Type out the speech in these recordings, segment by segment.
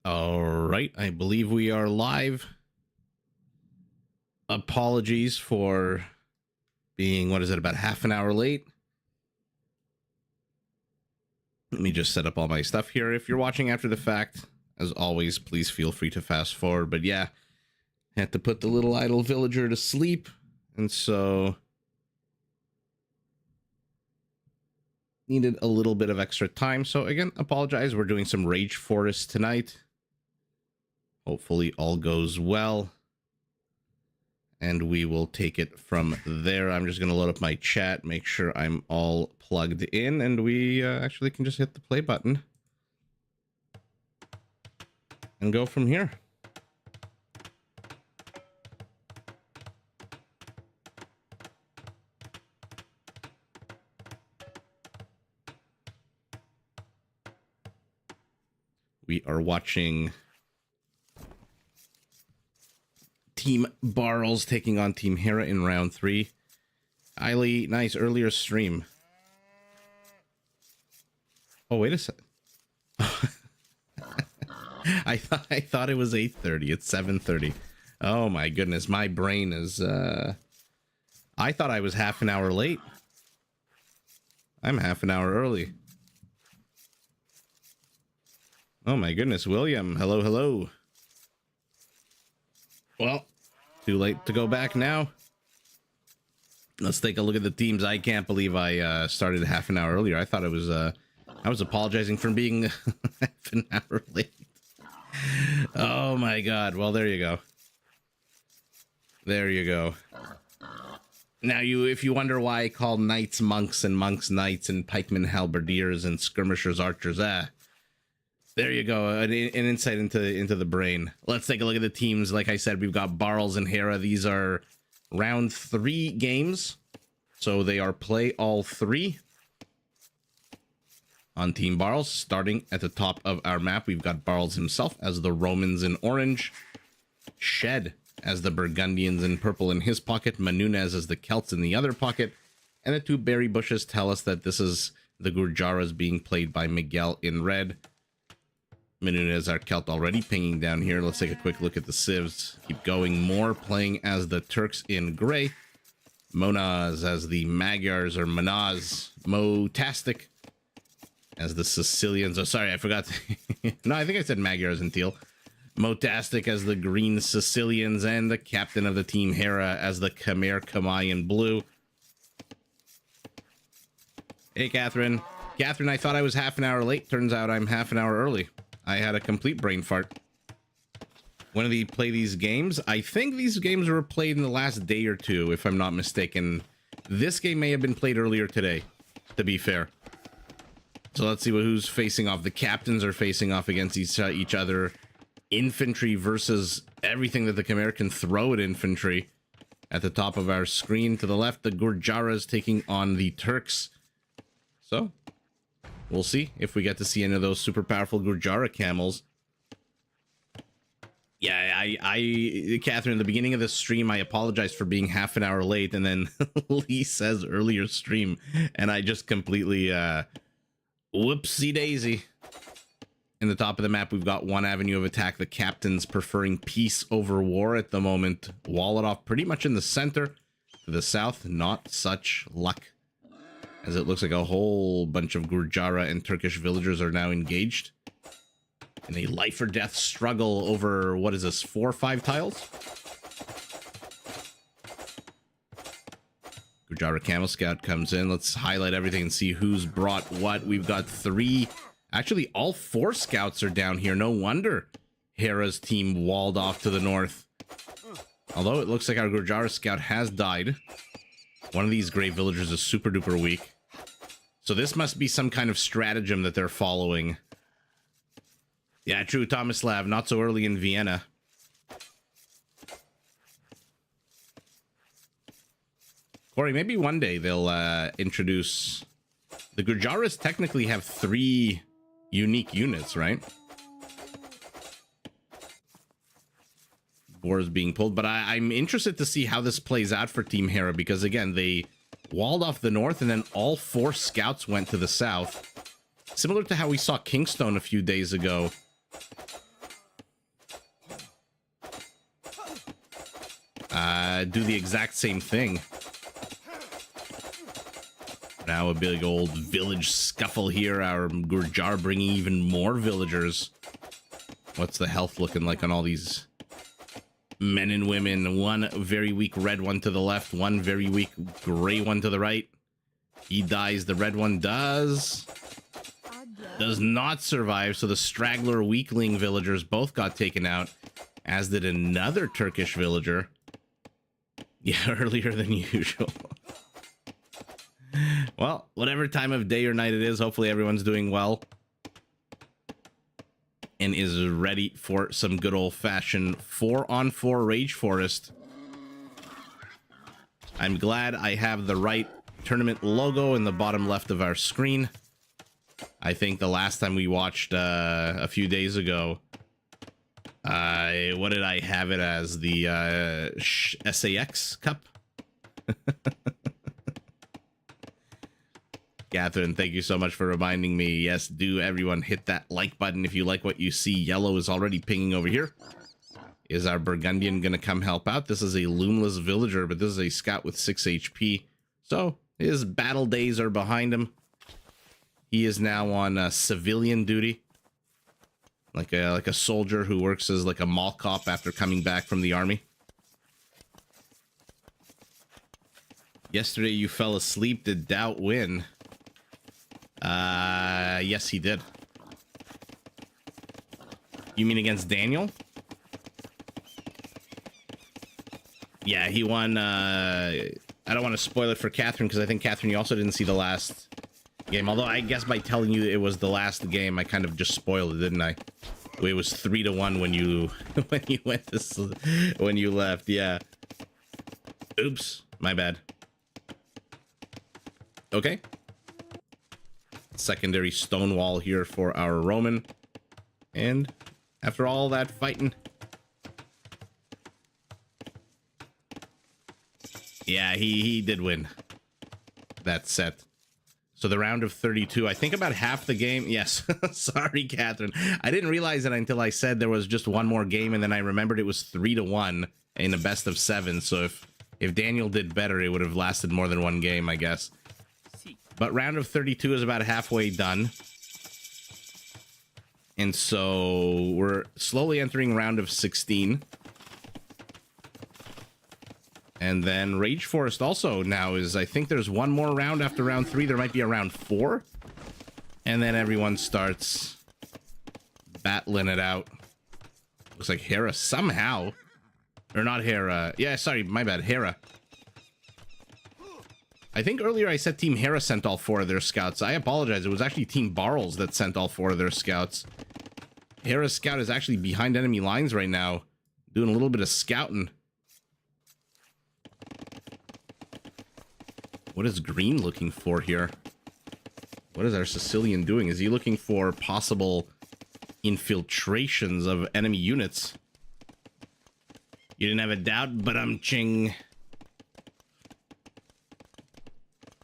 All right, I believe we are live. Apologies for being, what is it, about half an hour late. Let me just set up all my stuff here. If you're watching after the fact, as always, please feel free to fast forward. But yeah, had to put the little idle villager to sleep, and so needed a little bit of extra time. So again, apologize. We're doing some Rage Forest tonight. Hopefully all goes well, and we will take it from there. I'm just going to load up my chat, make sure I'm all plugged in, and we actually can just hit the play button and go from here. We are watching Team Barrels taking on Team Hera in round 3. Eiley, nice earlier stream. Oh, wait a sec. I thought it was 8:30. It's 7:30. Oh my goodness, my brain is I thought I was half an hour late. I'm half an hour early. Oh my goodness, William. Hello, hello. Well, too late to go back now. Let's take a look at the teams. I can't believe I started half an hour earlier. I thought it was I was apologizing for being half an hour late. Oh my god. Well, there you go. There you go. Now if you wonder why I call knights monks and monks knights and pikemen halberdiers and skirmishers archers, there you go, an insight into the brain. Let's take a look at the teams. Like I said, we've got Barrels and Hera. These are round 3 games, so they are play all 3. On Team Barrels, starting at the top of our map, we've got Barrels himself as the Romans in orange, Shed as the Burgundians in purple in his pocket, Manunez as the Celts in the other pocket, and the 2 berry bushes tell us that this is the Gurjaras being played by Miguel in red. Manunez, our Celt, already pinging down here. Let's take a quick look at the civs. Keep going. More playing as the Turks in gray. Monaz as the Magyars, or Manaz. Motastic as the Sicilians. Oh, sorry, I forgot. No, I think I said Magyars in teal. Motastic as the green Sicilians, and the captain of the team, Hera, as the Khmer Kamai in blue. Hey, Catherine. Catherine, I thought I was half an hour late. Turns out I'm half an hour early. I had a complete brain fart. When did he play these games? I think these games were played in the last day or 2, if I'm not mistaken. This game may have been played earlier today, to be fair. So let's see who's facing off. The captains are facing off against each other. Infantry versus everything that the Khmer can throw at infantry. At the top of our screen to the left, the Gurjaras taking on the Turks. So we'll see if we get to see any of those super powerful Gurjara camels. Yeah, Catherine, in the beginning of the stream, I apologized for being half an hour late, and then Lee says earlier stream, and I just completely, whoopsie daisy. In the top of the map, we've got one avenue of attack. The captains preferring peace over war at the moment. Wall it off pretty much in the center. To the south, not such luck, as it looks like a whole bunch of Gurjara and Turkish villagers are now engaged in a life or death struggle over, what is this, 4 or 5 tiles? Gurjara Camel Scout comes in. Let's highlight everything and see who's brought what. We've got 3, actually all 4 scouts are down here. No wonder Hera's team walled off to the north. Although it looks like our Gurjara scout has died. One of these gray villagers is super duper weak. So this must be some kind of stratagem that they're following. Yeah, true, Tomislav, not so early in Vienna. Corey, maybe one day they'll introduce... The Gurjaras technically have 3 unique units, right? War is being pulled, but I'm interested to see how this plays out for Team Hera, because again, they walled off the north and then all 4 scouts went to the south. Similar to how we saw Kingstone a few days ago. do the exact same thing. Now a big old village scuffle here. Our Gurjar bringing even more villagers. What's the health looking like on all these men and women? One very weak red one to the left, one very weak gray one to the right. He dies. The red one does not survive. So the straggler weakling villagers both got taken out, as did another Turkish villager. Yeah, earlier than usual. Well, whatever time of day or night it is, hopefully everyone's doing well and is ready for some good old-fashioned 4-on-4 Rage Forest. I'm glad I have the right tournament logo in the bottom left of our screen. I think the last time we watched a few days ago, what did I have it as? The SAX Cup? Catherine, thank you so much for reminding me. Yes, do everyone hit that like button if you like what you see. Yellow is already pinging over here. Is our Burgundian going to come help out? This is a loomless villager, but this is a scout with 6 HP. So his battle days are behind him. He is now on civilian duty. Like a soldier who works as like a mall cop after coming back from the army. Yesterday you fell asleep. Did Doubt win? Yes, he did. You mean against Daniel? Yeah, he won. I don't want to spoil it for Catherine, because I think, Catherine, you also didn't see the last game. Although I guess by telling you it was the last game, I kind of just spoiled it, didn't I? It was 3-1 when you when you left. Yeah. Oops, my bad. Okay. Secondary stone wall here for our Roman. And after all that fighting, yeah, he did win that set. So the round of 32, I think about half the game. Yes. Sorry, Catherine. I didn't realize it until I said there was just one more game, and then I remembered it was 3-1 in a best of 7. So if Daniel did better, it would have lasted more than one game, I guess. But round of 32 is about halfway done. And so we're slowly entering round of 16. And then Rage Forest also now is, I think there's one more round after round 3. There might be a round 4. And then everyone starts battling it out. Looks like Hera somehow. Or not Hera. Yeah, sorry, my bad. Hera. I think earlier I said Team Hera sent all 4 of their scouts. I apologize. It was actually Team Barrels that sent all 4 of their scouts. Hera's scout is actually behind enemy lines right now, doing a little bit of scouting. What is Green looking for here? What is our Sicilian doing? Is he looking for possible infiltrations of enemy units? You didn't have a doubt, but I'm ching.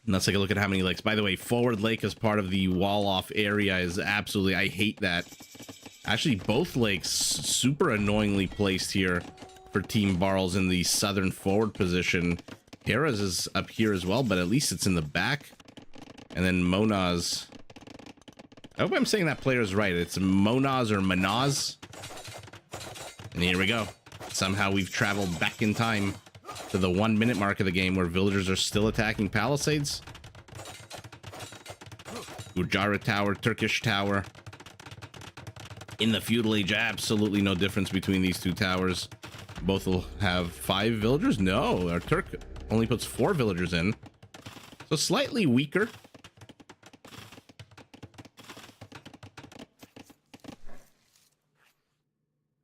Let's take a look at how many lakes. By the way, Forward Lake as part of the wall-off area is absolutely... I hate that. Actually, both lakes super annoyingly placed here for Team Barrels in the southern forward position. Hera's is up here as well, but at least it's in the back. And then Monaz. I hope I'm saying that player's right. It's Monaz or Manaz. And here we go. Somehow we've traveled back in time to the 1-minute mark of the game where villagers are still attacking palisades. Ujara Tower, Turkish Tower. In the Feudal Age, absolutely no difference between these two towers. Both will have 5 villagers. No, our Turk only puts 4 villagers in. So slightly weaker.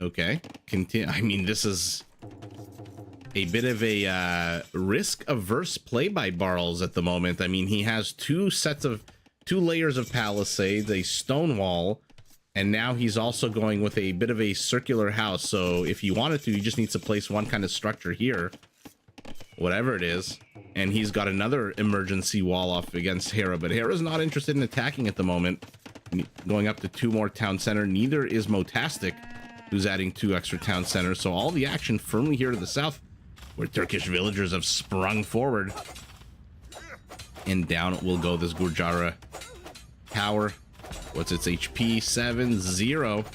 Okay. I mean, this is a bit of a risk-averse play by Barles at the moment. I mean, he has 2 layers of palisades, a stone wall, and now he's also going with a bit of a circular house. So if he wanted to, he just needs to place one kind of structure here, whatever it is. And he's got another emergency wall off against Hera, but Hera's not interested in attacking at the moment. Going up to 2 more town center. Neither is Motastic, who's adding 2 extra town centers. So all the action firmly here to the south, where Turkish villagers have sprung forward. And down will go this Gurjara tower. What's its HP? 7-0.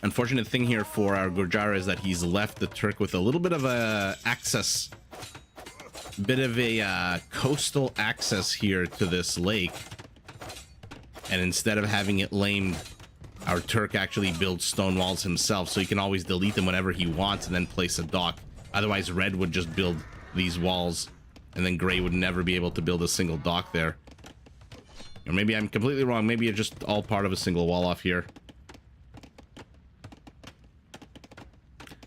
Unfortunate thing here for our Gurjara is that he's left the Turk with a little bit of a access, bit of a coastal access here to this lake. And instead of having it lamed, our Turk actually builds stone walls himself, so he can always delete them whenever he wants and then place a dock. Otherwise, Red would just build these walls, and then Gray would never be able to build a single dock there. Or maybe I'm completely wrong. Maybe it's just all part of a single wall off here.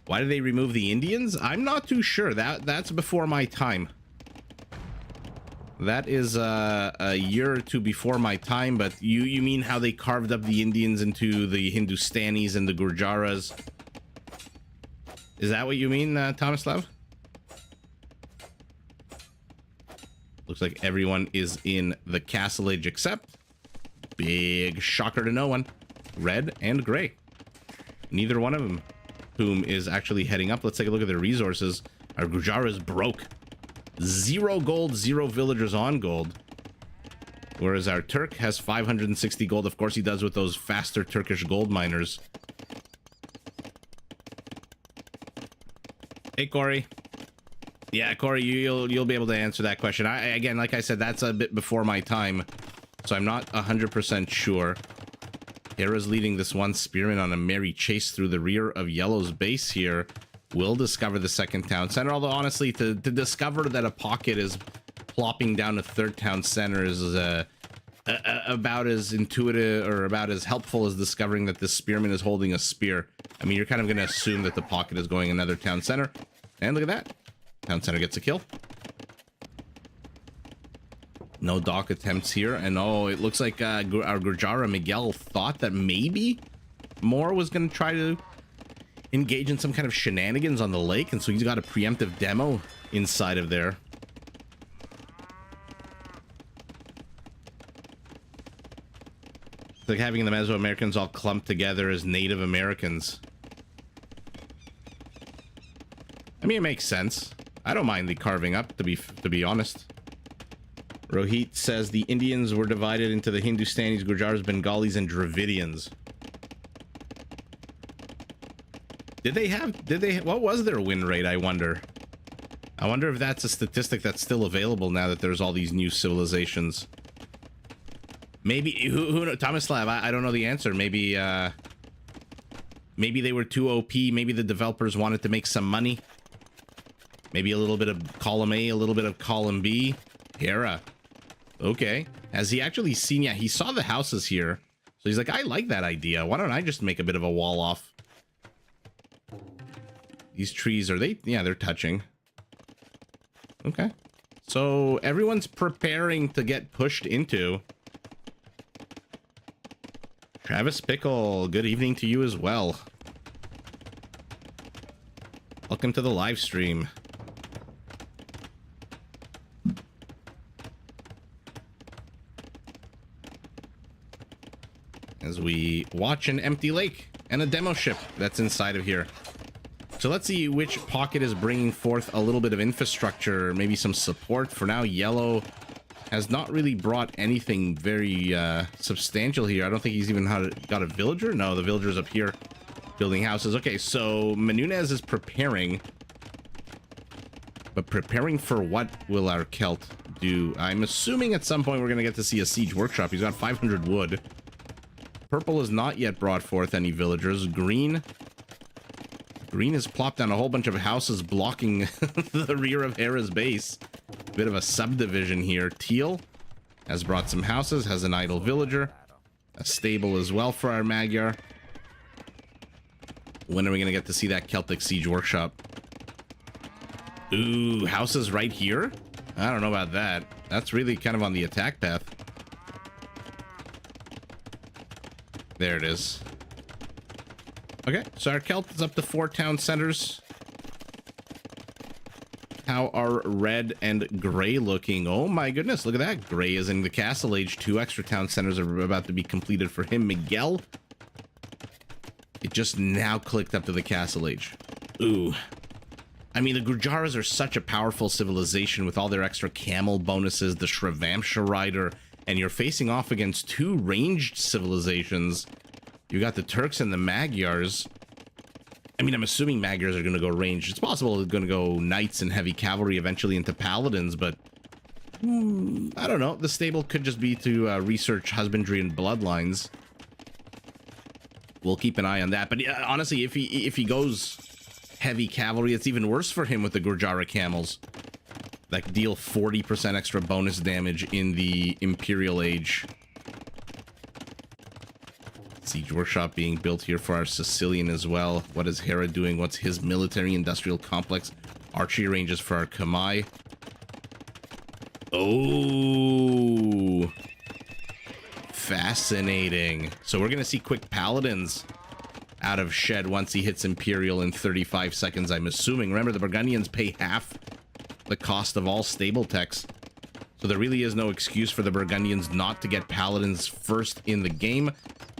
Why did they remove the Indians? I'm not too sure. That's before my time. That is a year or two before my time, but you mean how they carved up the Indians into the Hindustanis and the Gurjaras? Is that what you mean, Tomislav? Looks like everyone is in the castle age except big shocker to no one. Red and Gray. Neither one of them whom is actually heading up. Let's take a look at their resources. Our Gurjara is broke. 0 gold, 0 villagers on gold. Whereas our Turk has 560 gold. Of course he does with those faster Turkish gold miners. Hey, Corey. Yeah, Corey, you'll be able to answer that question. Again, like I said, that's a bit before my time, so I'm not 100% sure. Hera's leading this one spearman on a merry chase through the rear of Yellow's base here. Will discover the second town center, although honestly, to discover that a pocket is plopping down a third town center is about as intuitive or about as helpful as discovering that this spearman is holding a spear. I mean, you're kind of going to assume that the pocket is going another town center. And look at that. Town center gets a kill. No dock attempts here. And oh, it looks like our Gurjara Miguel thought that maybe Moore was going to try to engage in some kind of shenanigans on the lake. And so he's got a preemptive demo inside of there. It's like having the Mesoamericans all clumped together as Native Americans. I mean, it makes sense. I don't mind the carving up, to be honest. Rohit says the Indians were divided into the Hindustanis, Gurjaras, Bengalis, and Dravidians. What was their win rate, I wonder? I wonder if that's a statistic that's still available now that there's all these new civilizations. Maybe, who knows? Tomislav, I don't know the answer. Maybe they were too OP. Maybe the developers wanted to make some money. Maybe a little bit of column A, a little bit of column B. Hera. Okay. Has he actually seen? Yeah, he saw the houses here. So he's like, I like that idea. Why don't I just make a bit of a wall off? These trees, are they? Yeah, they're touching. Okay. So everyone's preparing to get pushed into. Travis Pickle, good evening to you as well. Welcome to the live stream. As we watch an empty lake and a demo ship that's inside of here. So let's see which pocket is bringing forth a little bit of infrastructure, maybe some support. For now, Yellow has not really brought anything very substantial here. I don't think he's even got a villager. No, the villager's up here building houses. Okay, so Menunez is preparing. But preparing for what will our Celt do? I'm assuming at some point we're going to get to see a siege workshop. He's got 500 wood. Purple has not yet brought forth any villagers. Green has plopped down a whole bunch of houses blocking the rear of Hera's base. Bit of a subdivision here. Teal has brought some houses, has an idle villager. A stable as well for our Magyar. When are we going to get to see that Celtic siege workshop? Ooh, houses right here? I don't know about that. That's really kind of on the attack path. There it is. Okay, so our Celt is up to 4 town centers. How are red and gray looking? Oh my goodness, look at that. Gray is in the castle age. 2 extra town centers are about to be completed for him. Miguel It just now clicked up to the castle age. Ooh. I mean, the Gujaras are such a powerful civilization with all their extra camel bonuses, the Shrivamsha rider, and you're facing off against two ranged civilizations. You got the Turks and the Magyars. I mean, I'm assuming Magyars are going to go ranged. It's possible they're going to go knights and heavy cavalry eventually into paladins, but I don't know. The stable could just be to research husbandry and bloodlines. We'll keep an eye on that. But honestly, if he goes heavy cavalry, it's even worse for him with the Gurjara camels that deal 40% extra bonus damage in the Imperial Age. Siege workshop being built here for our Sicilian as well. What is Hera doing? What's his military industrial complex? Archery ranges for our Kamai. Oh, fascinating. So we're gonna see quick paladins out of Shed once he hits Imperial in 35 seconds, I'm assuming. Remember, the Burgundians pay half the cost of all stable techs, so there really is no excuse for the Burgundians not to get paladins first in the game,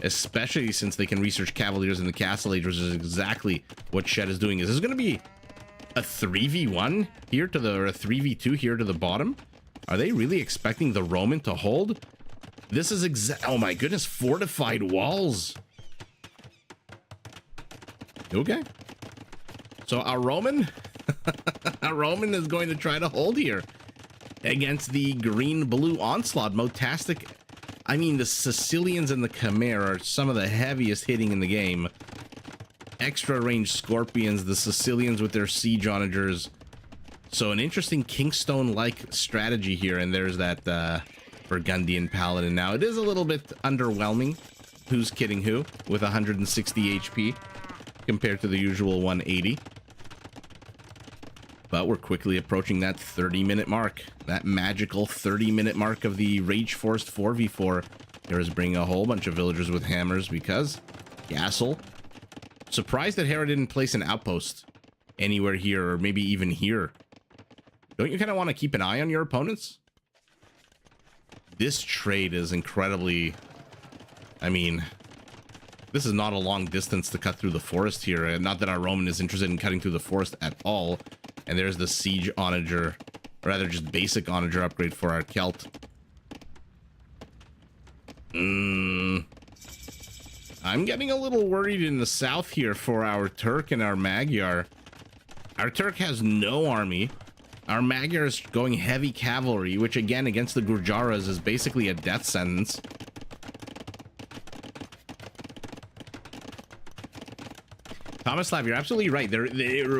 especially since they can research cavaliers in the castle age, which is exactly what Shed is doing. Is this going to be a 3v1 here to the, or a 3v2 here to the bottom? Are they really expecting the Roman to hold? This is oh my goodness, fortified walls. Okay. So our Roman, our Roman is going to try to hold here against the green-blue onslaught. Motastic. I mean, the Sicilians and the Khmer are some of the heaviest hitting in the game. Extra range Scorpions, the Sicilians with their siege onagers. So an interesting Kingstone-like strategy here, and there's that Burgundian Paladin. Now, it is a little bit underwhelming. Who's kidding who? With 160 HP compared to the usual 180. But we're quickly approaching that 30-minute mark. That magical 30-minute mark of the Rage Forced 4v4. Hera's bringing a whole bunch of villagers with hammers because Gassel. Surprised that Hera didn't place an outpost anywhere here, or maybe even here. Don't you kind of want to keep an eye on your opponents? This trade is incredibly... I mean, this is not a long distance to cut through the forest here. And not that our Roman is interested in cutting through the forest at all. And there's the siege onager, or rather just basic onager upgrade for our Celt. I'm getting a little worried in the south here for our Turk and our Magyar. Our Turk has no army. Our Magyar is going heavy cavalry, which again against the Gurjaras is basically a death sentence. Tomislav, you're absolutely right.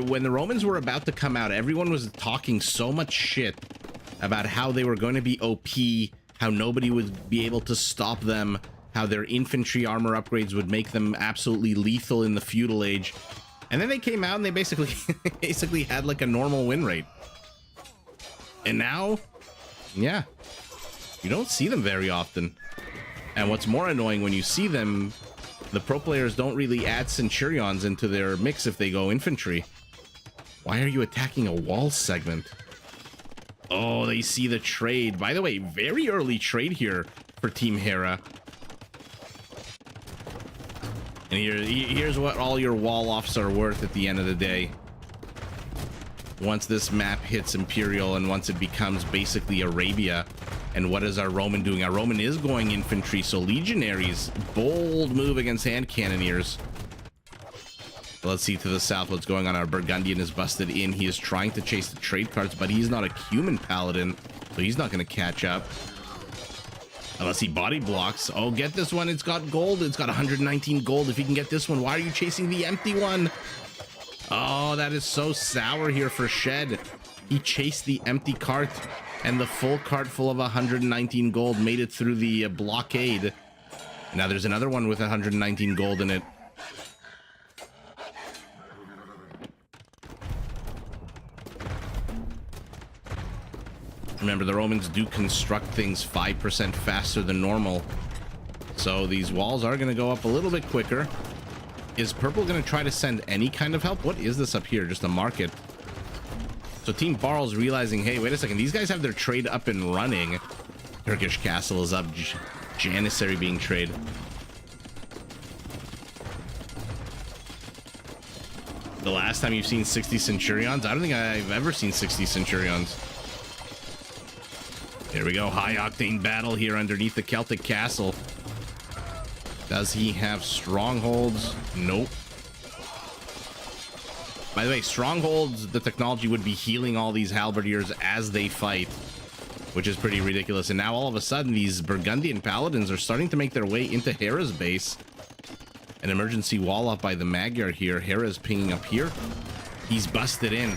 When the Romans were about to come out, everyone was talking so much shit about how they were going to be OP, how nobody would be able to stop them, how their infantry armor upgrades would make them absolutely lethal in the feudal age. And then they came out and they basically had like a normal win rate. And now, yeah, you don't see them very often. And what's more annoying, when you see them, the pro players don't really add Centurions into their mix if they go infantry. Why are you attacking a wall segment? Oh, they see the trade. By the way, very early trade here for Team Hera. And here's what all your wall offs are worth at the end of the day. Once this map hits Imperial and once it becomes basically Arabia. And what is our Roman doing? Our Roman is going infantry, so legionaries. Bold move against hand cannoneers. Let's see to the south what's going on. Our Burgundian is busted in. He is trying to chase the trade cards, but he's not a human paladin, so he's not going to catch up. Unless he body blocks. Oh, get this one. It's got gold. It's got 119 gold. If you can get this one, why are you chasing the empty one? Oh, that is so sour here for Shed. He chased the empty cart, and the full cart full of 119 gold made it through the blockade. Now there's another one with 119 gold in it. Remember, the Romans do construct things 5% faster than normal. So these walls are going to go up a little bit quicker. Is Purple going to try to send any kind of help? What is this up here? Just a market. So Team Barl's realizing, hey, wait a second. These guys have their trade up and running. Turkish castle is up. Janissary being trade. The last time you've seen 60 Centurions? I don't think I've ever seen 60 Centurions. Here we go. High octane battle here underneath the Celtic castle. Does he have strongholds? Nope. By the way, strongholds, the technology would be healing all these halberdiers as they fight, which is pretty ridiculous. And now all of a sudden, these Burgundian paladins are starting to make their way into Hera's base. An emergency wall up by the Magyar here. Hera's pinging up here. He's busted in.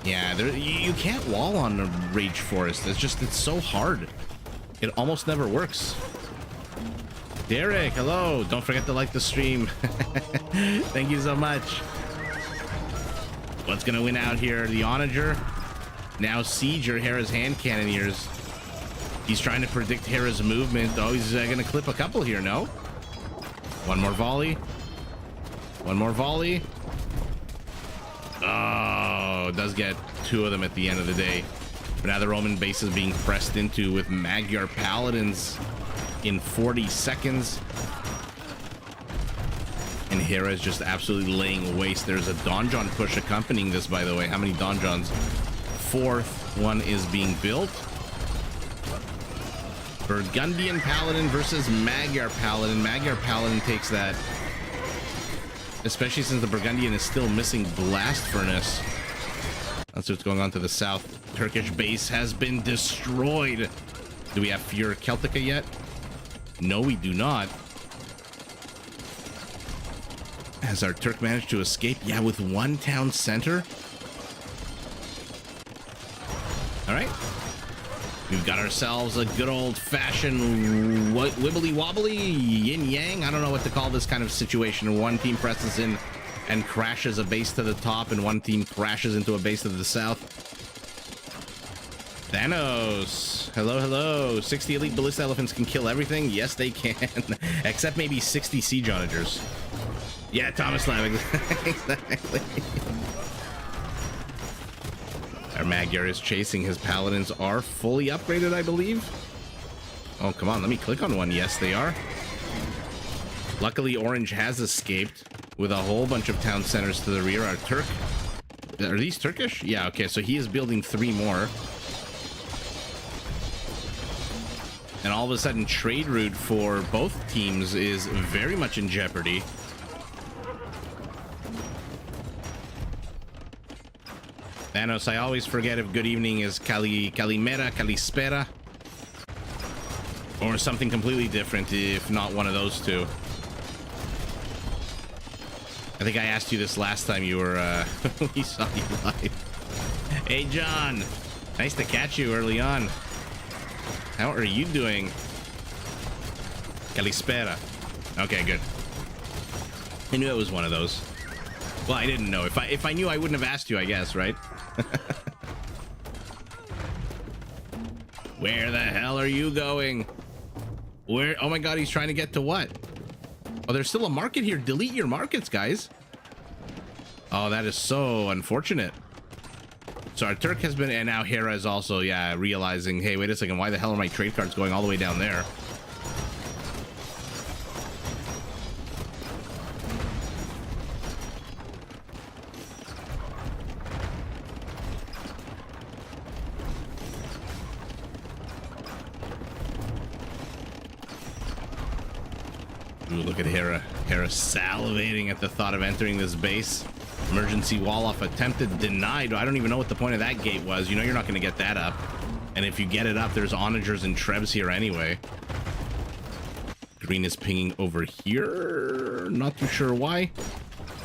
Yeah, you can't wall on a Rage Forest. It's so hard. It almost never works. Derek, hello. Don't forget to like the stream. Thank you so much. What's gonna win out here? The Onager. Now Sieger, Hera's hand cannoneers. He's trying to predict Hera's movement. Oh, he's gonna clip a couple here, no? One more volley. One more volley. Oh, does get two of them at the end of the day. But now the Roman base is being pressed into with Magyar paladins in 40 seconds. And Hera is just absolutely laying waste. There's a donjon push accompanying this, by the way. How many donjons? Fourth one is being built. Burgundian Paladin versus Magyar Paladin. Magyar Paladin takes that. Especially since the Burgundian is still missing Blast Furnace. That's what's going on to the south. Turkish base has been destroyed. Do we have Fur Celtica yet? No, we do not. Has our Turk managed to escape? Yeah, with one town center. All right. We've got ourselves a good old-fashioned wibbly wobbly yin-yang. I don't know what to call this kind of situation. One team presses in and crashes a base to the top, and one team crashes into a base to the south. Thanos. Hello, hello. 60 elite ballista elephants can kill everything. Yes, they can. Except maybe 60 siege onagers. Yeah, Thomas Lab. Exactly. Our Magyar is chasing. His paladins are fully upgraded, I believe. Oh, come on. Let me click on one. Yes, they are. Luckily, Orange has escaped with a whole bunch of town centers to the rear. Our Turk... Are these Turkish? Yeah, okay. So he is building 3 more. And all of a sudden, trade route for both teams is very much in jeopardy. Thanos, I always forget if good evening is Kalimera, Kalispera, or something completely different, if not one of those two. I think I asked you this last time you were, we saw you live. Hey, John. Nice to catch you early on. How are you doing? Kalispera. Okay, good. I knew it was one of those. Well, I didn't know. If I knew, I wouldn't have asked you, I guess, right? Where the hell are you going? Where? Oh my god, he's trying to get to what? Oh, there's still a market here. Delete your markets, guys. Oh, that is so unfortunate. So our Turk has been, and now Hera is also, yeah, realizing, hey, wait a second, why the hell are my trade cards going all the way down there? Ooh, look at Hera. Hera salivating at the thought of entering this base. Emergency wall off attempted, denied. I don't even know what the point of that gate was. You know you're not going to get that up. And if you get it up, there's onagers and trebs here anyway. Green is pinging over here. Not too sure why.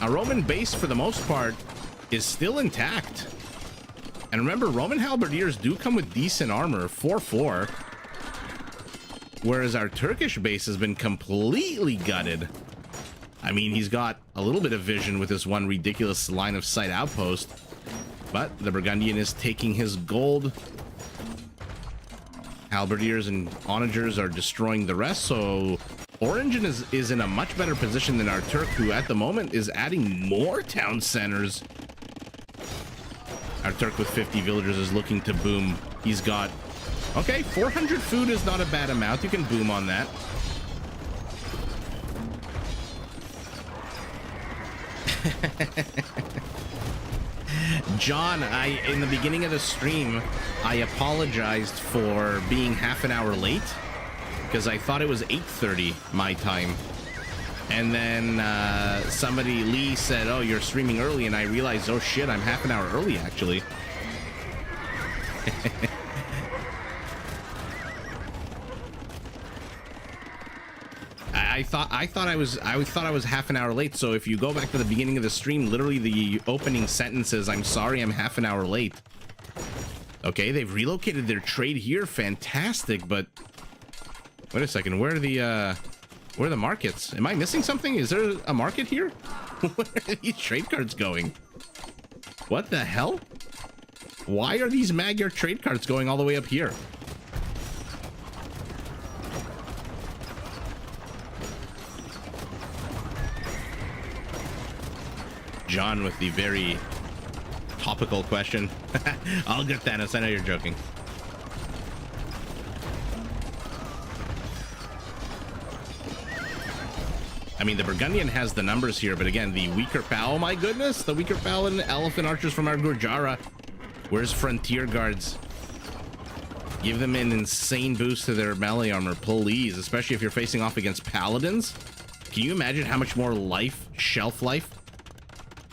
Our Roman base, for the most part, is still intact. And remember, Roman halberdiers do come with decent armor, 4-4. Whereas our Turkish base has been completely gutted. I mean, he's got a little bit of vision with this one ridiculous line of sight outpost. But the Burgundian is taking his gold. Halberdiers and onagers are destroying the rest. So Orange is in a much better position than our Turk, who at the moment is adding more town centers. Our Turk with 50 villagers is looking to boom. He's got... Okay, 400 food is not a bad amount. You can boom on that. John, in the beginning of the stream, I apologized for being half an hour late because I thought it was 8:30 my time. And then somebody, Lee, said, oh, you're streaming early, and I realized, oh shit, I'm half an hour early actually. I thought I was half an hour late. So if you go back to the beginning of the stream, literally the opening sentence is, I'm sorry, I'm half an hour late. Okay, they've relocated their trade here, fantastic. But wait a second, where are the markets? Am I missing something? Is there a market here? Where are these trade cards going? What the hell? Why are these Magyar trade cards going all the way up here? John with the very topical question. I'll get Thanos. I know you're joking. I mean, the Burgundian has the numbers here, but again, the weaker pal. Oh my goodness, the weaker paladin elephant archers from our Gurjara. Where's Frontier Guards? Give them an insane boost to their melee armor, please, especially if you're facing off against paladins. Can you imagine how much more shelf life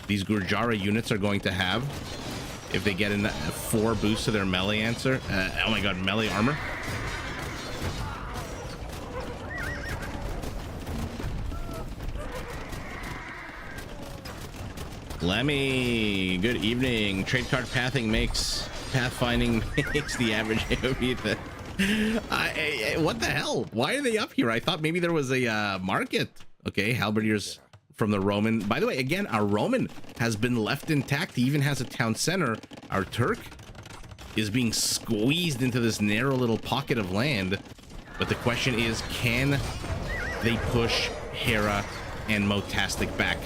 these Gurjara units are going to have if they get a 4 boost to their melee answer? Oh my god, melee armor. Lemmy, good evening. Trade card pathfinding makes the average AOV. What the hell? Why are they up here? I thought maybe there was a market. Okay, halberdiers from the Roman. By the way, again, our Roman has been left intact. He even has a town center. Our Turk is being squeezed into this narrow little pocket of land. But the question is, can they push Hera and Motastic back?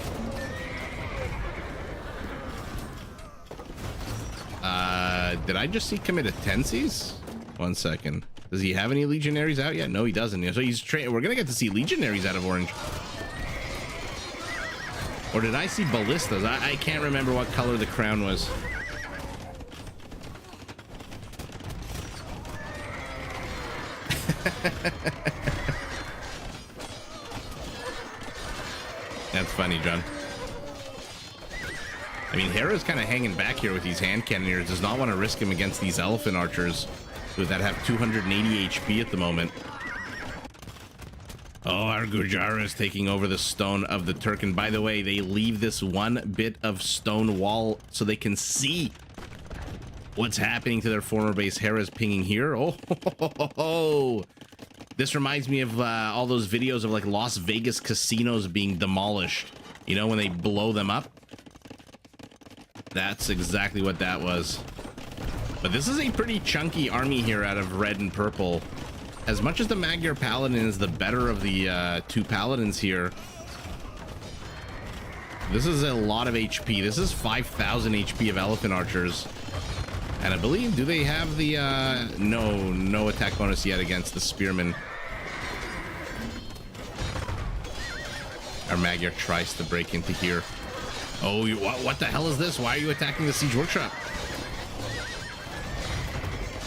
Did I just see commit a tensies? 1 second. Does he have any legionaries out yet? No, he doesn't. So he's we're gonna get to see legionaries out of Orange. Or did I see ballistas? I can't remember what color the crown was. That's funny, John. I mean, Hera's kind of hanging back here with these hand cannoneers. Does not want to risk him against these elephant archers that have 280 HP at the moment. Oh, our Gurjara is taking over the stone of the Turk. And by the way, they leave this one bit of stone wall so they can see what's happening to their former base. Hera's pinging here. Oh, this reminds me of all those videos of like Las Vegas casinos being demolished. You know, when they blow them up. That's exactly what that was. But this is a pretty chunky army here out of red and purple. As much as the Magyar Paladin is the better of the 2 paladins here, this is a lot of HP. This is 5,000 HP of elephant archers. And I believe, do they have the no attack bonus yet against the spearmen? Our Magyar tries to break into here. Oh, what the hell is this? Why are you attacking the siege workshop?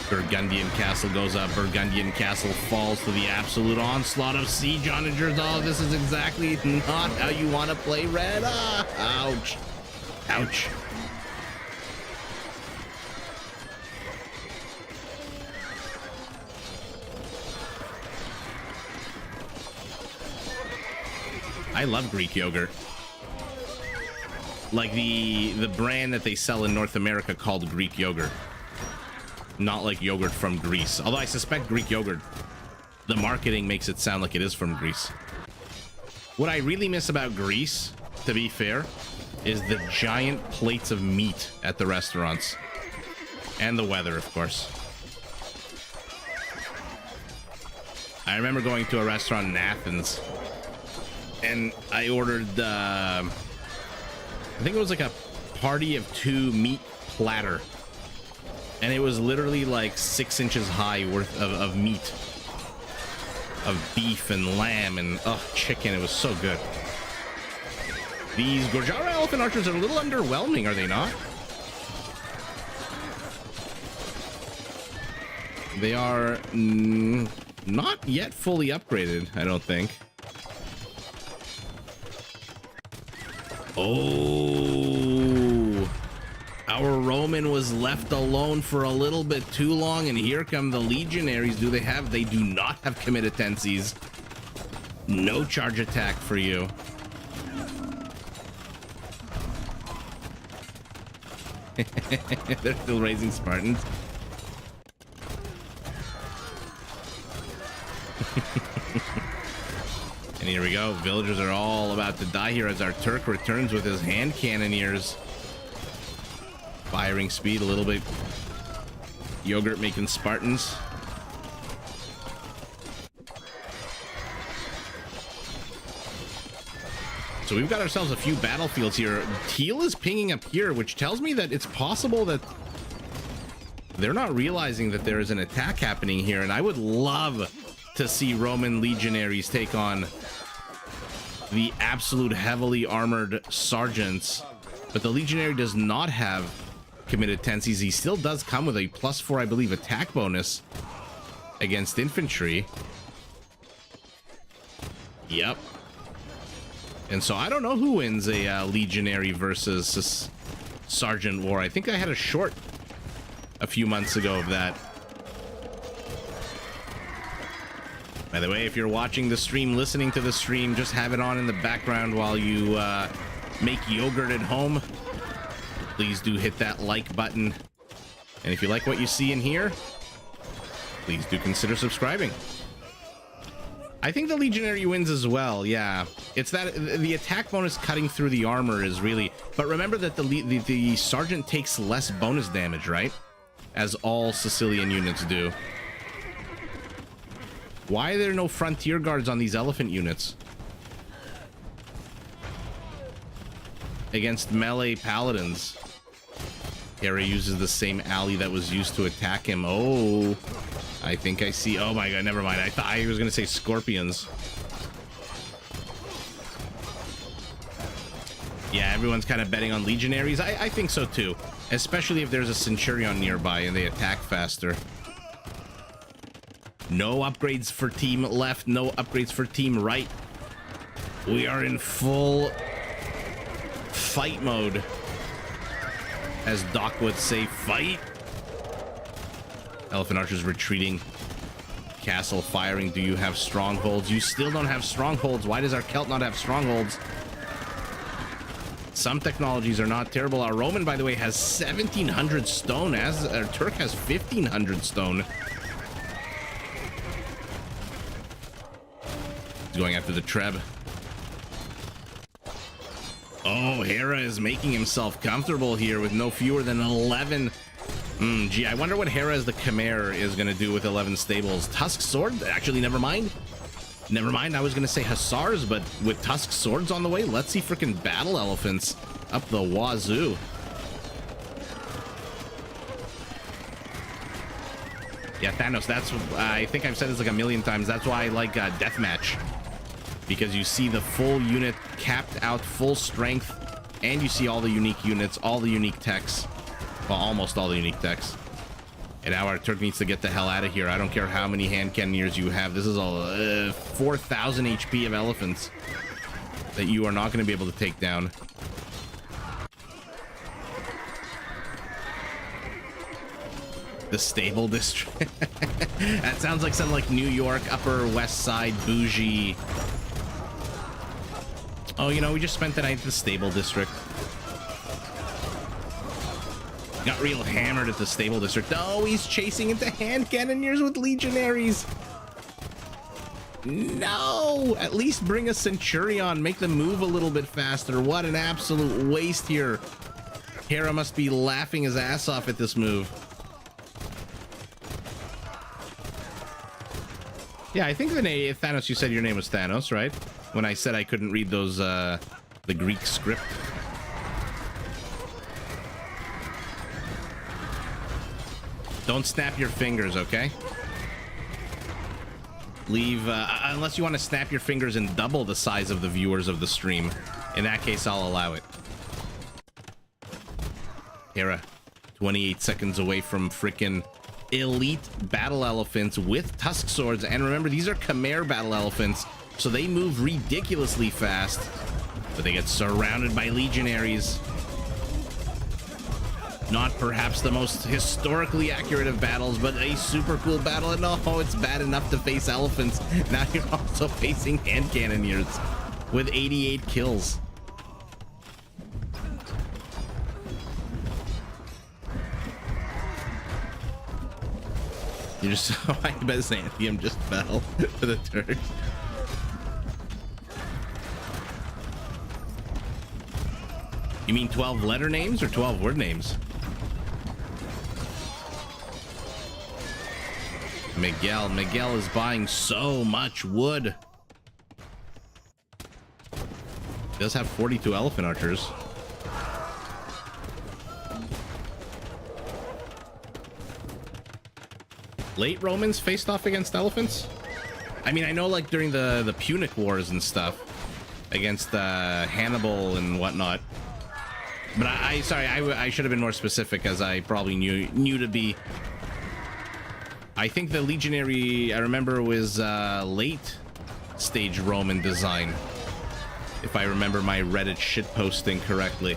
Burgundian castle goes up. Burgundian castle falls to the absolute onslaught of siege onagers. Oh, this is exactly not how you want to play red. Ouch. Ouch. I love Greek yogurt. Like the brand that they sell in North America called Greek yogurt. Not like yogurt from Greece. Although I suspect Greek yogurt, the marketing makes it sound like it is from Greece. What I really miss about Greece, to be fair, is the giant plates of meat at the restaurants. And the weather, of course. I remember going to a restaurant in Athens, and I ordered I think it was like a party of 2 meat platter. And it was literally like 6 inches high worth of meat. Of beef and lamb and chicken. It was so good. These Gorjara Elephant Archers are a little underwhelming, are they not? They are not yet fully upgraded, I don't think. Oh, our Roman was left alone for a little bit too long, and here come the legionaries. They do not have committencies. No charge attack for you. They're still raising Spartans. And here we go. Villagers are all about to die here as our Turk returns with his hand cannoneers. Firing speed a little bit. Yogurt making Spartans. So we've got ourselves a few battlefields here. Teal is pinging up here, which tells me that it's possible that they're not realizing that there is an attack happening here. And I would love to see Roman legionaries take on the absolute heavily armored sergeants. But the legionary does not have committed tenses. He still does come with a +4, I believe, attack bonus against infantry. Yep. And so I don't know who wins a legionary versus sergeant war. I think I had a short a few months ago of that. By the way, if you're watching the stream, listening to the stream, just have it on in the background while you make yogurt at home. Please do hit that like button. And if you like what you see in here, please do consider subscribing. I think the legionary wins as well. Yeah, it's that the attack bonus cutting through the armor is really. But remember that the sergeant takes less bonus damage, right? As all Sicilian units do. Why are there no frontier guards on these elephant units against melee paladins? Hera uses the same alley that was used to attack him. Oh, I think I see. Oh my god, never mind. I thought I was gonna say scorpions. Yeah, everyone's kind of betting on legionaries. I think so too, especially if there's a centurion nearby and they attack faster. No upgrades for team left, no upgrades for team right. We are in full fight mode. As Doc would say, fight. Elephant archers retreating. Castle firing. Do you have strongholds? You still don't have strongholds. Why does our Celt not have strongholds? Some technologies are not terrible. Our Roman, by the way, has 1,700 stone, as our Turk has 1,500 stone. He's going after the Treb. Oh, Hera is making himself comfortable here with no fewer than 11. Gee, I wonder what Hera as the Khmer is going to do with 11 stables. Tusk sword? Actually, never mind. Never mind, I was going to say Hussars, but with Tusk swords on the way, let's see freaking battle elephants up the wazoo. Yeah, Thanos, that's... I think I've said this like a million times. That's why I like Deathmatch. Because you see the full unit capped out, full strength, and you see all the unique units, all the unique techs. Well, almost all the unique techs. And now our Turk needs to get the hell out of here. I don't care how many hand cannoneers you have. This is a 4,000 HP of elephants that you are not going to be able to take down. The stable district. That sounds like some like New York Upper West Side bougie. Oh, you know, we just spent the night at the stable district. Got real hammered at the stable district. Oh, he's chasing into hand cannoneers with legionaries. No, at least bring a centurion. Make them move a little bit faster. What an absolute waste here. Hera must be laughing his ass off at this move. Yeah, I think the name Thanos, you said your name was Thanos, right? When I said I couldn't read those, the Greek script. Don't snap your fingers, okay? Leave, unless you want to snap your fingers and double the size of the viewers of the stream. In that case, I'll allow it. Hera, 28 seconds away from freaking elite battle elephants with tusk swords. And remember, these are Khmer battle elephants, so they move ridiculously fast. But they get surrounded by legionaries. Not perhaps the most historically accurate of battles, but a super cool battle. And oh, it's bad enough to face elephants. Now you're also facing hand cannoneers with 88 kills. You're just so I bet Xanthium just fell to the Turks. You mean 12 letter names or 12 word names? Miguel is buying so much wood. He does have 42 elephant archers. Late Romans faced off against elephants? I mean, I know like during the Punic Wars and stuff against Hannibal and whatnot. But I should have been more specific, as I probably knew to be. I think the legionary I remember was late stage Roman design, if I remember my Reddit shitposting correctly.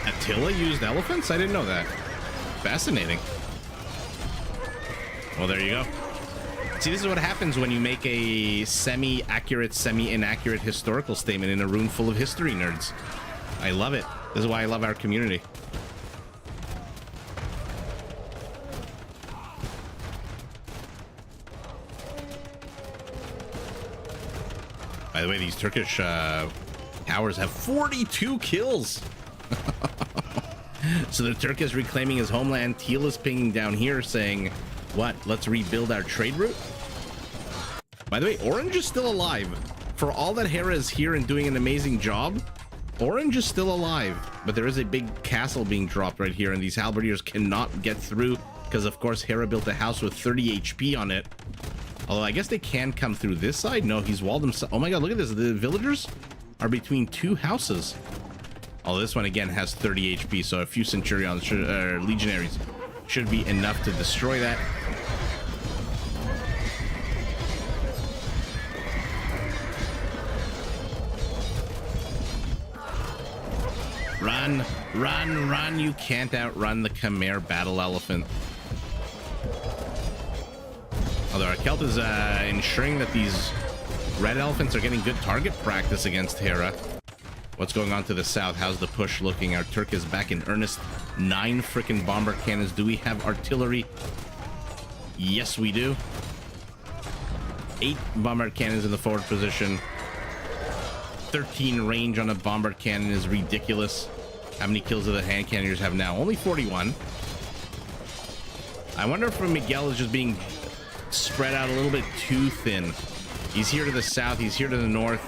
Attila used elephants? I didn't know that. Fascinating. Well, there you go. See, this is what happens when you make a semi-accurate, semi-inaccurate historical statement in a room full of history nerds. I love it. This is why I love our community. By the way, these Turkish towers have 42 kills. So the Turk is reclaiming his homeland. Teal is pinging down here saying, what? Let's rebuild our trade route? By the way, Orange is still alive. For all that Hera is here and doing an amazing job, Orange is still alive. But there is a big castle being dropped right here, and these halberdiers cannot get through because, of course, Hera built a house with 30 HP on it. Although I guess they can come through this side. No, he's walled himself. Oh my god, look at this. The villagers are between two houses. Although this one again has 30 HP, so a few centurions, legionaries, should be enough to destroy that. Run, run, run. You can't outrun the Khmer battle elephant. Although our Celt is ensuring that these red elephants are getting good target practice against Hera. What's going on to the south? How's the push looking? Our Turk is back in earnest. 9 freaking bomber cannons. Do we have artillery? Yes, we do. 8 bomber cannons in the forward position. 13 range on a bomber cannon is ridiculous. How many kills do the hand cannoneers have now? Only 41. I wonder if Miguel is just being spread out a little bit too thin. He's here to the south, he's here to the north.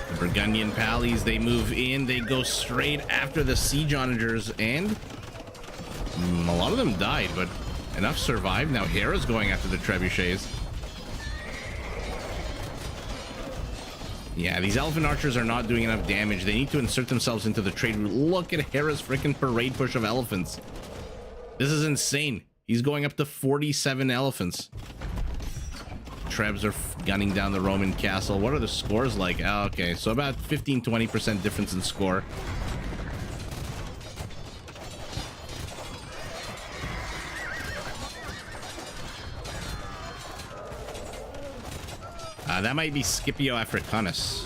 The Burgundian pallies, they move in, they go straight after the siege onagers, and a lot of them died, but enough survived. Now Hera's going after the trebuchets. Yeah, these elephant archers are not doing enough damage. They need to insert themselves into the trade route. Look at Hera's freaking parade push of elephants. This is insane. He's going up to 47 elephants. Trebs are gunning down the Roman castle. What are the scores like? Oh, okay, so about 15-20% difference in score. That might be Scipio Africanus.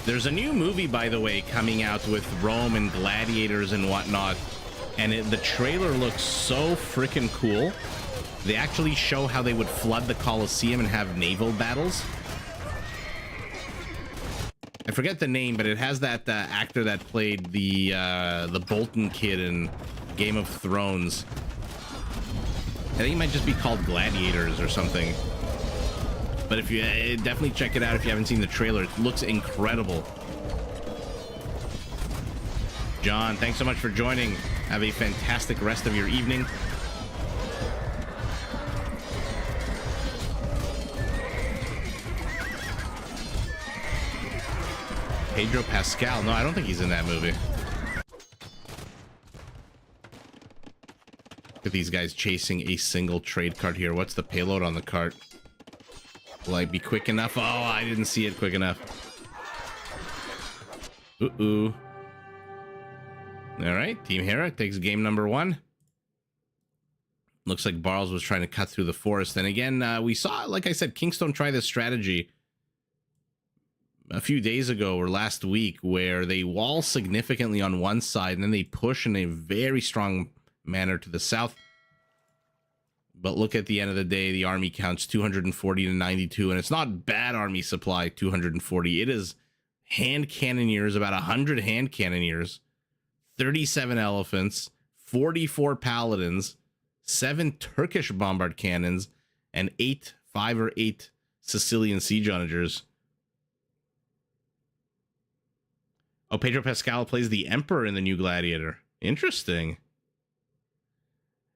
There's a new movie, by the way, coming out with Rome and gladiators and whatnot, and the trailer looks so freaking cool. They actually show how they would flood the Colosseum and have naval battles. I forget the name, but it has that actor that played the Bolton kid in Game of Thrones. I think it might just be called Gladiators or something. But if you definitely check it out if you haven't seen the trailer, it looks incredible. John, thanks so much for joining. Have a fantastic rest of your evening. Pedro Pascal. No, I don't think he's in that movie. Look at these guys chasing a single trade cart here. What's the payload on the cart? Will I be quick enough? Oh, I didn't see it quick enough. Ooh. All right, Team Hera takes game number 1. Looks like Barles was trying to cut through the forest. And again, we saw, like I said, Kingstone try this strategy a few days ago or last week, where they wall significantly on one side and then they push in a very strong manner to the south. But look, at the end of the day, the army counts 240 to 92, and it's not bad army supply. 240. It is hand cannoneers, about 100 hand cannoneers, 37 elephants, 44 paladins, 7 Turkish bombard cannons, and 5 or 8 Sicilian siege onagers. Oh, Pedro Pascal plays the Emperor in the new Gladiator. Interesting.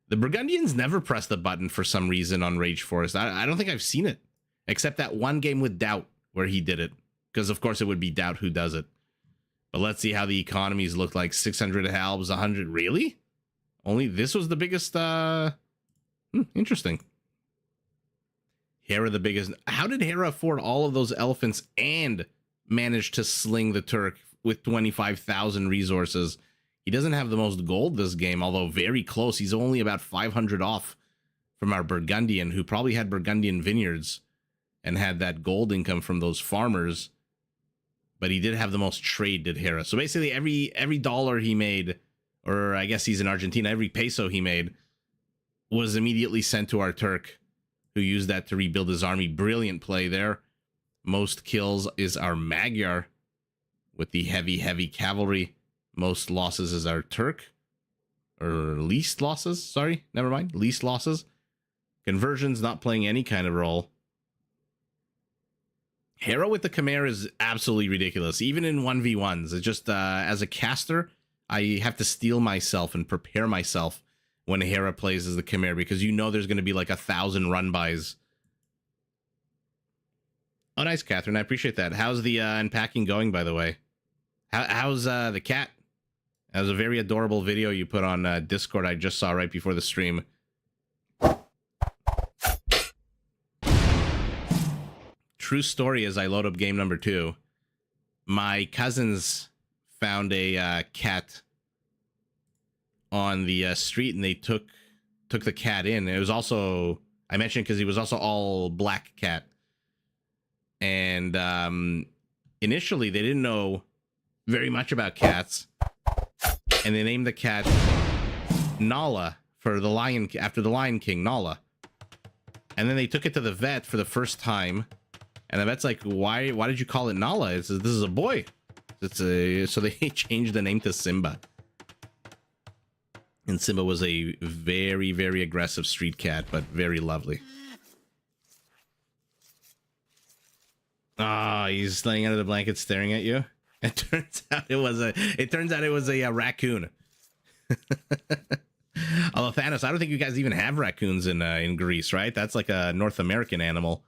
The Burgundians never press the button for some reason on Rage Forest. I don't think I've seen it, except that one game with Doubt where he did it. Because, of course, it would be Doubt who does it. But let's see how the economies look like. 600 halbs, 100. Really? Only this was the biggest... interesting. Hera the biggest... How did Hera afford all of those elephants and manage to sling the Turk with 25,000 resources? He doesn't have the most gold this game, although very close. He's only about 500 off from our Burgundian, who probably had Burgundian vineyards and had that gold income from those farmers. But he did have the most trade, did Hera. So basically every dollar he made, or I guess he's in Argentina, every peso he made was immediately sent to our Turk, who used that to rebuild his army. Brilliant play there. Most kills is our Magyar with the heavy cavalry. Most losses is our Turk, or least losses. Sorry, never mind. Least losses. Conversions not playing any kind of role. Hera with the Khmer is absolutely ridiculous, even in 1v1s. It's just, as a caster, I have to steel myself and prepare myself when Hera plays as the Khmer, because you know there's going to be like 1,000 run-bys. Oh, nice, Catherine. I appreciate that. How's the unpacking going, by the way? How's the cat? That was a very adorable video you put on Discord I just saw right before the stream. True story, as I load up game number 2, my cousins found a cat on the street, and they took the cat in. It was also, I mentioned because he was also all black cat. And initially they didn't know very much about cats, and they named the cat Nala for the lion, after the Lion King, Nala. And then they took it to the vet for the first time, and the vet's like, why did you call it Nala? It says, this is a boy. So they changed the name to Simba. And Simba was a very aggressive street cat, but very lovely. Ah, he's laying under the blanket staring at you. It turns out it was a raccoon. Although Thanos, I don't think you guys even have raccoons in Greece, right? That's like a North American animal.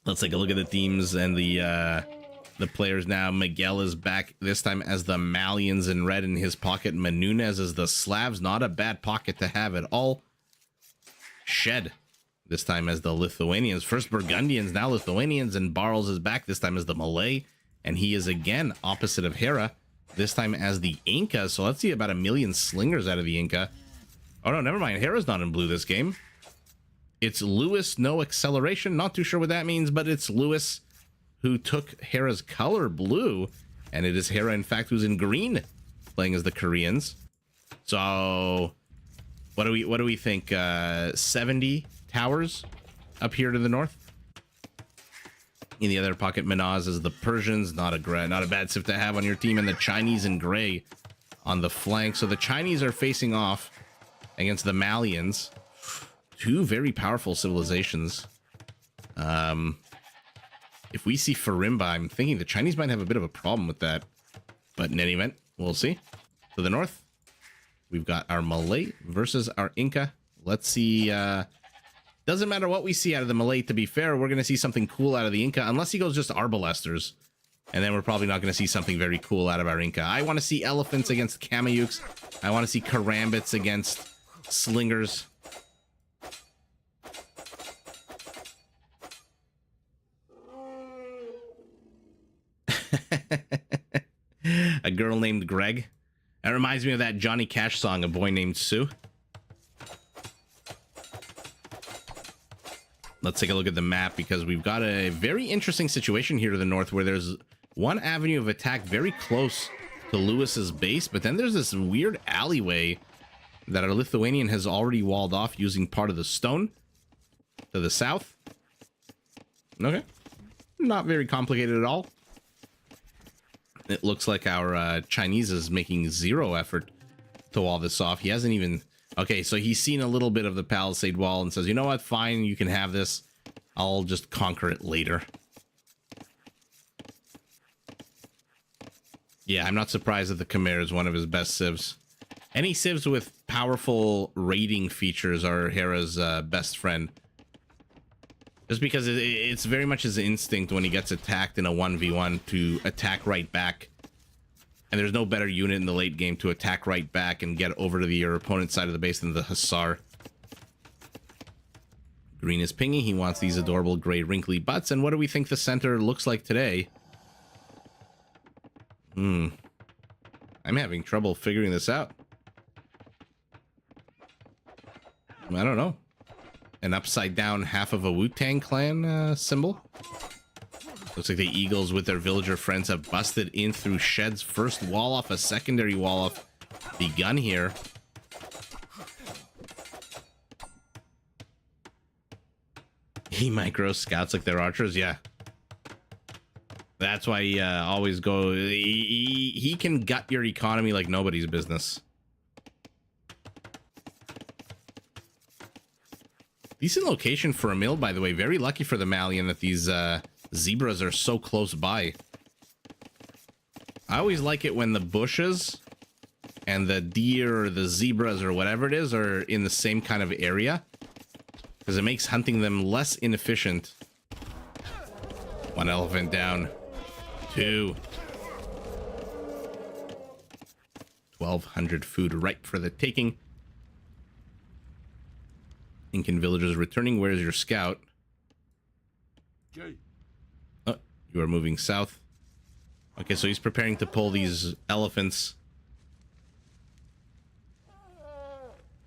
Let's take a look at the teams and the players now. Miguel is back this time as the Malians in red in his pocket. Menunez is the Slavs. Not a bad pocket to have at all. Shed this time as the Lithuanians. First Burgundians, now Lithuanians, and Barles is back this time as the Malay, and he is again opposite of Hera, this time as the Inca. So let's see about 1 million slingers out of the Inca. Oh no, never mind. Hera's not in blue this game. It's Lewis, no acceleration. Not too sure what that means, but it's Lewis who took Hera's color, blue, and it is Hera, in fact, who's in green, playing as the Koreans. So what do we think? 70 towers up here to the north. In the other pocket, Minaz is the Persians. Not a bad civ to have on your team, and the Chinese in gray on the flank. So the Chinese are facing off against the Malians, two very powerful civilizations. If we see Farimba, I'm thinking the Chinese might have a bit of a problem with that. But in any event, we'll see. To the north, we've got our Malay versus our Inca. Let's see. Doesn't matter what we see out of the Malay, to be fair. We're going to see something cool out of the Inca, unless he goes just Arbalesters. And then we're probably not going to see something very cool out of our Inca. I want to see elephants against Kamayuks. I want to see karambits against slingers. A girl named Greg. That reminds me of that Johnny Cash song, A Boy Named Sue. Let's take a look at the map, because we've got a very interesting situation here to the north, where there's one avenue of attack very close to Lewis's base, but then there's this weird alleyway that our Lithuanian has already walled off using part of the stone to the south. Okay. Not very complicated at all. It looks like our Chinese is making zero effort to wall this off. He hasn't even... Okay, so he's seen a little bit of the palisade wall and says, you know what, fine, you can have this. I'll just conquer it later. Yeah, I'm not surprised that the Khmer is one of his best civs. Any civs with powerful raiding features are Hera's best friend. Just because it's very much his instinct when he gets attacked in a 1v1 to attack right back. And there's no better unit in the late game to attack right back and get over to your opponent's side of the base than the Hussar. Green is pinging. He wants these adorable gray wrinkly butts. And what do we think the center looks like today? I'm having trouble figuring this out. I don't know. An upside down half of a Wu-Tang Clan symbol. Looks like the Eagles with their villager friends have busted in through Shed's first wall off, a secondary wall off begun here. He micro scouts like they're archers, yeah. That's why he always go. He can gut your economy like nobody's business. Decent location for a mill, by the way. Very lucky for the Malian that these zebras are so close by. I always like it when the bushes and the deer or the zebras or whatever it is are in the same kind of area, because it makes hunting them less inefficient. One elephant down. 2. 1,200 food ripe for the taking. Incan villagers returning. Where's your scout? Oh, you are moving south. Okay, so he's preparing to pull these elephants.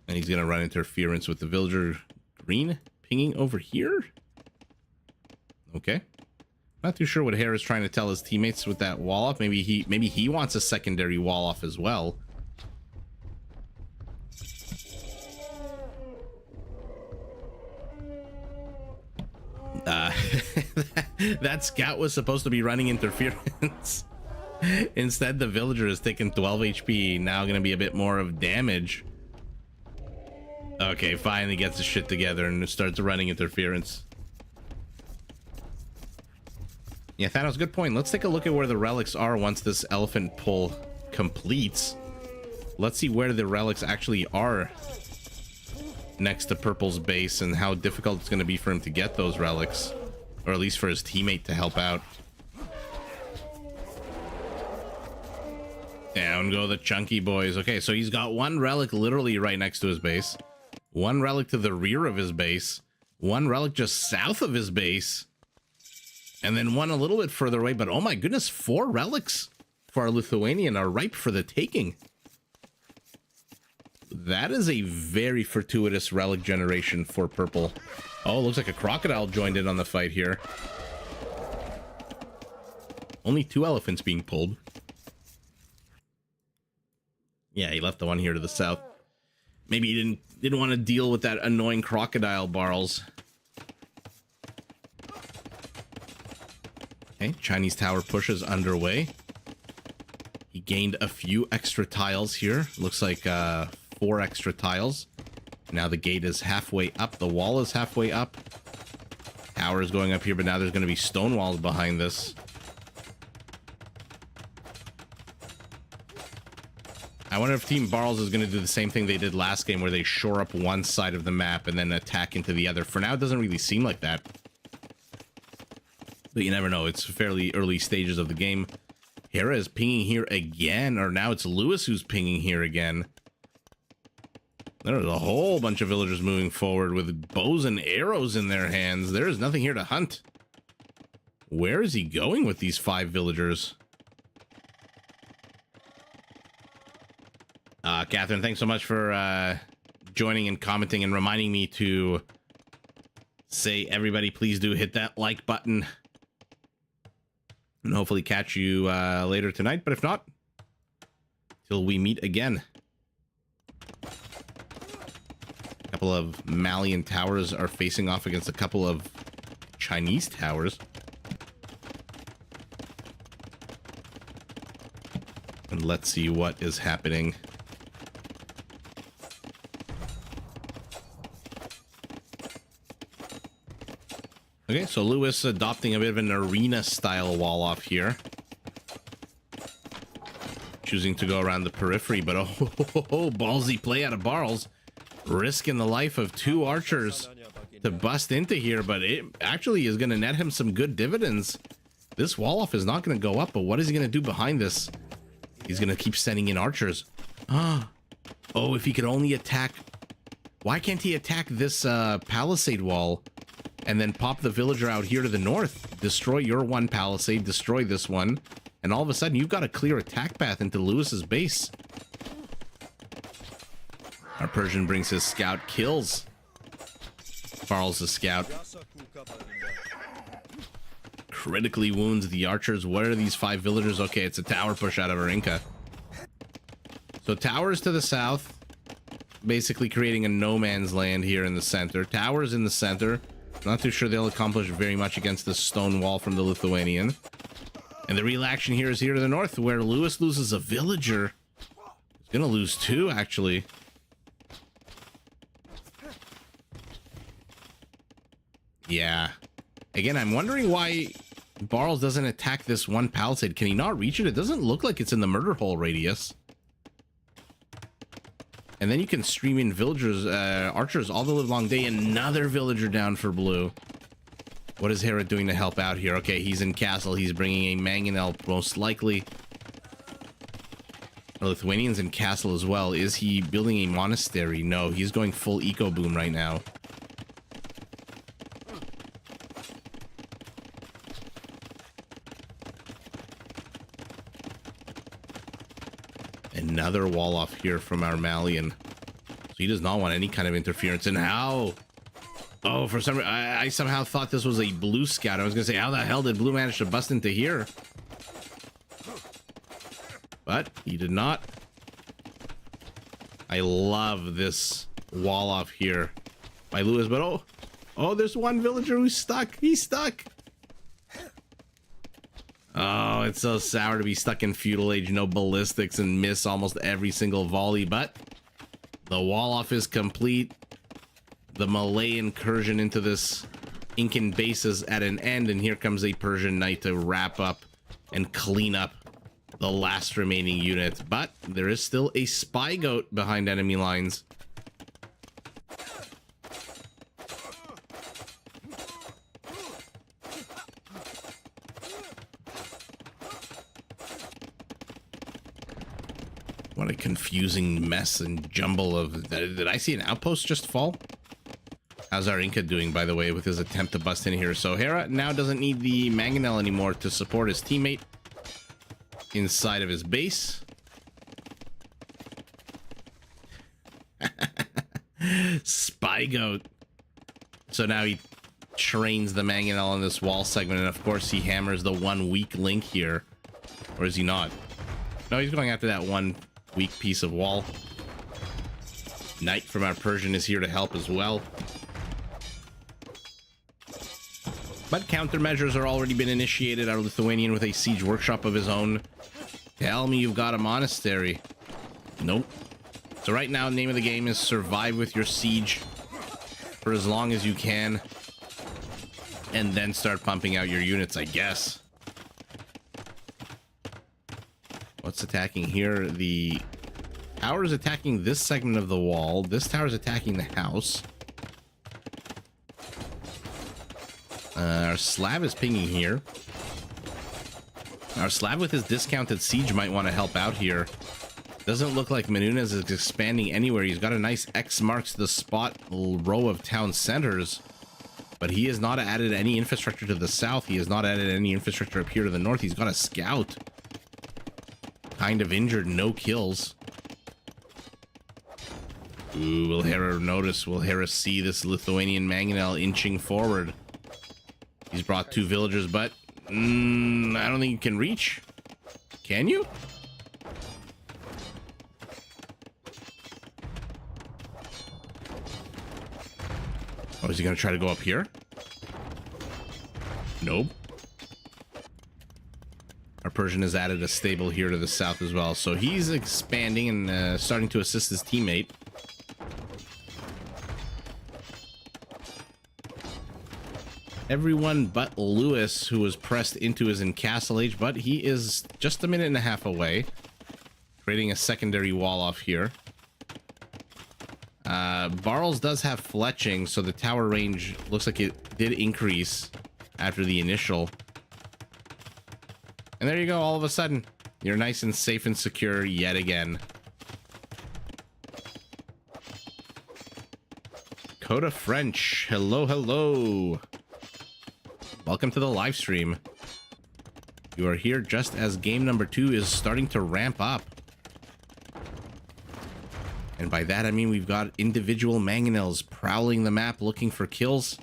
And he's going to run interference with the villager. Green pinging over here? Okay. Not too sure what Hera is trying to tell his teammates with that wall off. Maybe he wants a secondary wall off as well. That scout was supposed to be running interference. Instead, the villager is taking 12 HP. Now going to be a bit more of damage. Okay, finally gets his shit together and starts running interference. Yeah, Thanos, good point. Let's take a look at where the relics are once this elephant pull completes. Let's see where the relics actually are next to Purple's base and how difficult it's going to be for him to get those relics. Or at least for his teammate to help out. Down go the chunky boys. Okay, so he's got one relic literally right next to his base. One relic to the rear of his base. One relic just south of his base. And then one a little bit further away. But oh my goodness, 4 relics for our Lithuanian are ripe for the taking. That is a very fortuitous relic generation for Purple. Oh, looks like a crocodile joined in on the fight here. Only 2 elephants being pulled. Yeah, he left the one here to the south. Maybe he didn't want to deal with that annoying crocodile, Barles. Okay, Chinese tower push is underway. He gained a few extra tiles here. Looks like 4 extra tiles. Now the gate is halfway up. The wall is halfway up. Tower is going up here, but now there's going to be stone walls behind this. wonder if Team Barles is going to do the same thing they did last game, where they shore up one side of the map and then attack into the other. For now, it doesn't really seem like that. But you never know. It's fairly early stages of the game. Hera is pinging here again, or now it's Lewis who's pinging here again. There's a whole bunch of villagers moving forward with bows and arrows in their hands. There is nothing here to hunt. Where is he going with these 5 villagers? Catherine, thanks so much for joining and commenting and reminding me to say, everybody, please do hit that like button. And hopefully catch you later tonight. But if not, till we meet again. A couple of Malian towers are facing off against a couple of Chinese towers. And let's see what is happening. Okay, so Lewis adopting a bit of an arena-style wall-off here. Choosing to go around the periphery, but ballsy play out of Barles. Risking the life of 2 archers to bust into here, but it actually is going to net him some good dividends. This wall-off is not going to go up, but what is he going to do behind this? He's going to keep sending in archers. Oh, if he could only attack... Why can't he attack this palisade wall? And then pop the villager out here to the north. Destroy your one palisade, destroy this one. And all of a sudden, you've got a clear attack path into Lewis's base. Our Persian brings his scout, kills Barles' scout. Critically wounds the archers. What are these 5 villagers? Okay, it's a tower push out of Arinka. So towers to the south. Basically creating a no man's land here in the center. Towers in the center. Not too sure they'll accomplish very much against this stone wall from the Lithuanian. And the real action here is here to the north, where Lewis loses a villager. He's gonna lose 2, actually. Yeah. Again, I'm wondering why Barles doesn't attack this one palisade. Can he not reach it? It doesn't look like it's in the murder hole radius. And then you can stream in villagers, archers all the live long day. Another villager down for blue. What is Hera doing to help out here? Okay, he's in castle. He's bringing a mangonel, most likely. The Lithuanian's in castle as well. Is he building a monastery? No, he's going full eco boom right now. Another wall off here from our Malian. So he does not want any kind of interference. And how? Oh, for some reason, I somehow thought this was a blue scout. I was going to say, how the hell did blue manage to bust into here? But he did not. I love this wall off here by Lewis. But oh, there's one villager who's stuck. He's stuck. Oh, it's so sour to be stuck in feudal age, no ballistics, and miss almost every single volley, but the wall off is complete. The Malay incursion into this Incan base is at an end, and here comes a Persian knight to wrap up and clean up the last remaining unit. But there is still a spy goat behind enemy lines. What a confusing mess and jumble of... Did I see an outpost just fall? How's our Inca doing, by the way, with his attempt to bust in here? So Hera now doesn't need the mangonel anymore to support his teammate inside of his base. Spy goat. So now he trains the mangonel on this wall segment, and of course he hammers the one weak link here. Or is he not? No, he's going after that one weak piece of wall. Knight from our Persian is here to help as well. But countermeasures are already been initiated. Our Lithuanian with a siege workshop of his own. Tell me you've got a monastery. Nope. So right now, the name of the game is survive with your siege for as long as you can. And then start pumping out your units, I guess. What's attacking here? The tower is attacking this segment of the wall. This tower is attacking the house. Our Slav is pinging here. Our Slav with his discounted siege might want to help out here. Doesn't look like Menunez is expanding anywhere. He's got a nice X marks the spot row of town centers, but he has not added any infrastructure to the south. He has not added any infrastructure up here to the north. He's got a scout. Kind of injured, no kills. Ooh, will Hera notice? Will Hera see this Lithuanian Mangonel inching forward? He's brought 2 villagers, but I don't think you can reach. Can you? Oh, is he gonna try to go up here? Nope. Our Persian has added a stable here to the south as well, so he's expanding and starting to assist his teammate. Everyone but Lewis, who was pressed into his encastlage, but he is just a minute and a half away, creating a secondary wall off here. Barles does have fletching, so the tower range looks like it did increase after the initial. And there you go, all of a sudden, you're nice and safe and secure yet again. Coda French, hello, hello. Welcome to the live stream. You are here just as game number 2 is starting to ramp up. And by that I mean we've got individual mangonels prowling the map looking for kills.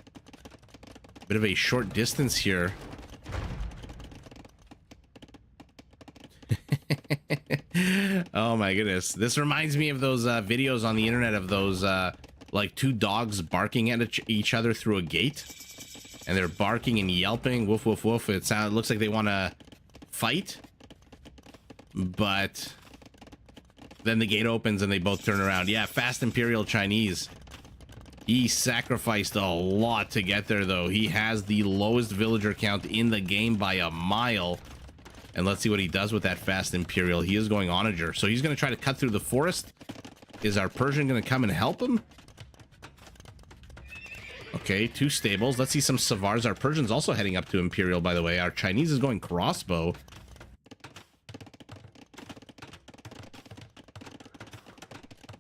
Bit of a short distance here. Oh my goodness. This reminds me of those videos on the internet of those like 2 dogs barking at each other through a gate. And they're barking and yelping, woof, woof, woof. It looks like they want to fight. But then the gate opens and they both turn around. Yeah, Fast Imperial Chinese. He sacrificed a lot to get there, though. He has the lowest villager count in the game by a mile. And let's see what he does with that Fast Imperial. He is going onager. So he's going to try to cut through the forest. Is our Persian going to come and help him? Okay, 2 stables. Let's see some Savars. Our Persian's also heading up to Imperial, by the way. Our Chinese is going crossbow.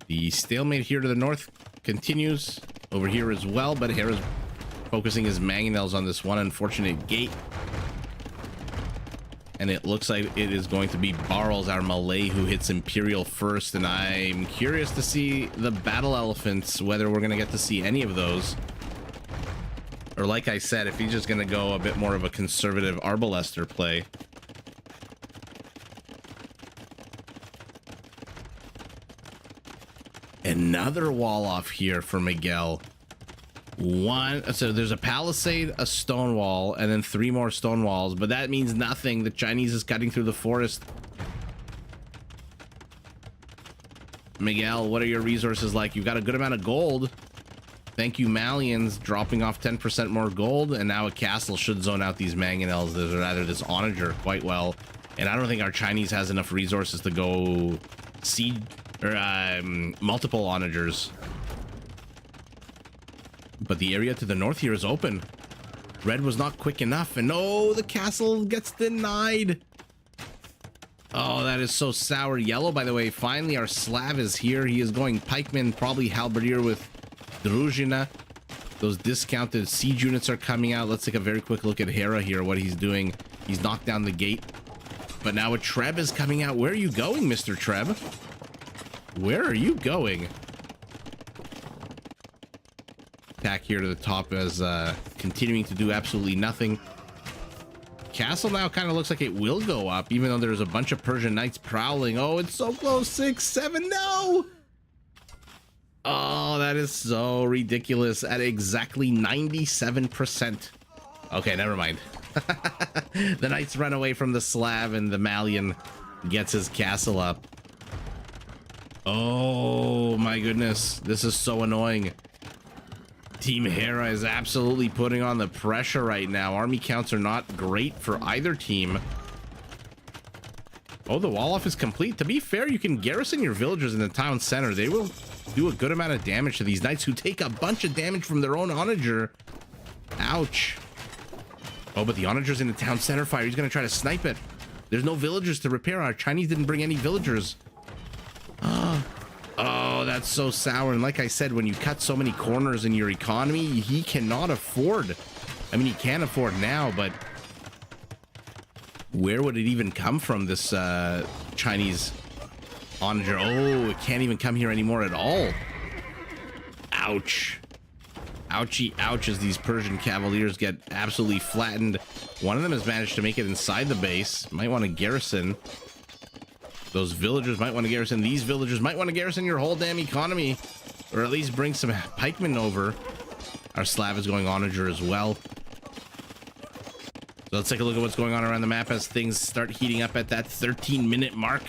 The stalemate here to the north continues over here as well, but Hera's focusing his mangonels on this one unfortunate gate. And it looks like it is going to be Barles, our Malay, who hits Imperial first. And I'm curious to see the battle elephants, whether we're going to get to see any of those. Or like I said, if he's just going to go a bit more of a conservative Arbalester play. Another wall off here for Miguel. So there's a palisade, a stone wall, and then 3 more stone walls, but that means nothing. The Chinese is cutting through the forest. Miguel, what are your resources like? You've got a good amount of gold. Thank you, Malians, dropping off 10% more gold, and now a castle should zone out these mangonels, or rather this onager, quite well. And I don't think our Chinese has enough resources to go siege or multiple onagers. But the area to the north here is open. Red was not quick enough, and no, the castle gets denied. Oh, that is so sour. Yellow, by the way, finally our Slav is here. He is going pikeman, probably halberdier with Druzhina. Those discounted siege units are coming out. Let's take a very quick look at Hera here, what he's doing. He's knocked down the gate. But now a Treb is coming out. Where are you going, Mr. Treb? Where are you going? Attack here to the top as continuing to do absolutely nothing. Castle now kind of looks like it will go up, even though there's a bunch of Persian knights prowling. Oh, it's so close. 6, 7, no! Oh, that is so ridiculous. At exactly 97%. Okay, never mind. The knights run away from the Slav, and the Malian gets his castle up. Oh my goodness, this is so annoying. Team Hera is absolutely putting on the pressure right now. Army counts are not great for either team. Oh, the wall off is complete. To be fair, you can garrison your villagers in the town center. They will do a good amount of damage to these knights who take a bunch of damage from their own onager. Ouch. Oh, but the onager's in the town center fire. He's going to try to snipe it. There's no villagers to repair. Our Chinese didn't bring any villagers. Oh, that's so sour. And like I said, when you cut so many corners in your economy, he cannot afford. I mean, he can afford now, but where would it even come from, this Chinese onager? Oh, it can't even come here anymore at all. Ouch. Ouchie, ouch, as these Persian cavaliers get absolutely flattened. One of them has managed to make it inside the base. Might want to garrison. Those villagers might want to garrison. These villagers might want to garrison your whole damn economy. Or at least bring some pikemen over. Our Slav is going onager as well. So let's take a look at what's going on around the map as things start heating up at that 13-minute mark.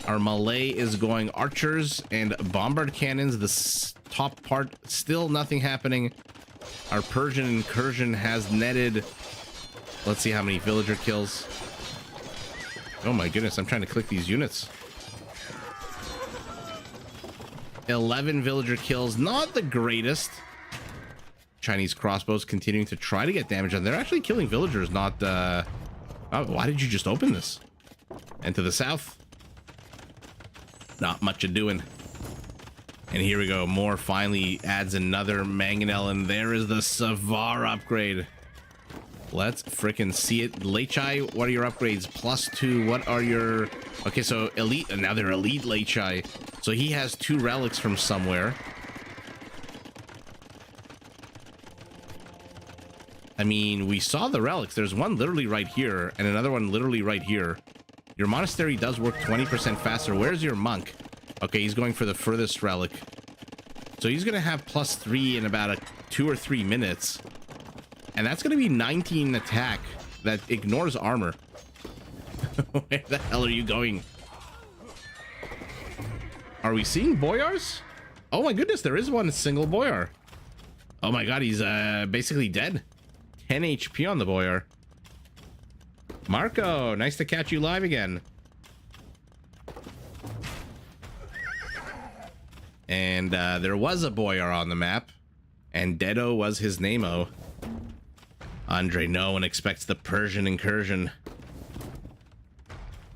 Our Malay is going archers and bombard cannons. The top part, still nothing happening. Our Persian incursion has netted. Let's see how many villager kills. Oh my goodness, I'm trying to click these units. 11 villager kills, not the greatest. Chinese crossbows continuing to try to get damage on. They're actually killing villagers, not oh, why did you just open this? And to the south, not much of doing. And here we go, more finally adds another mangonel, and there is the Savar upgrade. Let's freaking see it. Lechai, what are your upgrades? +2. What are your... Okay, so elite, and now they're elite Lechai. So he has 2 relics from somewhere. I mean, we saw the relics. There's one literally right here and another one literally right here. Your monastery does work 20% faster. Where's your monk? Okay, he's going for the furthest relic. So he's going to have +3 in about 2 or 3 minutes. And that's going to be 19 attack that ignores armor. Where the hell are you going? Are we seeing boyars? Oh my goodness, there is one single boyar. Oh my god, he's basically dead. 10 HP on the boyar. Marco, nice to catch you live again. And there was a boyar on the map, and Dedo was his name-o. Andre, no one expects the Persian incursion.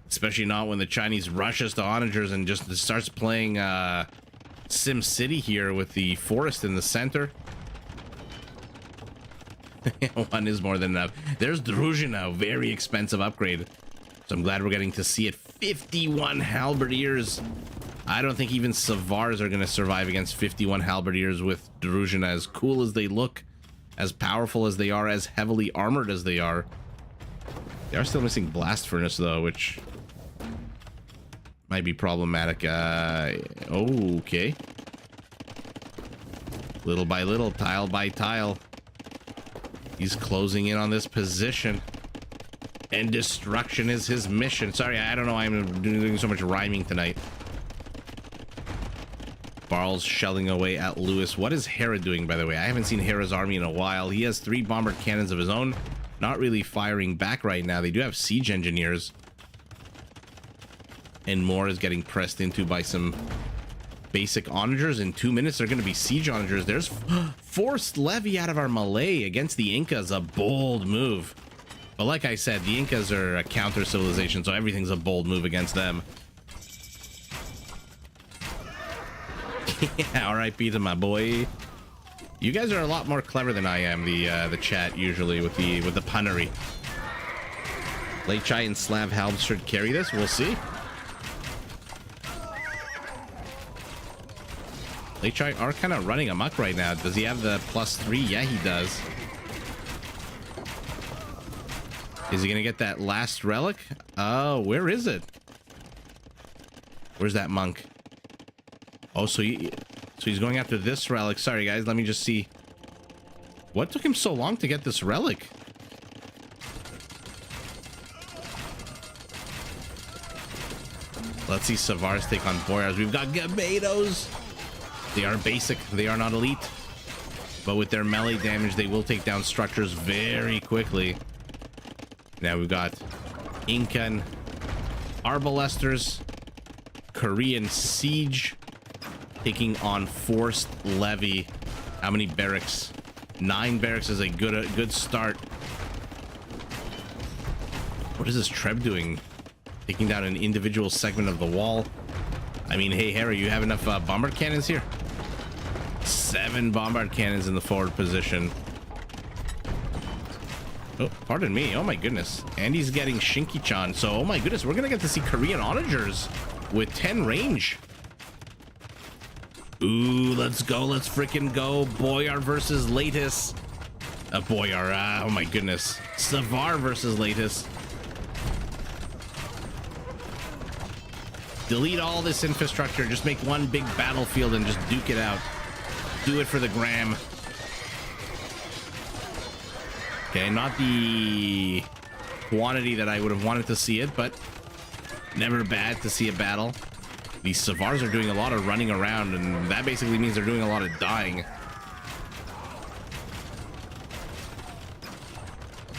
Especially not when the Chinese rushes to onagers and just starts playing Sim City here with the forest in the center. One is more than enough. There's Druzhina, very expensive upgrade. So I'm glad we're getting to see it. 51 halberdiers. I don't think even Savars are going to survive against 51 halberdiers with Druzhina. As cool as they look, as powerful as they are, as heavily armored as they are. They are still missing Blast Furnace, though, which might be problematic. Okay. Little by little, tile by tile. He's closing in on this position. And destruction is his mission. Sorry, I don't know why I'm doing so much rhyming tonight. Barl's shelling away at Lewis. What is Hera doing, by the way? I haven't seen Hera's army in a while. He has 3 bombard cannons of his own. Not really firing back right now. They do have siege engineers. And more is getting pressed into by some basic onagers. In 2 minutes, they're going to be siege onagers. There's forced levy out of our Malay against the Incas. A bold move. But like I said, the Incas are a counter civilization, so everything's a bold move against them. Yeah, R.I.P. to my boy. You guys are a lot more clever than I am, the chat, usually, with the punnery. Lechai and Slav Halbs should carry this. We'll see. Lechai are kind of running amok right now. Does he have the +3? Yeah, he does. Is he gonna get that last relic? Oh, where is it? Where's that monk? Oh, so he's going after this relic. Sorry, guys. Let me just see. What took him so long to get this relic? Let's see Savars take on Boyars. We've got Gabedos. They are basic. They are not elite. But with their melee damage, they will take down structures very quickly. Now we've got Incan Arbalesters. Korean siege taking on forced levy. How many barracks? 9 barracks is a good start. What is this Treb doing? Taking down an individual segment of the wall. I mean, hey, Harry, you have enough bombard cannons here? 7 bombard cannons in the forward position. Oh, pardon me. Oh, my goodness. And he's getting Shinki-chan. So, oh, my goodness, we're going to get to see Korean onagers with 10 range. Ooh, let's go. Let's freaking go. Boyar versus Latus. Boyar. Oh, my goodness. Savar versus Latus. Delete all this infrastructure. Just make one big battlefield and just duke it out. Do it for the gram. Okay, not the quantity that I would have wanted to see it, but never bad to see a battle. These Savars are doing a lot of running around, and that basically means they're doing a lot of dying.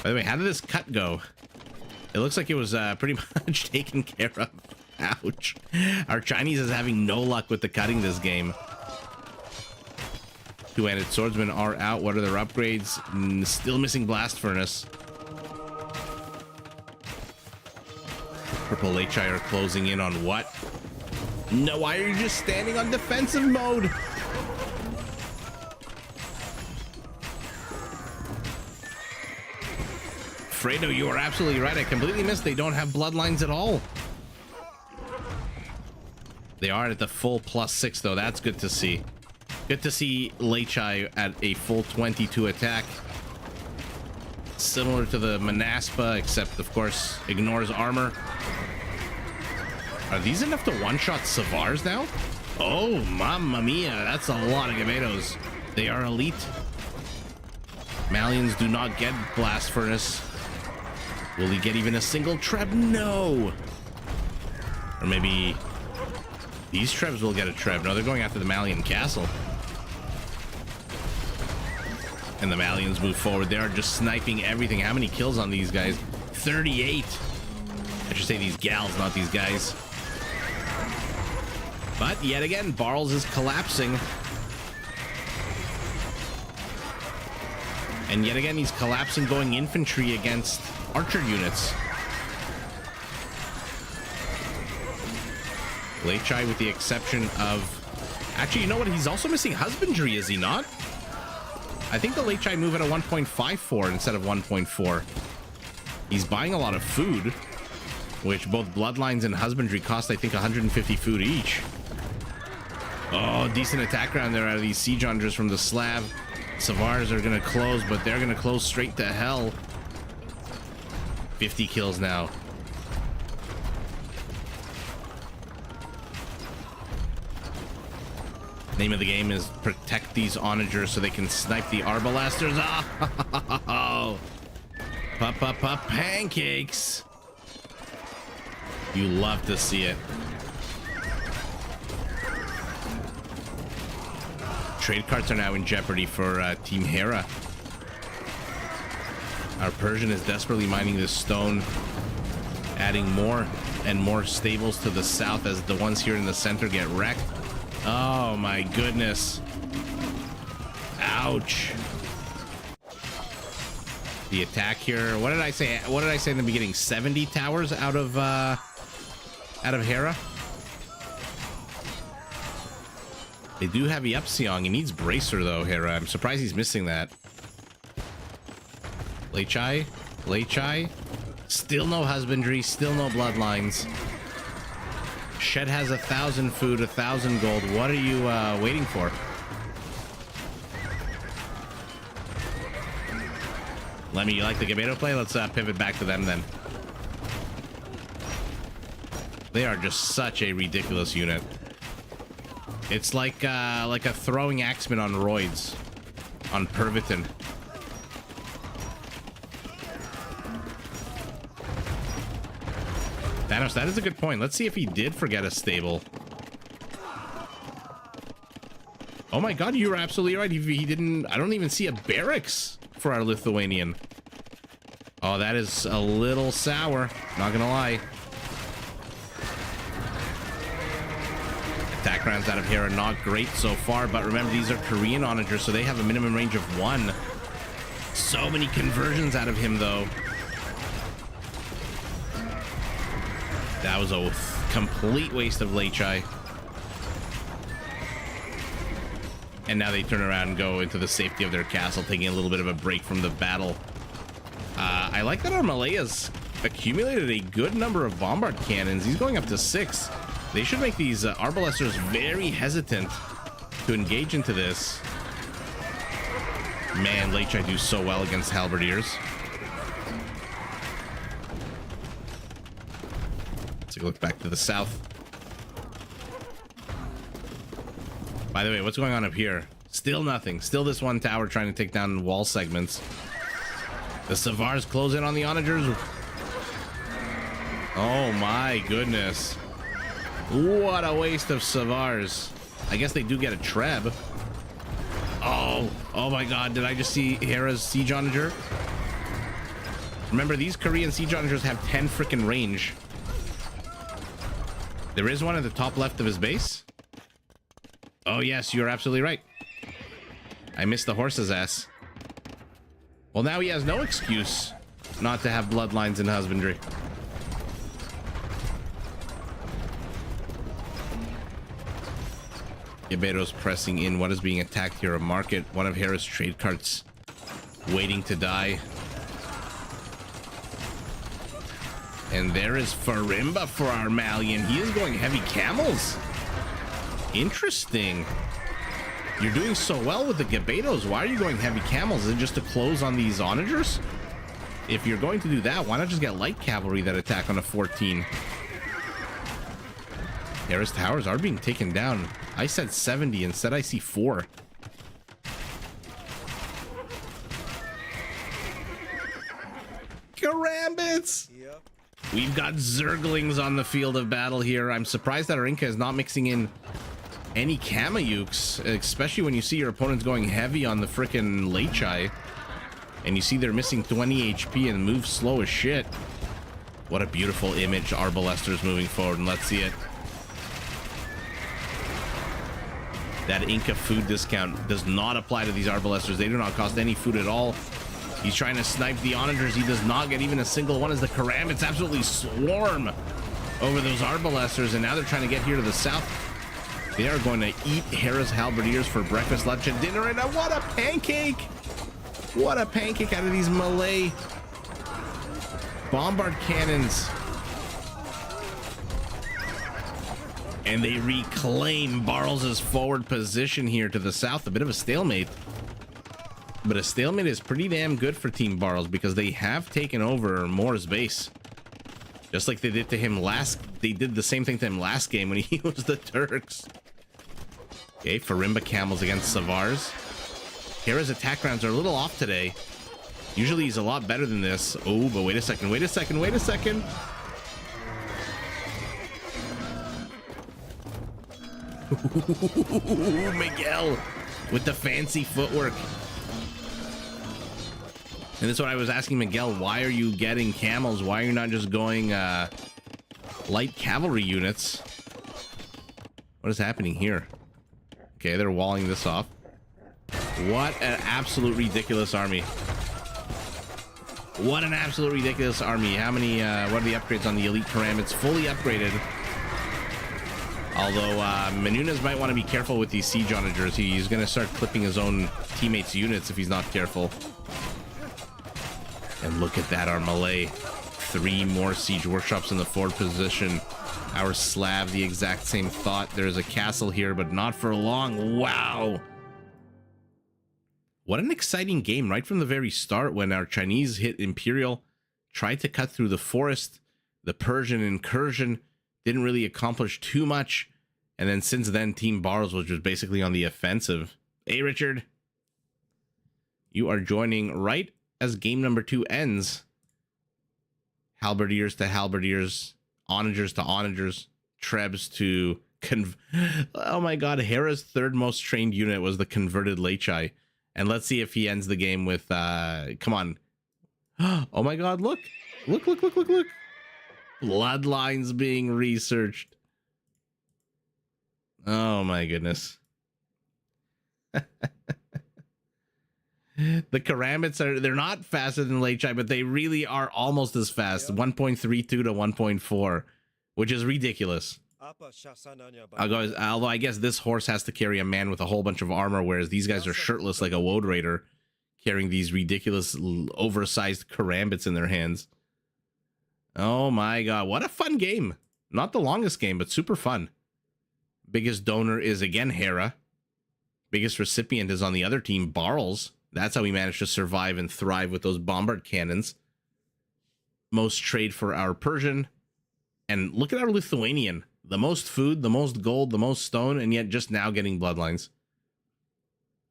By the way, how did this cut go? It looks like it was pretty much taken care of. Ouch. Our Chinese is having no luck with the cutting this game. Two-handed swordsmen are out. What are their upgrades? Still missing blast furnace. Purple HI are closing in on what? No, why are you just standing on defensive mode? Fredo, you are absolutely right. I completely missed. They don't have bloodlines at all. They are at the full +6 though. That's good to see. Good to see Lechai at a full 22 attack. Similar to the Manaspa, except of course ignores armor. Are these enough to one-shot Savars now? Oh, mamma mia. That's a lot of Gametos. They are elite. Malians do not get blast furnace. Will he get even a single Treb? No. Or maybe these Trebs will get a Treb. No, they're going after the Malian castle. And the Malians move forward. They are just sniping everything. How many kills on these guys? 38. I should say these gals, not these guys. But yet again, Barles is collapsing. And yet again, he's collapsing going infantry against archer units. Lechai with the exception of... Actually, you know what? He's also missing husbandry, is he not? I think the Lechai move at a 1.54 instead of 1.4. He's buying a lot of food, which both bloodlines and husbandry cost, I think, 150 food each. Oh, decent attack round there out of these siege hunters from the Slav. Savars are going to close, but they're going to close straight to hell. 50 kills now. Name of the game is protect these onagers so they can snipe the arbalesters. Oh, pancakes. You love to see it. Trade carts are now in jeopardy for Team Hera. Our Persian is desperately mining this stone, adding more and more stables to the south as the ones here in the center get wrecked. Oh my goodness. Ouch. The attack here. What did I say? What did I say in the beginning? 70 towers out of Hera? They do have Yepsiong. He needs Bracer though, Hera. I'm surprised he's missing that. Lechai? Lechai? Still no husbandry, still no bloodlines. Shed has 1,000 food, 1,000 gold. What are you waiting for? Lemmy, you like the Gabeto play? Let's pivot back to them then. They are just such a ridiculous unit. It's like a throwing axeman on roids on Pervitin. Thanos, that is a good point. Let's see if he did forget a stable. Oh my god, you were absolutely right. He didn't... I don't even see a barracks for our Lithuanian. Oh, that is a little sour. Not gonna lie. attack rounds out of here are not great so far, but remember, these are Korean onagers, so they have a minimum range of 1. So many conversions out of him, though. That was a complete waste of Lechai. And now they turn around and go into the safety of their castle, taking a little bit of a break from the battle. I like that our Malay has accumulated a good number of bombard cannons. He's going up to 6. They should make these arbalesters very hesitant to engage into this. Man, Lechai do so well against halberdiers. Let's take a look back to the south. By the way, what's going on up here? Still nothing. Still this one tower trying to take down wall segments. The Savars close in on the onagers. Oh my goodness. What a waste of Savars. I guess they do get a Treb. Oh my god, did I just see Hera's siege onager? Remember, these Korean siege onagers have 10 freaking range. There is one at the top left of his base. Oh yes, you're absolutely right. I missed the horse's ass. Well, now he has no excuse not to have bloodlines in husbandry. Gebeiro's pressing in. What is being attacked here? A market. One of Hera's trade carts waiting to die. And there is Farimba for our Malian. He is going heavy camels. Interesting. You're doing so well with the Gebeiros. Why are you going heavy camels? Is it just to close on these onagers? If you're going to do that, why not just get light cavalry that attack on a 14? Hera's towers are being taken down. I said 70. Instead, I see 4. Karambits! Yep. We've got Zerglings on the field of battle here. I'm surprised that our Inca is not mixing in any Kamayuks, especially when you see your opponents going heavy on the frickin' Lechai. And you see they're missing 20 HP and move slow as shit. What a beautiful image. Arbalester's moving forward, and let's see it. That Inca food discount does not apply to these Arbalesters. They do not cost any food at all. He's trying to snipe the onagers. He does not get even a single one as the Karambits absolutely swarm over those Arbalesters, and now they're trying to get here to the south. They are going to eat Hera's halberdiers for breakfast, lunch, and dinner, and what a pancake! What a pancake out of these Malay bombard cannons. And they reclaim Barl's forward position here to the south. A bit of a stalemate. But a stalemate is pretty damn good for Team Barls because they have taken over Moore's base. Just like they did to him they did the same thing to him last game when he was the Turks. Okay, Farimba camels against Savars. Hera's attack rounds are a little off today. Usually he's a lot better than this. Oh, but wait a second, wait a second, wait a second. Miguel with the fancy footwork. And that's what I was asking Miguel. Why are you getting camels? Why are you not just going light cavalry units? What is happening here? Okay, they're walling this off. What an absolute ridiculous army. What an absolute ridiculous army. How many, what are the upgrades on the elite Karambits? Fully upgraded. Although, Menunez might want to be careful with these siege onagers. He's going to start clipping his own teammates' units if he's not careful. And look at that, our Malay. 3 more siege workshops in the forward position. Our Slav, the exact same thought. There's a castle here, but not for long. Wow. What an exciting game right from the very start when our Chinese hit Imperial, tried to cut through the forest. The Persian incursion didn't really accomplish too much. And then since then, Team Barles was just basically on the offensive. Hey, Richard. You are joining right as game number 2 ends. Halberdiers to halberdiers, onagers to onagers, trebs to oh my god, Hera's 3rd most trained unit was the converted Lechai. And let's see if he ends the game with come on. Oh my god, look. Look. Bloodlines being researched. Oh my goodness. The karambits they're not faster than late chai, but they really are almost as fast. 1.32 to 1.4, which is ridiculous. Although I guess this horse has to carry a man with a whole bunch of armor, whereas these guys are shirtless like a woad raider, carrying these ridiculous oversized karambits in their hands. Oh my god, what a fun game. Not the longest game, but super fun. Biggest donor is again Hera. Biggest recipient is on the other team, Barles. That's how we managed to survive and thrive with those bombard cannons. Most trade for our Persian. And look at our Lithuanian. The most food, the most gold, the most stone, and yet just now getting bloodlines.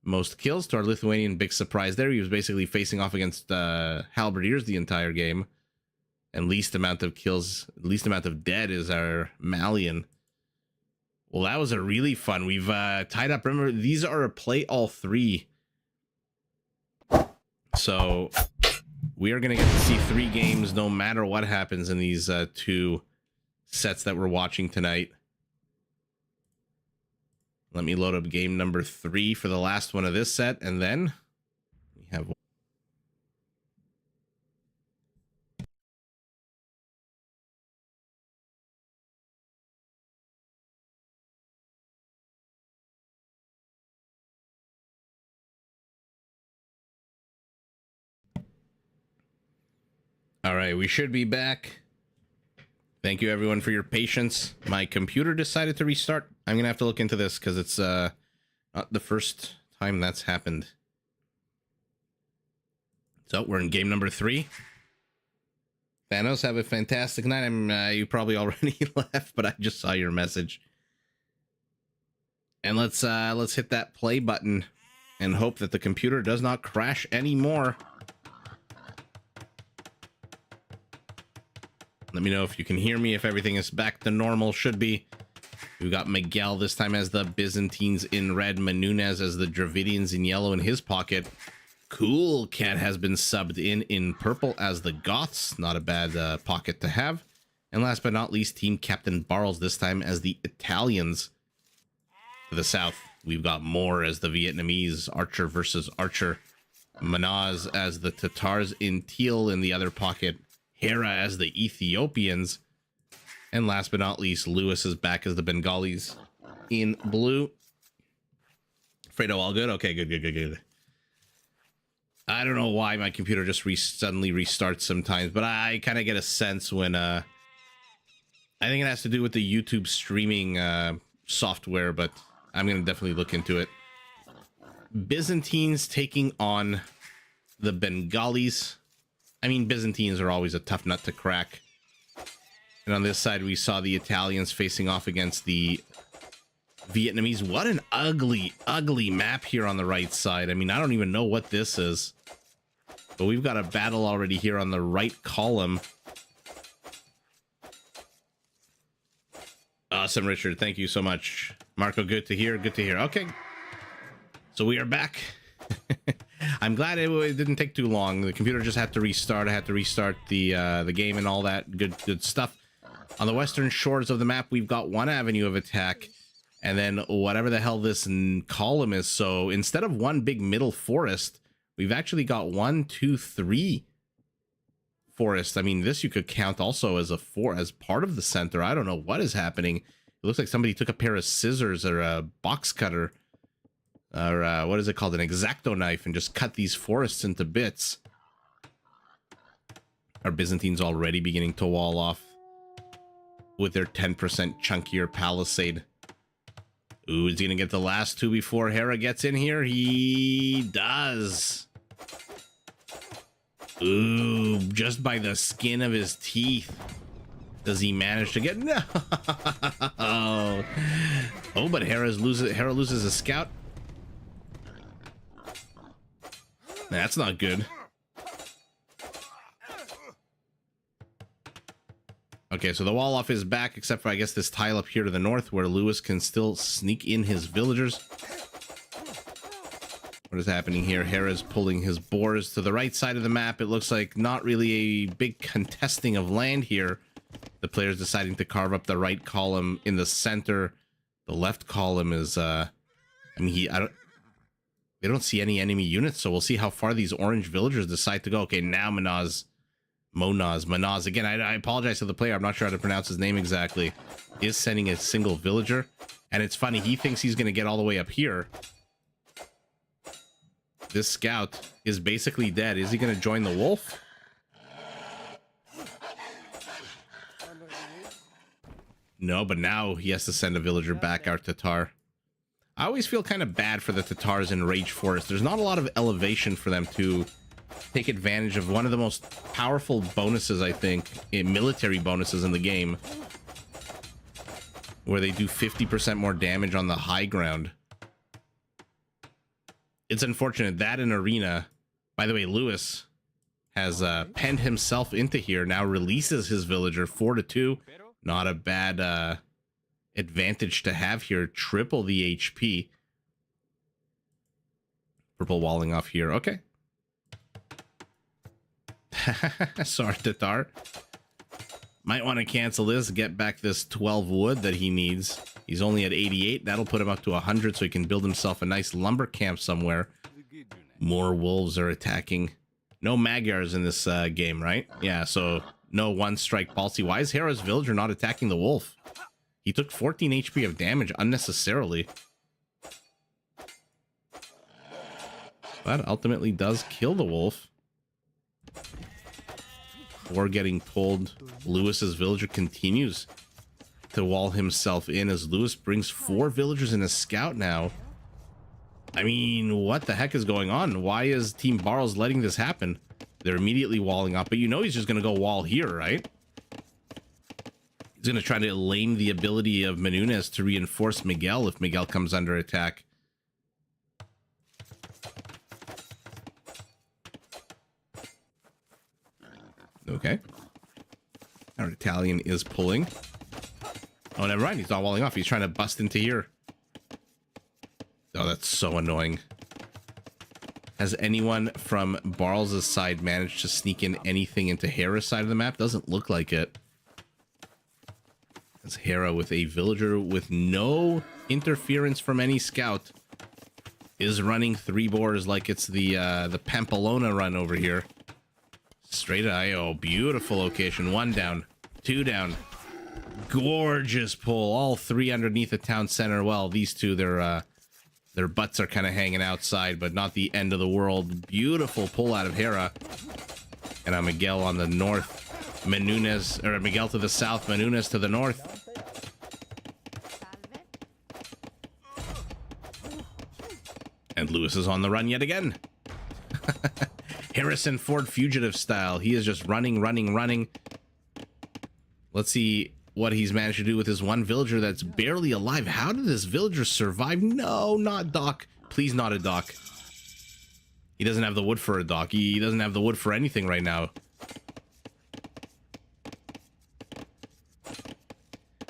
Most kills to our Lithuanian. Big surprise there. He was basically facing off against halberdiers the entire game. And least amount of kills, least amount of dead is our Malian. Well, that was a really fun. We've tied up. Remember, these are a play all three. So we are going to get to see 3 games no matter what happens in these 2 sets that we're watching tonight. Let me load up game number 3 for the last one of this set, and then we have... All right, we should be back. Thank you, everyone, for your patience. My computer decided to restart. I'm going to have to look into this because it's not the first time that's happened. So we're in game number 3. Thanos, have a fantastic night. You probably already left, but I just saw your message. And let's hit that play button and hope that the computer does not crash anymore. Let me know if you can hear me, if everything is back to normal. Should be. We've got Miguel this time as the Byzantines in red, Menunez as the Dravidians in yellow in his pocket. Cool Cat has been subbed in purple as the Goths. Not a bad pocket to have. And last but not least, Team Captain Barles this time as the Italians. To the south, we've got Moore as the Vietnamese, Archer versus Archer. Manaz as the Tatars in teal in the other pocket. Hera as the Ethiopians. And last but not least, Lewis is back as the Bengalis in blue. Fredo, all good? Okay, good. I don't know why my computer just suddenly restarts sometimes, but I kind of get a sense when... I think it has to do with the YouTube streaming software, but I'm going to definitely look into it. Byzantines taking on the Bengalis. I mean, Byzantines are always a tough nut to crack. And on this side, we saw the Italians facing off against the Vietnamese. What an ugly, ugly map here on the right side. I mean, I don't even know what this is. But we've got a battle already here on the right column. Awesome, Richard. Thank you so much. Marco, good to hear. Good to hear. Okay. So we are back. I'm glad it didn't take too long. The computer just had to restart. I had to restart the game and all that good stuff. On the western shores of the map, we've got one avenue of attack, and then whatever the hell this column is. So instead of one big middle forest, we've actually got 1, 2, 3 forests. I mean, this you could count also as as part of the center. I don't know what is happening. It looks like somebody took a pair of scissors or a box cutter. Or what is it called? An X-Acto knife, and just cut these forests into bits. Our Byzantines already beginning to wall off with their 10% chunkier palisade. Ooh, is he gonna get the last 2 before Hera gets in here? He does. Ooh, just by the skin of his teeth. Does he manage to get... No! Oh, but Hera loses a scout. That's not good. Okay, so the wall off is back, except for, I guess, this tile up here to the north where Lewis can still sneak in his villagers. What is happening here? Hera's pulling his boars to the right side of the map. It looks like not really a big contesting of land here. The players deciding to carve up the right column in the center The left column is, I mean, they don't see any enemy units, so we'll see how far these orange villagers decide to go. Okay, now Manaz. Again, I apologize to the player. I'm not sure how to pronounce his name exactly. Is sending a single villager. And it's funny, he thinks he's going to get all the way up here. This scout is basically dead. Is he going to join the wolf? No, but now he has to send a villager back, our Tatar. I always feel kind of bad for the Tatars in Rage Forest. There's not a lot of elevation for them to take advantage of one of the most powerful bonuses, I think, military bonuses in the game, where they do 50% more damage on the high ground. It's unfortunate that in arena, by the way, Lewis has penned himself into here, now releases his villager 4-2. Not a bad advantage to have here. Triple the HP. Purple walling off here. Okay. Sorry, Tatar. Might want to cancel this, get back this 12 wood that he needs. He's only at 88. That'll put him up to 100 so he can build himself a nice lumber camp somewhere. More wolves are attacking. No Magyars in this game, right? Yeah, so no one-strike policy. Why is Hera's villager not attacking the wolf? He took 14 HP of damage unnecessarily. But ultimately does kill the wolf. Or getting told, Lewis's villager continues to wall himself in as Lewis brings 4 villagers in a scout now. I mean, what the heck is going on? Why is Team Barles letting this happen? They're immediately walling up, but you know he's just going to go wall here, right? He's going to try to lame the ability of Menunez to reinforce Miguel if Miguel comes under attack. Okay. Our Italian is pulling. Oh, never mind. He's not walling off. He's trying to bust into here. Oh, that's so annoying. Has anyone from Barles' side managed to sneak in anything into Hera's side of the map? Doesn't look like it. As Hera with a villager with no interference from any scout is running 3 boars like it's the Pamplona run over here. Straight IO, beautiful location. 1 down, 2 down. Gorgeous pull. All 3 underneath the town center. Well, these 2, their butts are kind of hanging outside, but not the end of the world. Beautiful pull out of Hera. And Miguel on the north. Menunez, or Miguel to the south, Menunez to the north. And Lewis is on the run yet again. Harrison Ford fugitive style. He is just running. Let's see what he's managed to do with his 1 villager that's barely alive. How did this villager survive? No, not Doc. Please, not a Doc. He doesn't have the wood for a Doc. He doesn't have the wood for anything right now.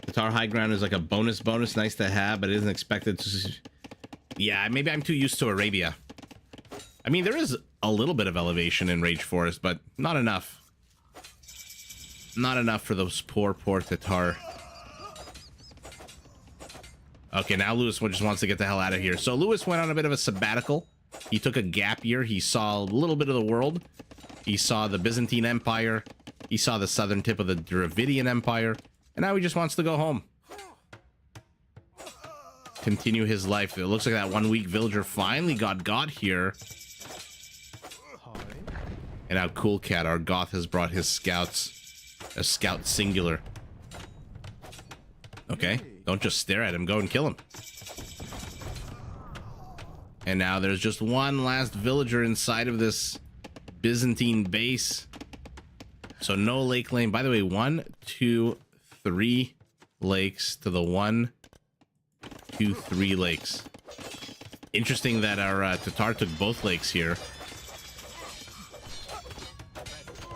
Tatar high ground is like a bonus, nice to have, but it isn't expected to... Yeah, maybe I'm too used to Arabia. I mean, there is a little bit of elevation in Rage Forest, but not enough. Not enough for those poor Tatar. Okay, now Lewis just wants to get the hell out of here. So Lewis went on a bit of a sabbatical. He took a gap year. He saw a little bit of the world. He saw the Byzantine Empire. He saw the southern tip of the Dravidian Empire. And now he just wants to go home. Continue his life. It looks like that 1 week villager finally got here. And now Cool Cat, our goth, has brought his scouts. A scout singular. Okay, don't just stare at him. Go and kill him. And now there's just 1 last villager inside of this Byzantine base. So no lake lane. By the way, 1, 2, 3 lakes to the 1, 2, 3 lakes. Interesting that our Tatar took both lakes here.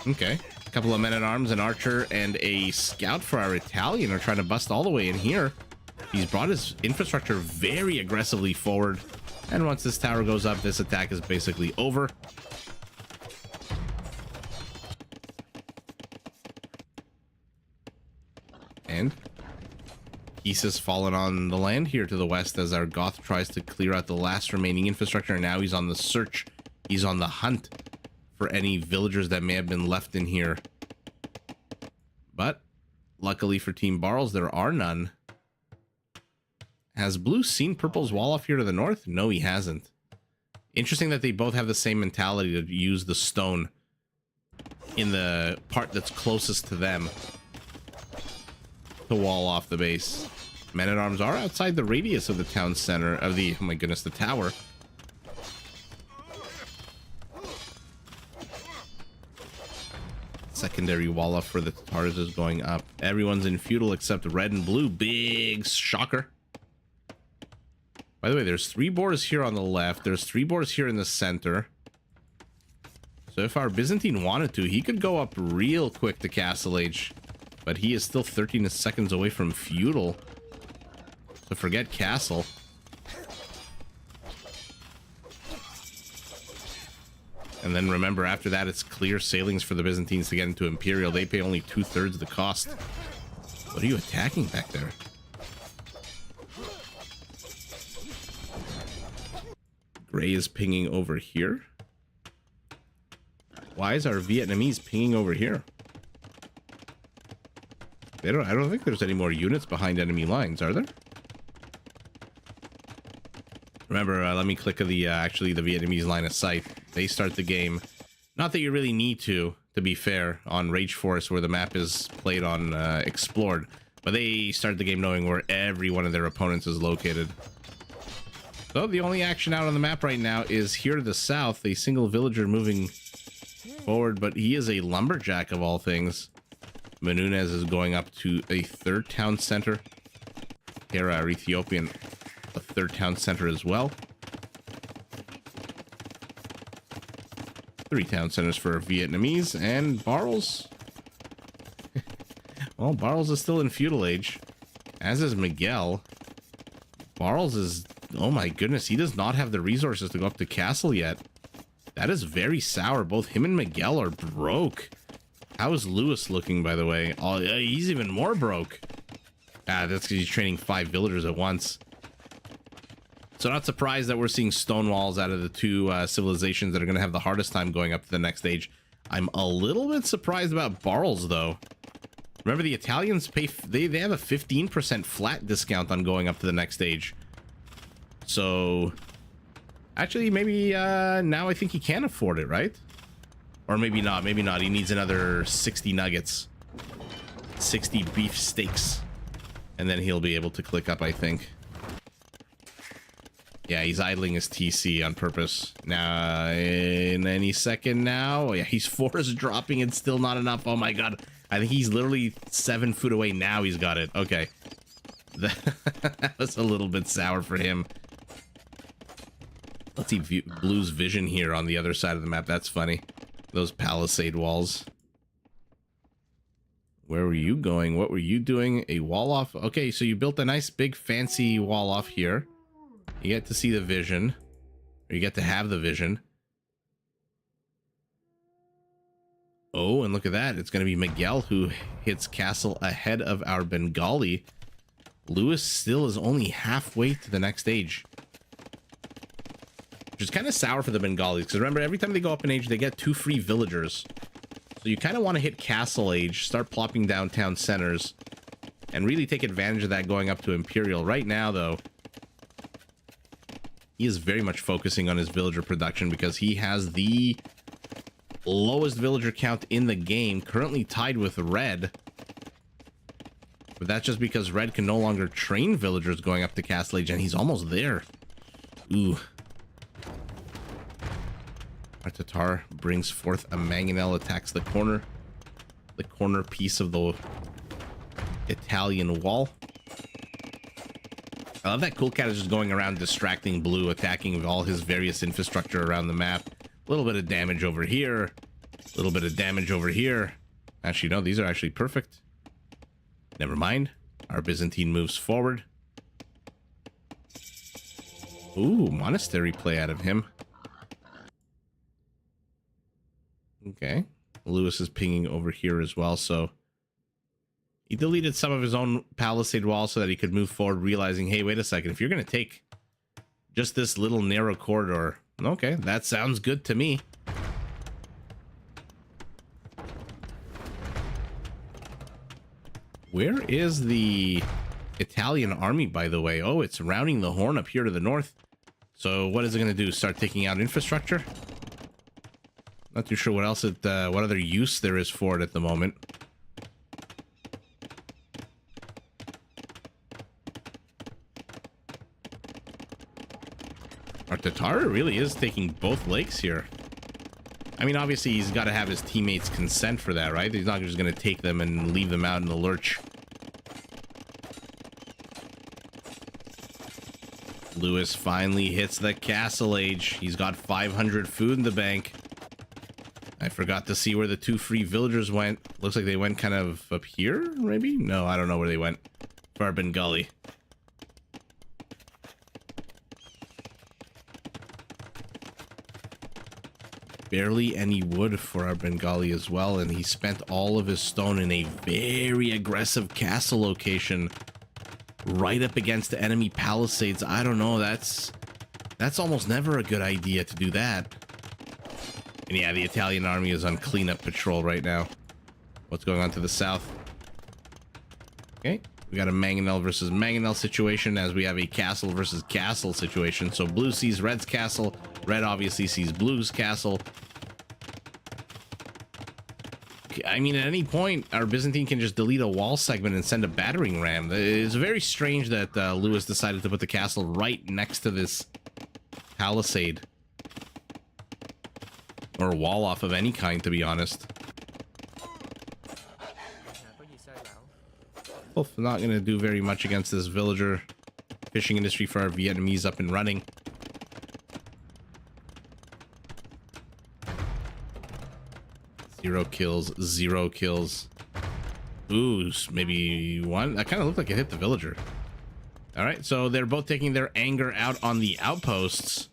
Okay. A couple of men-at-arms, an archer, and a scout for our Italian are trying to bust all the way in here. He's brought his infrastructure very aggressively forward. And once this tower goes up, this attack is basically over. And Pieces fallen on the land here to the west as our Goth tries to clear out the last remaining infrastructure. And now he's on the search. He's on the hunt for any villagers that may have been left in here. But luckily for Team Barles, there are none. Has Blue seen Purple's wall off here to the north? No, he hasn't. Interesting that they both have the same mentality to use the stone in the part that's closest to them to wall off the base. Men-at-arms are outside the radius of the town center of the, oh my goodness, the tower. Secondary wall off for the Tatars is going up. Everyone's in feudal except red and blue. Big shocker. By the way, there's 3 boars here on the left. There's 3 boars here in the center. So if our Byzantine wanted to, he could go up real quick to Castle Age. But he is still 13 seconds away from feudal. So forget castle. And then remember, after that, it's clear sailings for the Byzantines to get into Imperial. They pay only 2/3 the cost. What are you attacking back there? Gray is pinging over here. Why is our Vietnamese pinging over here? I don't think there's any more units behind enemy lines, are there? Remember, let me click the actually the Vietnamese line of sight. They start the game. Not that you really need to be fair, on Rage Force where the map is played on explored, but they start the game knowing where every one of their opponents is located. So the only action out on the map right now is here to the south, a single villager moving forward, but he is a lumberjack of all things. Menunez is going up to a 3rd town center. Here, our Ethiopian, a 3rd town center as well. 3 town centers for Vietnamese, and Barles. Well, Barles is still in feudal age, as is Miguel. Barles is, oh my goodness, he does not have the resources to go up to castle yet. That is very sour. Both him and Miguel are broke. How is Lewis looking, by the way? Oh, he's even more broke. Ah, that's because he's training 5 villagers at once. So not surprised that we're seeing stone walls out of the 2 civilizations that are going to have the hardest time going up to the next stage. I'm a little bit surprised about Barles, though. Remember, the Italians pay, they have a 15% flat discount on going up to the next stage. So actually, maybe now I think he can afford it, right? Or maybe not, maybe not. He needs another 60 nuggets, 60 beef steaks, and then he'll be able to click up, I think. Yeah, he's idling his TC on purpose. Now, in any second now. Oh, yeah, he's force dropping. It's still not enough. Oh my god. I think he's literally 7 foot away now. He's got it. Okay. That was a little bit sour for him. Let's see Blue's vision here on the other side of the map. That's funny. Those palisade walls. Where were you going? What were you doing? A wall off? Okay, so you built a nice big fancy wall off here. You get to see the vision. Or you get to have the vision. Oh, and look at that. It's going to be Miguel who hits castle ahead of our Bengali. Lewis still is only halfway to the next stage. Which is kind of sour for the Bengalis, because remember, every time they go up in age, they get 2 free villagers. So you kind of want to hit castle age, start plopping down town centers, and really take advantage of that going up to Imperial. Right now, though, he is very much focusing on his villager production because he has the lowest villager count in the game, currently tied with Red. But that's just because Red can no longer train villagers going up to castle age, and he's almost there. Ooh. Our Tatar brings forth a mangonel, attacks the corner piece of the Italian wall. I love that Cool Cat is just going around distracting Blue, attacking all his various infrastructure around the map. A little bit of damage over here, a little bit of damage over here. Actually, no, these are actually perfect. Never mind. Our Byzantine moves forward. Ooh, monastery play out of him. Okay. Lewis is pinging over here as well, so He deleted some of his own palisade wall so that he could move forward, realizing, hey, wait a second, if you're going to take just this little narrow corridor, okay, that sounds good to me. Where is the Italian army, by the way? Oh, it's rounding the horn up here to the north. So what is it going to do? Start taking out infrastructure? Not too sure what else what other use there is for it at the moment. Our Tatar really is taking both lakes here. I mean, obviously, he's got to have his teammates' consent for that, right? He's not just going to take them and leave them out in the lurch. Lewis finally hits the castle age. He's got 500 food in the bank. I forgot to see where the 2 free villagers went. Looks like they went kind of up here, maybe? No, I don't know where they went. For our Bengali. Barely any wood for our Bengali as well, and he spent all of his stone in a very aggressive castle location right up against the enemy palisades. I don't know, that's almost never a good idea to do that. And yeah, the Italian army is on cleanup patrol right now. What's going on to the south? Okay, we got a Mangonel versus Mangonel situation, as we have a castle versus castle situation. So blue sees red's castle, red obviously sees blue's castle. I mean, at any point, our Byzantine can just delete a wall segment and send a battering ram. It's very strange that Lewis decided to put the castle right next to this palisade. Or wall off of any kind, to be honest. Wolf not going to do very much against this villager. Fishing industry for our Vietnamese up and running. Zero kills, 0 kills. Ooh, maybe 1. That kind of looked like it hit the villager. All right, so they're both taking their anger out on the outposts.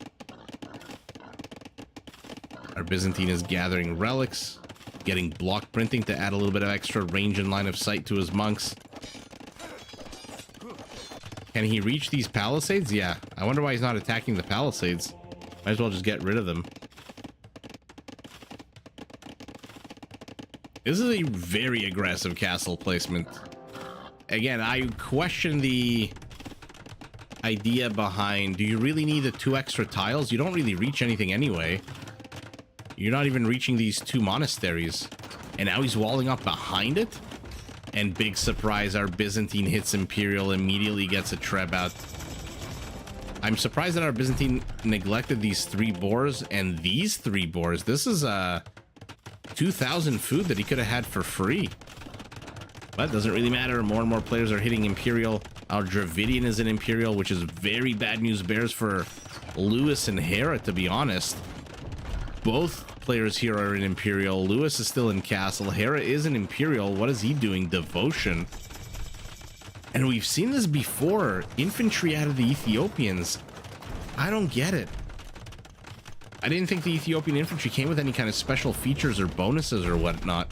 Our Byzantine is gathering relics, getting block printing to add a little bit of extra range and line of sight to his monks. Can he reach these palisades? Yeah. I wonder why he's not attacking the palisades. Might as well just get rid of them. This is a very aggressive castle placement. Again, I question the idea behind, do you really need the 2 extra tiles? You don't really reach anything anyway. You're not even reaching these 2 monasteries. And now he's walling up behind it? And big surprise, our Byzantine hits Imperial, immediately gets a treb out. I'm surprised that our Byzantine neglected these 3 boars and these 3 boars. This is 2,000 food that he could have had for free. But it doesn't really matter. More and more players are hitting Imperial. Our Dravidian is an Imperial, which is very bad news bears for Lewis and Hera, to be honest. Both players here are in Imperial. Lewis is still in Castle. Hera is an Imperial. What is he doing? Devotion. And we've seen this before. Infantry out of the Ethiopians. I don't get it. I didn't think the Ethiopian infantry came with any kind of special features or bonuses or whatnot.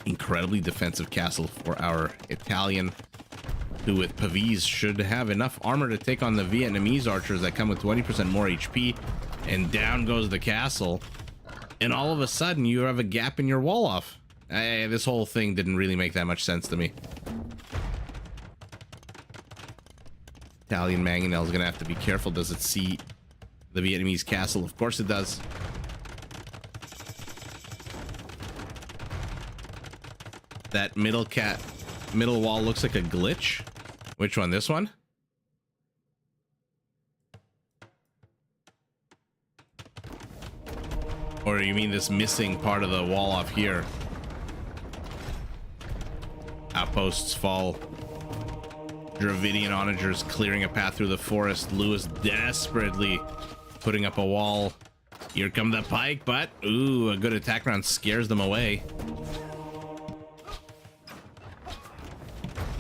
Incredibly defensive castle for our Italian, who with Pavis should have enough armor to take on the Vietnamese archers that come with 20% more HP. And down goes the castle. And all of a sudden, you have a gap in your wall off. This whole thing didn't really make that much sense to me. Italian Mangonel is going to have to be careful. Does it see the Vietnamese castle? Of course it does. That middle wall looks like a glitch. Which one? This one? Or you mean this missing part of the wall off here? Outposts fall. Dravidian onagers clearing a path through the forest. Lewis desperately putting up a wall. Here come the pike, but ooh, a good attack round scares them away.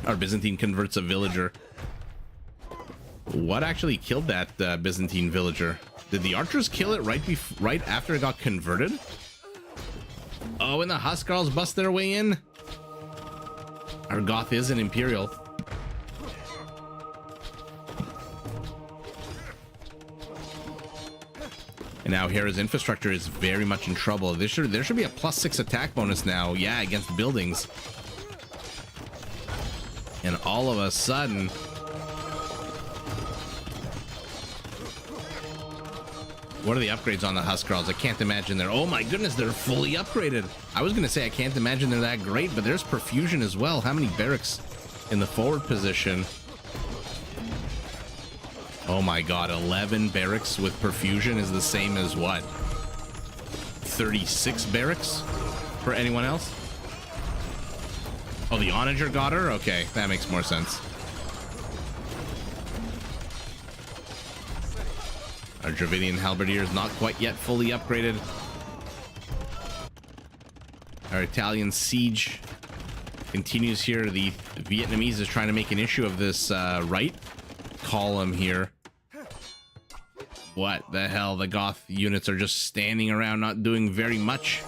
Our Byzantine converts a villager. What actually killed that Byzantine villager? Did the archers kill it right after it got converted? Oh, and the Huskarls bust their way in? Our Goth is an Imperial. And now Hera's infrastructure is very much in trouble. There should be a +6 attack bonus now. Yeah, against buildings. And all of a sudden... What are the upgrades on the Huskarls? I can't imagine they're... Oh my goodness, they're fully upgraded. I was going to say I can't imagine they're that great, but there's perfusion as well. How many barracks in the forward position? Oh my god, 11 barracks with perfusion is the same as what? 36 barracks for anyone else? Oh, the Onager got her? Okay, that makes more sense. Our Dravidian Halberdier is not quite yet fully upgraded. Our Italian siege continues here. The Vietnamese is trying to make an issue of this right column here. What the hell? The Goth units are just standing around, not doing very much.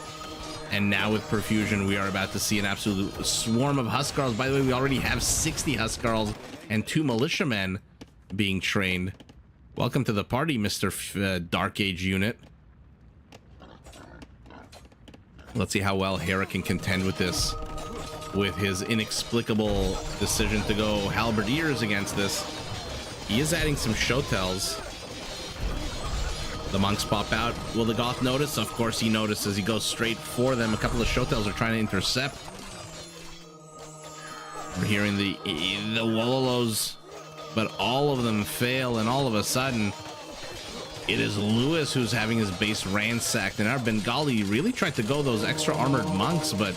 And now with perfusion, we are about to see an absolute swarm of Huskarls. By the way, we already have 60 Huskarls and 2 militiamen being trained. Welcome to the party, Mr. Dark Age unit. Let's see how well Hera can contend with this, with his inexplicable decision to go halberdiers against this. He is adding some showtells. The monks pop out. Will the Goth notice? Of course he notices. He goes straight for them. A couple of showtells are trying to intercept. We're hearing the Wololos, but all of them fail, and all of a sudden it is Lewis who's having his base ransacked, and our Bengali really tried to go those extra armored monks, but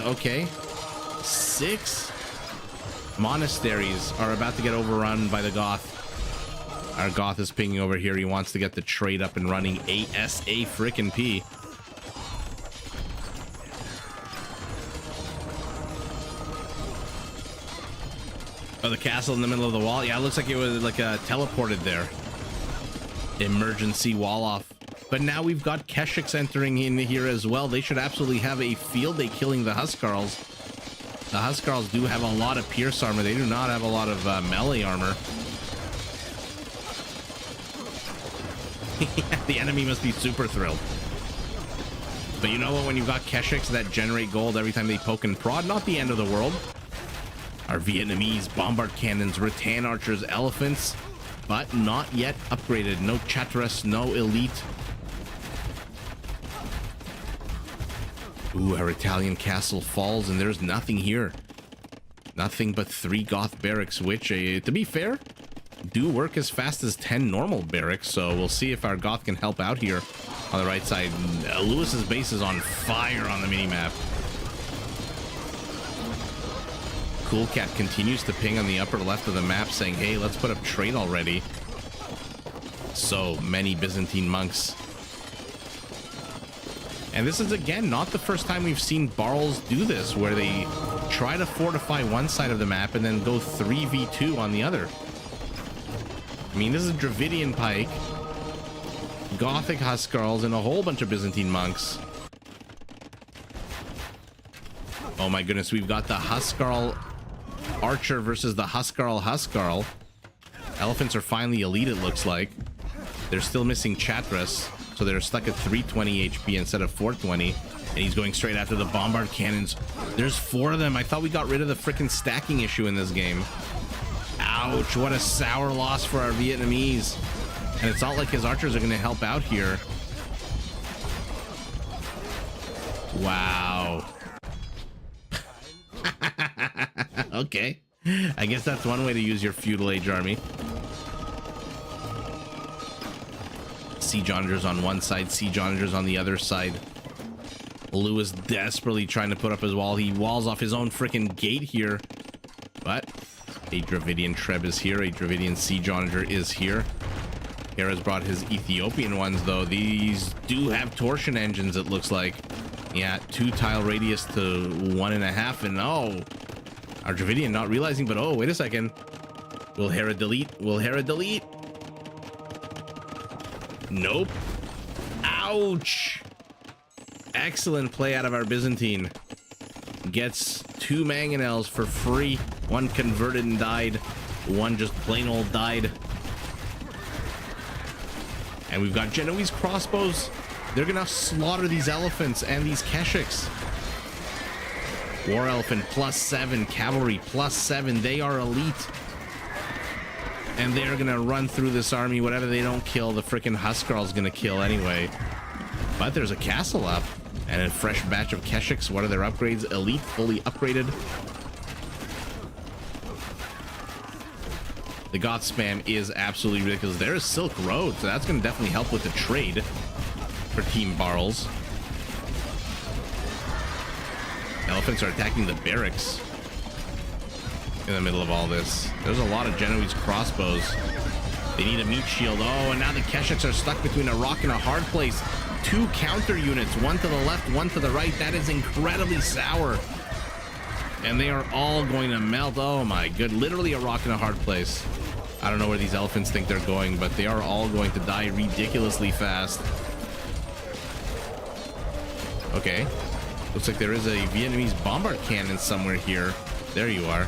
okay. 6 monasteries are about to get overrun by the Goth. Our Goth is pinging over here. He wants to get the trade up and running ASA frickin' P. Oh, the castle in the middle of the wall. Yeah, it looks like it was like teleported there. Emergency wall off. But now we've got Keshiks entering in here as well. They should absolutely have a field day killing the Huskarls. The Huskarls do have a lot of pierce armor. They do not have a lot of melee armor. The enemy must be super thrilled. But you know what? When you've got Keshiks that generate gold every time they poke and prod, not the end of the world. Our Vietnamese bombard cannons, rattan archers, elephants, but not yet upgraded. No Chatras, no elite. Ooh, our Italian castle falls, and there's nothing here. Nothing but 3 Goth barracks, which, to be fair, do work as fast as 10 normal barracks, so we'll see if our Goth can help out here on the right side. Lewis's base is on fire on the minimap. Cool Cat continues to ping on the upper left of the map saying, hey, let's put up trade already. So many Byzantine monks. And this is, again, not the first time we've seen Barls do this, where they try to fortify one side of the map and then go 3v2 on the other. I mean, this is Dravidian Pike, Gothic Huskarls, and a whole bunch of Byzantine monks. Oh my goodness, we've got the Huskarl Archer versus the Huskarl. Elephants are finally elite, it looks like. They're still missing Chatras, so they're stuck at 320 HP instead of 420. And he's going straight after the bombard cannons. There's 4 of them. I thought we got rid of the freaking stacking issue in this game. Ouch, what a sour loss for our Vietnamese. And it's not like his archers are going to help out here. Wow. Okay. I guess that's one way to use your feudal age army. Siege onagers on one side, siege onagers on the other side. Lewis desperately trying to put up his wall. He walls off his own freaking gate here. But a Dravidian Treb is here. A Dravidian siege onager is here. Hera's brought his Ethiopian ones, though. These do have torsion engines, it looks like. Yeah, 2 tile radius to 1.5. And oh, our Dravidian not realizing, but oh, wait a second. Will Hera delete? Will Hera delete? Nope. Ouch. Excellent play out of our Byzantine. gets 2 mangonels for free. One converted and died. One just plain old died. And we've got Genoese crossbows. They're gonna slaughter these elephants and these Keshiks. War elephant +7, cavalry +7. They are elite. And they're gonna run through this army. Whatever they don't kill, the freaking Huskarl's gonna kill anyway. But there's a castle up and a fresh batch of Keshiks. What are their upgrades? Elite, fully upgraded. The Goth spam is absolutely ridiculous. There is Silk Road, so that's gonna definitely help with the trade for Team Barles. Elephants are attacking the barracks in the middle of all this. There's a lot of Genoese crossbows. They need a meat shield. Oh, and now the Keshiks are stuck between a rock and a hard place. 2 counter units, one to the left, one to the right. That is incredibly sour. And they are all going to melt. Oh my good, literally a rock and a hard place. I don't know where these elephants think they're going, but they are all going to die ridiculously fast. Okay. Looks like there is a Vietnamese bombard cannon somewhere here. There you are.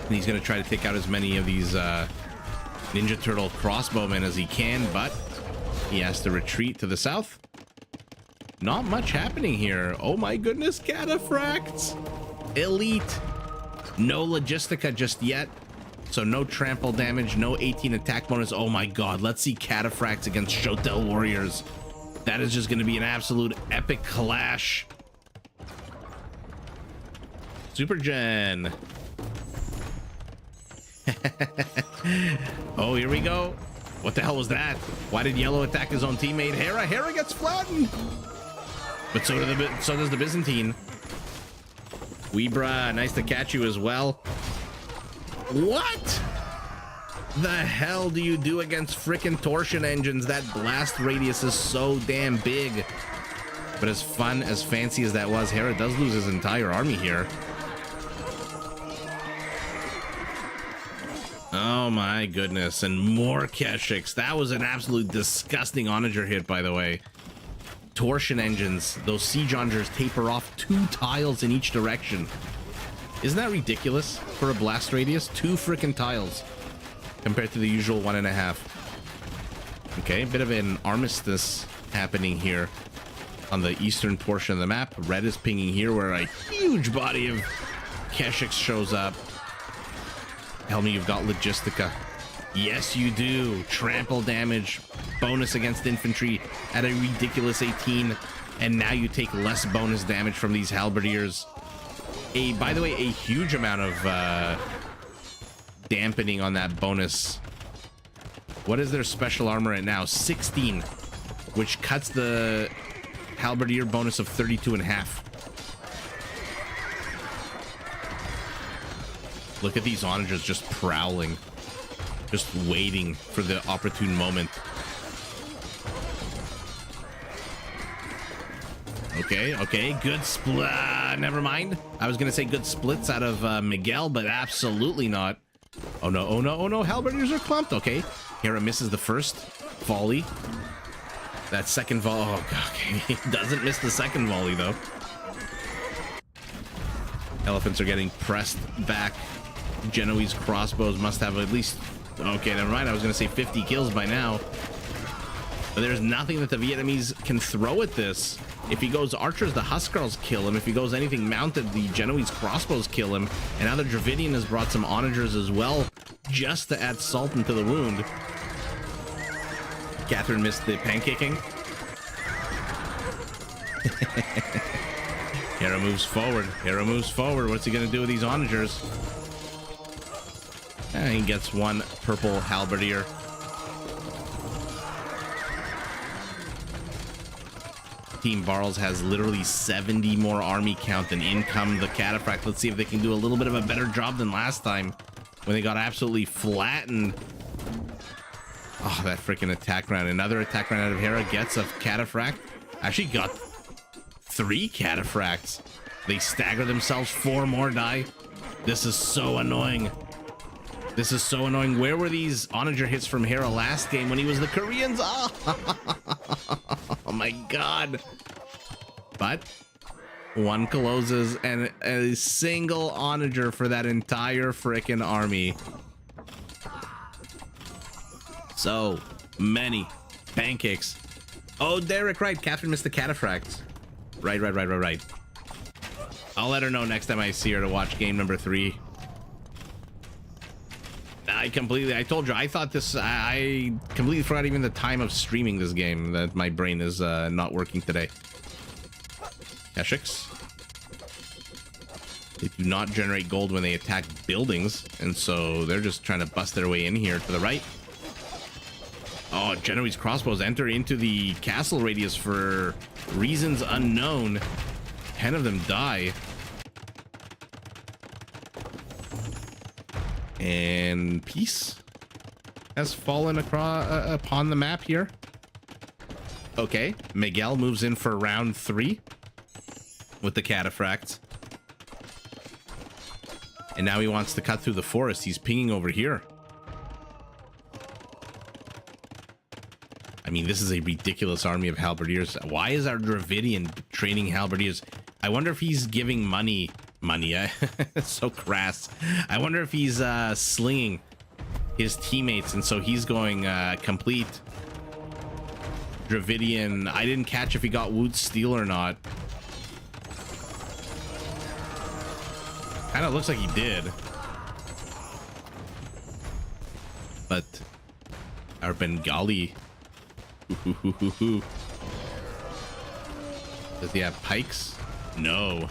And he's going to try to take out as many of these Ninja Turtle crossbowmen as he can, but he has to retreat to the south. Not much happening here. Oh my goodness, cataphracts. Elite. No logistica just yet. So no trample damage, no 18 attack bonus. Oh my god, let's see cataphracts against Shotel warriors. That is just going to be an absolute epic clash. Super Gen. Oh, here we go. What the hell was that? Why did Yellow attack his own teammate? Hera gets flattened. But so does the Byzantine. Weebra, nice to catch you as well. What the hell do you do against frickin' torsion engines? That blast radius is so damn big. But as fun, as fancy as that was, Hera does lose his entire army here. Oh my goodness, and more Keshiks. That was an absolute disgusting onager hit, by the way. Torsion engines, those siege onagers taper off 2 tiles in each direction. Isn't that ridiculous for a blast radius? 2 frickin' tiles compared to the usual 1.5. Okay, a bit of an armistice happening here on the eastern portion of the map. Red is pinging here where a huge body of Keshiks shows up. Tell me you've got logistica. Yes, you do. Trample damage, bonus against infantry at a ridiculous 18. And now you take less bonus damage from these halberdiers. By the way, a huge amount of dampening on that bonus. What is their special armor at now? 16, which cuts the halberdier bonus of 32.5. Look at these onagers just prowling, just waiting for the opportune moment. Okay, good split. Never mind. I was gonna say good splits out of Miguel, but absolutely not. Oh no, halberdiers are clumped. Okay, Hera misses the first volley. That second volley, oh god, okay. He doesn't miss the second volley though. Elephants are getting pressed back. Genoese crossbows must have at least, okay, never mind, I was gonna say 50 kills by now. But there's nothing that the Vietnamese can throw at this. If he goes archers, the Huskarls kill him. If he goes anything mounted, the Genoese crossbows kill him. And now the Dravidian has brought some onagers as well, just to add salt into the wound. Catherine missed the pancaking. Hera moves forward. What's he gonna do with these onagers? And he gets one purple halberdier. Team Barles has literally 70 more army count than income the cataphract. Let's see if they can do a little bit of a better job than last time when they got absolutely flattened. Oh, that freaking attack round. Another attack round out of Hera gets a cataphract. Actually got 3 cataphracts. They stagger themselves, 4 more die. This is so annoying. This is so annoying. Where were these onager hits from Hera last game when he was the Koreans? Oh, oh my god. But One closes and a single onager for that entire frickin' army. So many pancakes. Oh, Derek, right. Catherine missed the cataphract. Right. I'll let her know next time I see her to watch game number 3. I told you, I thought this, I completely forgot even the time of streaming this game, that my brain is not working today. Keshiks. They do not generate gold when they attack buildings, and so they're just trying to bust their way in here to the right. Oh, Genoese crossbows enter into the castle radius for reasons unknown. 10 of them die. And peace has fallen across upon the map here. Okay, Miguel moves in for round 3 with the cataphracts. And now he wants to cut through the forest. He's pinging over here. I mean, this is a ridiculous army of halberdiers. Why is our Dravidian training halberdiers? I wonder if he's giving money. So crass. I wonder if he's slinging his teammates, and so he's going complete Dravidian. I didn't catch if he got Wood Steel or not. Kind of looks like he did. But our Bengali. Does he have pikes? No.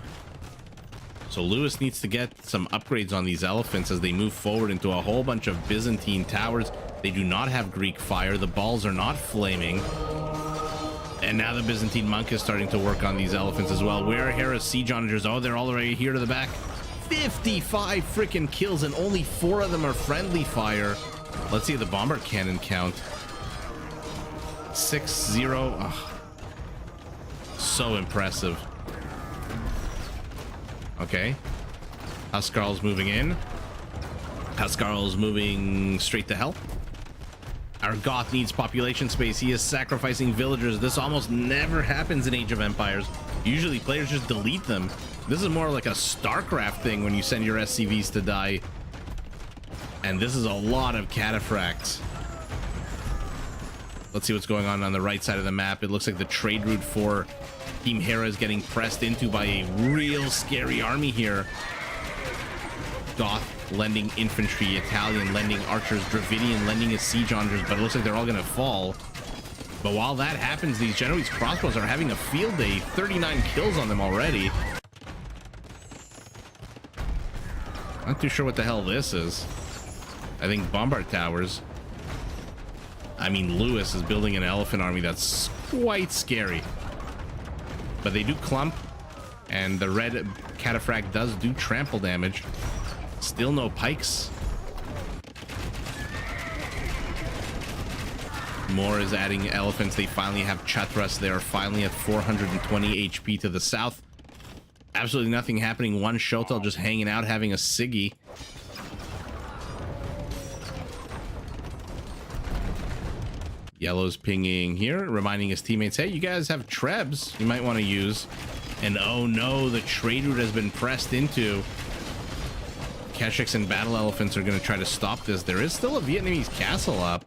So Lewis needs to get some upgrades on these elephants as they move forward into a whole bunch of Byzantine towers. They do not have Greek fire. The balls are not flaming. And now the Byzantine monk is starting to work on these elephants as well. Where are Hera's siege onagers? Oh, they're all already here to the back. 55 freaking kills, and only 4 of them are friendly fire. Let's see the bomber cannon count. 6-0. Oh, so impressive. Okay. Huskarl's moving in. Huskarl's moving straight to hell. Our Goth needs population space. He is sacrificing villagers. This almost never happens in Age of Empires. Usually players just delete them. This is more like a StarCraft thing when you send your SCVs to die. And this is a lot of cataphracts. Let's see what's going on the right side of the map. It looks like the trade route for Team Hera is getting pressed into by a real scary army here. Goth lending infantry, Italian lending archers, Dravidian lending his siege onagers, but it looks like they're all gonna fall. But while that happens, these Genoese crossbows are having a field day. 39 kills on them already. Not too sure what the hell this is. I think Bombard Towers. I mean, Lewis is building an elephant army that's quite scary. But they do clump, and the red cataphract does do trample damage. Still no pikes. Moore is adding elephants. They finally have Chatras. They are finally at 420 HP to the south. Absolutely nothing happening. One Shotel just hanging out, having a Siggy. Yellow's pinging here, reminding his teammates, hey, you guys have Trebs you might want to use. And oh no, the trade route has been pressed into. Keshiks and battle elephants are going to try to stop this. There is still a Vietnamese castle up.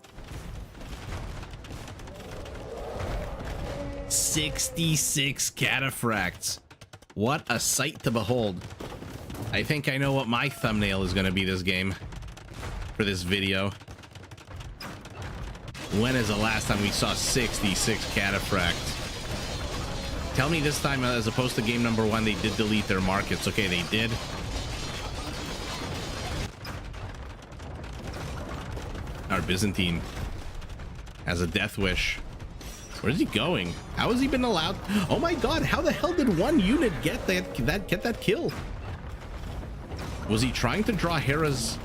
66 cataphracts. What a sight to behold. I think I know what my thumbnail is going to be this game for this video. When is the last time we saw 66 cataphracts? Tell me this time, as opposed to game number 1, they did delete their markets. Okay, they did. Our Byzantine has a death wish. Where's he going? How has he been allowed? Oh my god, how the hell did one unit get that kill? Was he trying to draw Hera's...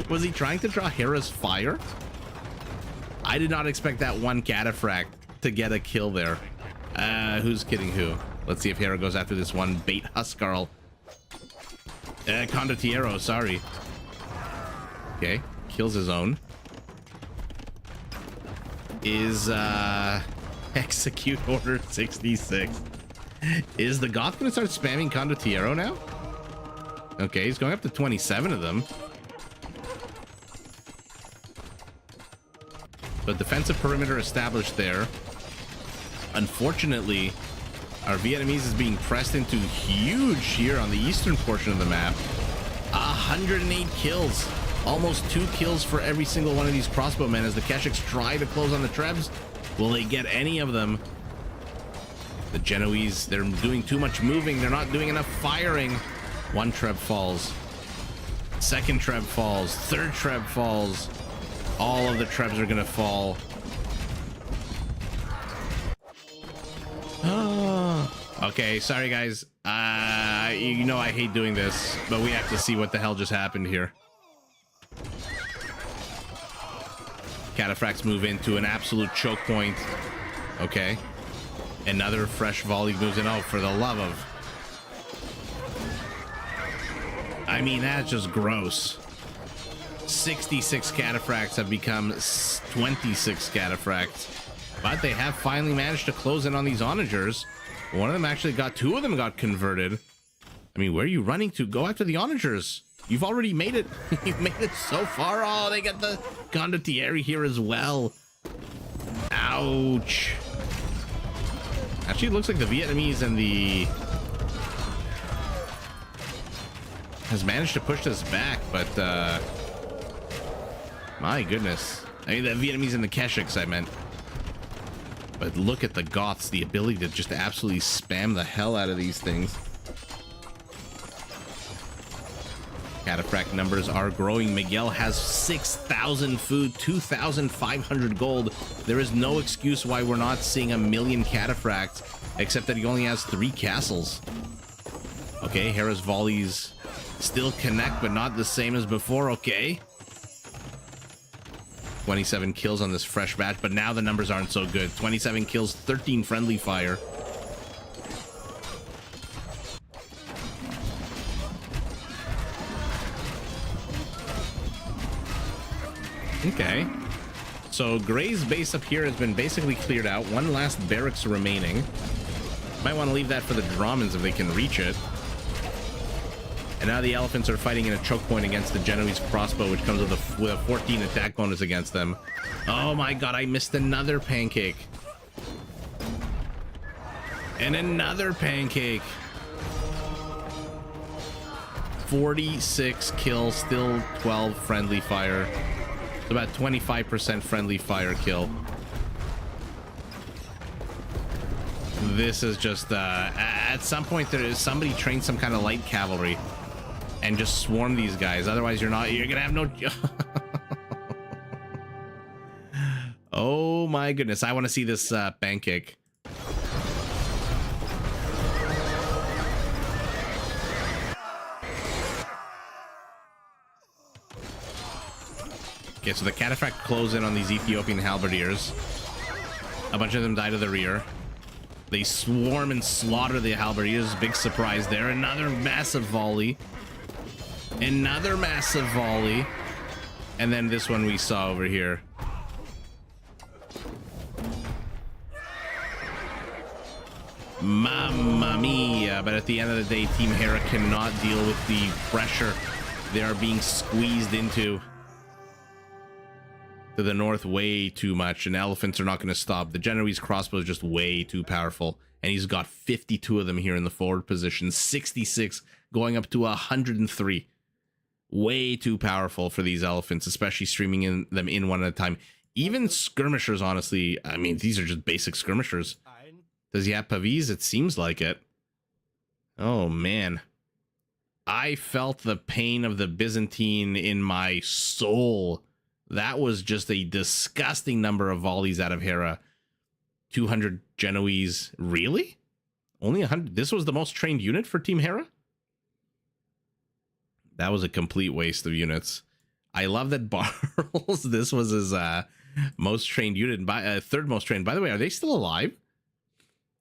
Was he trying to draw Hera's fire? I did not expect that one cataphract to get a kill there. Who's kidding who? Let's see if Hera goes after this one bait Huskarl. Condottiero, sorry. Okay, kills his own. Is execute order 66. Is the Goth going to start spamming Condottiero now? Okay, he's going up to 27 of them. But defensive perimeter established there. Unfortunately, our Vietnamese is being pressed into huge here on the eastern portion of the map. 108 kills. Almost 2 kills for every single one of these crossbowmen as the Keshiks try to close on the Trebs. Will they get any of them? The Genoese, they're doing too much moving. They're not doing enough firing. 1 Treb falls. 2nd Treb falls. 3rd Treb falls. All of the Trebs are gonna fall. Okay, sorry guys. You know I hate doing this, but we have to see what the hell just happened here. Cataphracts move into an absolute choke point. Okay. Another fresh volley moves in. Oh, for the love of... I mean, that's just gross. 66 cataphracts have become 26 cataphracts. But they have finally managed to close in on these onagers. One of them actually got... 2 of them got converted. I mean, where are you running to? Go after the onagers. You've already made it. You've made it so far. Oh, they got the Condottieri here as well. Ouch. Actually, it looks like the Vietnamese and the... has managed to push this back, but my goodness. I mean, the Vietnamese and the Keshiks, I meant. But look at the Goths, the ability to just absolutely spam the hell out of these things. Cataphract numbers are growing. Miguel has 6,000 food, 2,500 gold. There is no excuse why we're not seeing 1,000,000 cataphracts, except that he only has 3 castles. Okay, Hera's volleys still connect, but not the same as before. Okay. 27 kills on this fresh batch, but now the numbers aren't so good. 27 kills, 13 friendly fire. Okay. So Gray's base up here has been basically cleared out. 1 last barracks remaining. Might want to leave that for the Dramans if they can reach it. And now the elephants are fighting in a choke point against the Genoese crossbow, which comes with a 14 attack bonus against them. Oh my god, I missed another pancake. And another pancake. 46 kills, still 12 friendly fire. So about 25% friendly fire kill. This is just, at some point there is somebody trained some kind of light cavalry and just swarm these guys. Otherwise you're gonna have no... Oh my goodness, I want to see this pancake. Okay, so the cataphract close in on these Ethiopian halberdiers. A bunch of them die to the rear. They swarm and slaughter the halberdiers. Big surprise there. Another massive volley. Another massive volley. And then this one we saw over here. Mamma mia. But at the end of the day, Team Hera cannot deal with the pressure they are being squeezed into. To the north way too much, and elephants are not going to stop. The Genoese crossbow is just way too powerful, and he's got 52 of them here in the forward position, 66 going up to 103. Way too powerful for these elephants, especially streaming them in one at a time. Even skirmishers, honestly, I mean, these are just basic skirmishers. Does he have pavis? It seems like it. Oh man, I felt the pain of the Byzantine in my soul. That was just a disgusting number of volleys out of Hera. 200 Genoese. Really? Only 100? This was the most trained unit for Team Hera? That was a complete waste of units. I love that Barles, this was his most trained unit, third most trained. By the way, are they still alive?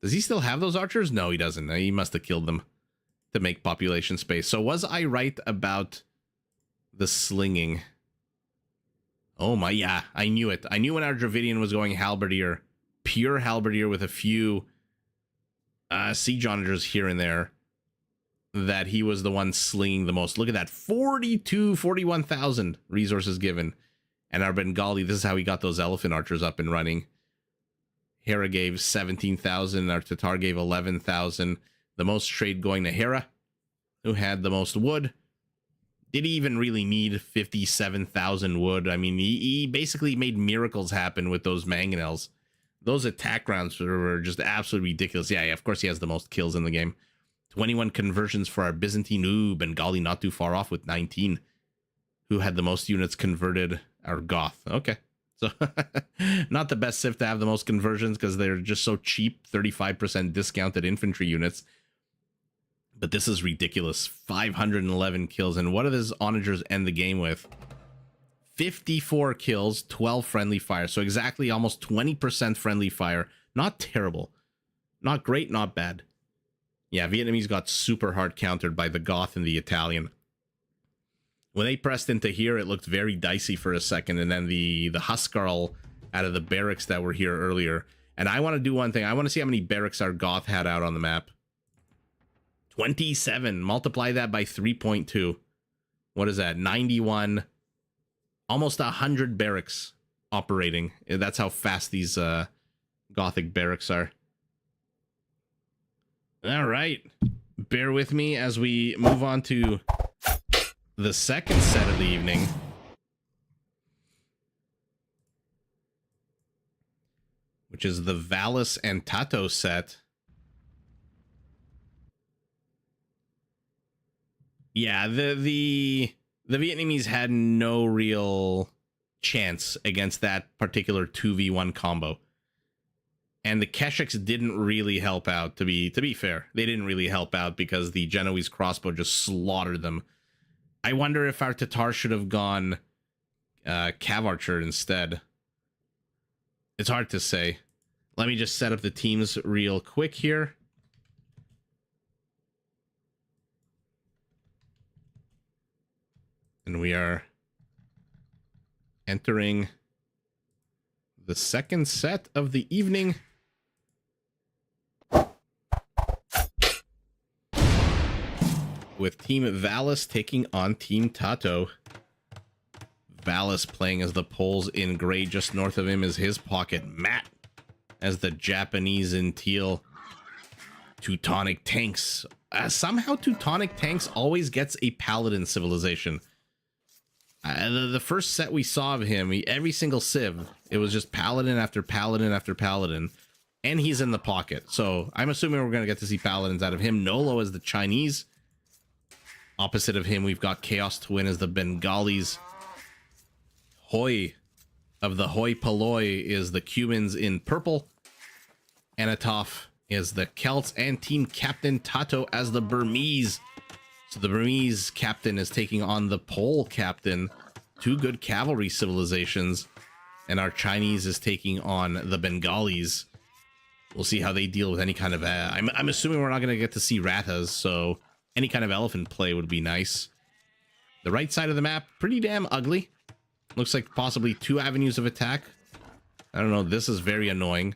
Does he still have those archers? No, he doesn't. He must have killed them to make population space. So was I right about the slinging? Oh my, yeah, I knew it. I knew when our Dravidian was going halberdier, pure halberdier with a few siege onagers here and there that he was the one slinging the most. Look at that, 41,000 resources given. And our Bengali, this is how he got those elephant archers up and running. Hera gave 17,000, our Tatar gave 11,000. The most trade going to Hera, who had the most wood. Did he even really need 57,000 wood? I mean, he basically made miracles happen with those mangonels. Those attack rounds were just absolutely ridiculous. Yeah, of course he has the most kills in the game. 21 conversions for our Byzantine. Ooh, Bengali not too far off with 19. Who had the most units converted? Our Goth. Okay. So, not the best Civ to have the most conversions because they're just so cheap. 35% discounted infantry units. But this is ridiculous. 511 kills. And what do these onagers end the game with? 54 kills, 12 friendly fire. So exactly almost 20% friendly fire. Not terrible. Not great, not bad. Yeah, Vietnamese got super hard countered by the Goth and the Italian. When they pressed into here, it looked very dicey for a second. And then the Huskarl out of the barracks that were here earlier. And I want to do one thing. I want to see how many barracks our Goth had out on the map. 27. Multiply that by 3.2. What is that? 91. Almost 100 barracks operating. That's how fast these Gothic barracks are. All right. Bear with me as we move on to the second set of the evening. Which is the Valis and Tato set. Yeah, the Vietnamese had no real chance against that particular 2v1 combo. And the Keshiks didn't really help out, to be fair. They didn't really help out because the Genoese crossbow just slaughtered them. I wonder if our Tatar should have gone Cav Archer instead. It's hard to say. Let me just set up the teams real quick here. And we are entering the second set of the evening. With Team Valis taking on Team Tato. Valis playing as the Poles in gray. Just north of him is his pocket. Matt as the Japanese in teal. Teutonic tanks. Somehow Teutonic tanks always gets a paladin civilization. The first set we saw of him, every single civ, it was just paladin after paladin after paladin. And he's in the pocket. So I'm assuming we're going to get to see paladins out of him. Nolo as the Chinese. Opposite of him, we've got Chaos Twin as the Bengalis. Hoi of the Hoi Polloi is the Cumans in purple. Anatov is the Celts. And Team Captain Tato as the Burmese. So the Burmese captain is taking on the Pole captain. Two good cavalry civilizations. And our Chinese is taking on the Bengalis. We'll see how they deal with any kind of... I'm assuming we're not going to get to see Rathas, so... any kind of elephant play would be nice. The right side of the map, pretty damn ugly. Looks like possibly two avenues of attack. I don't know, this is very annoying.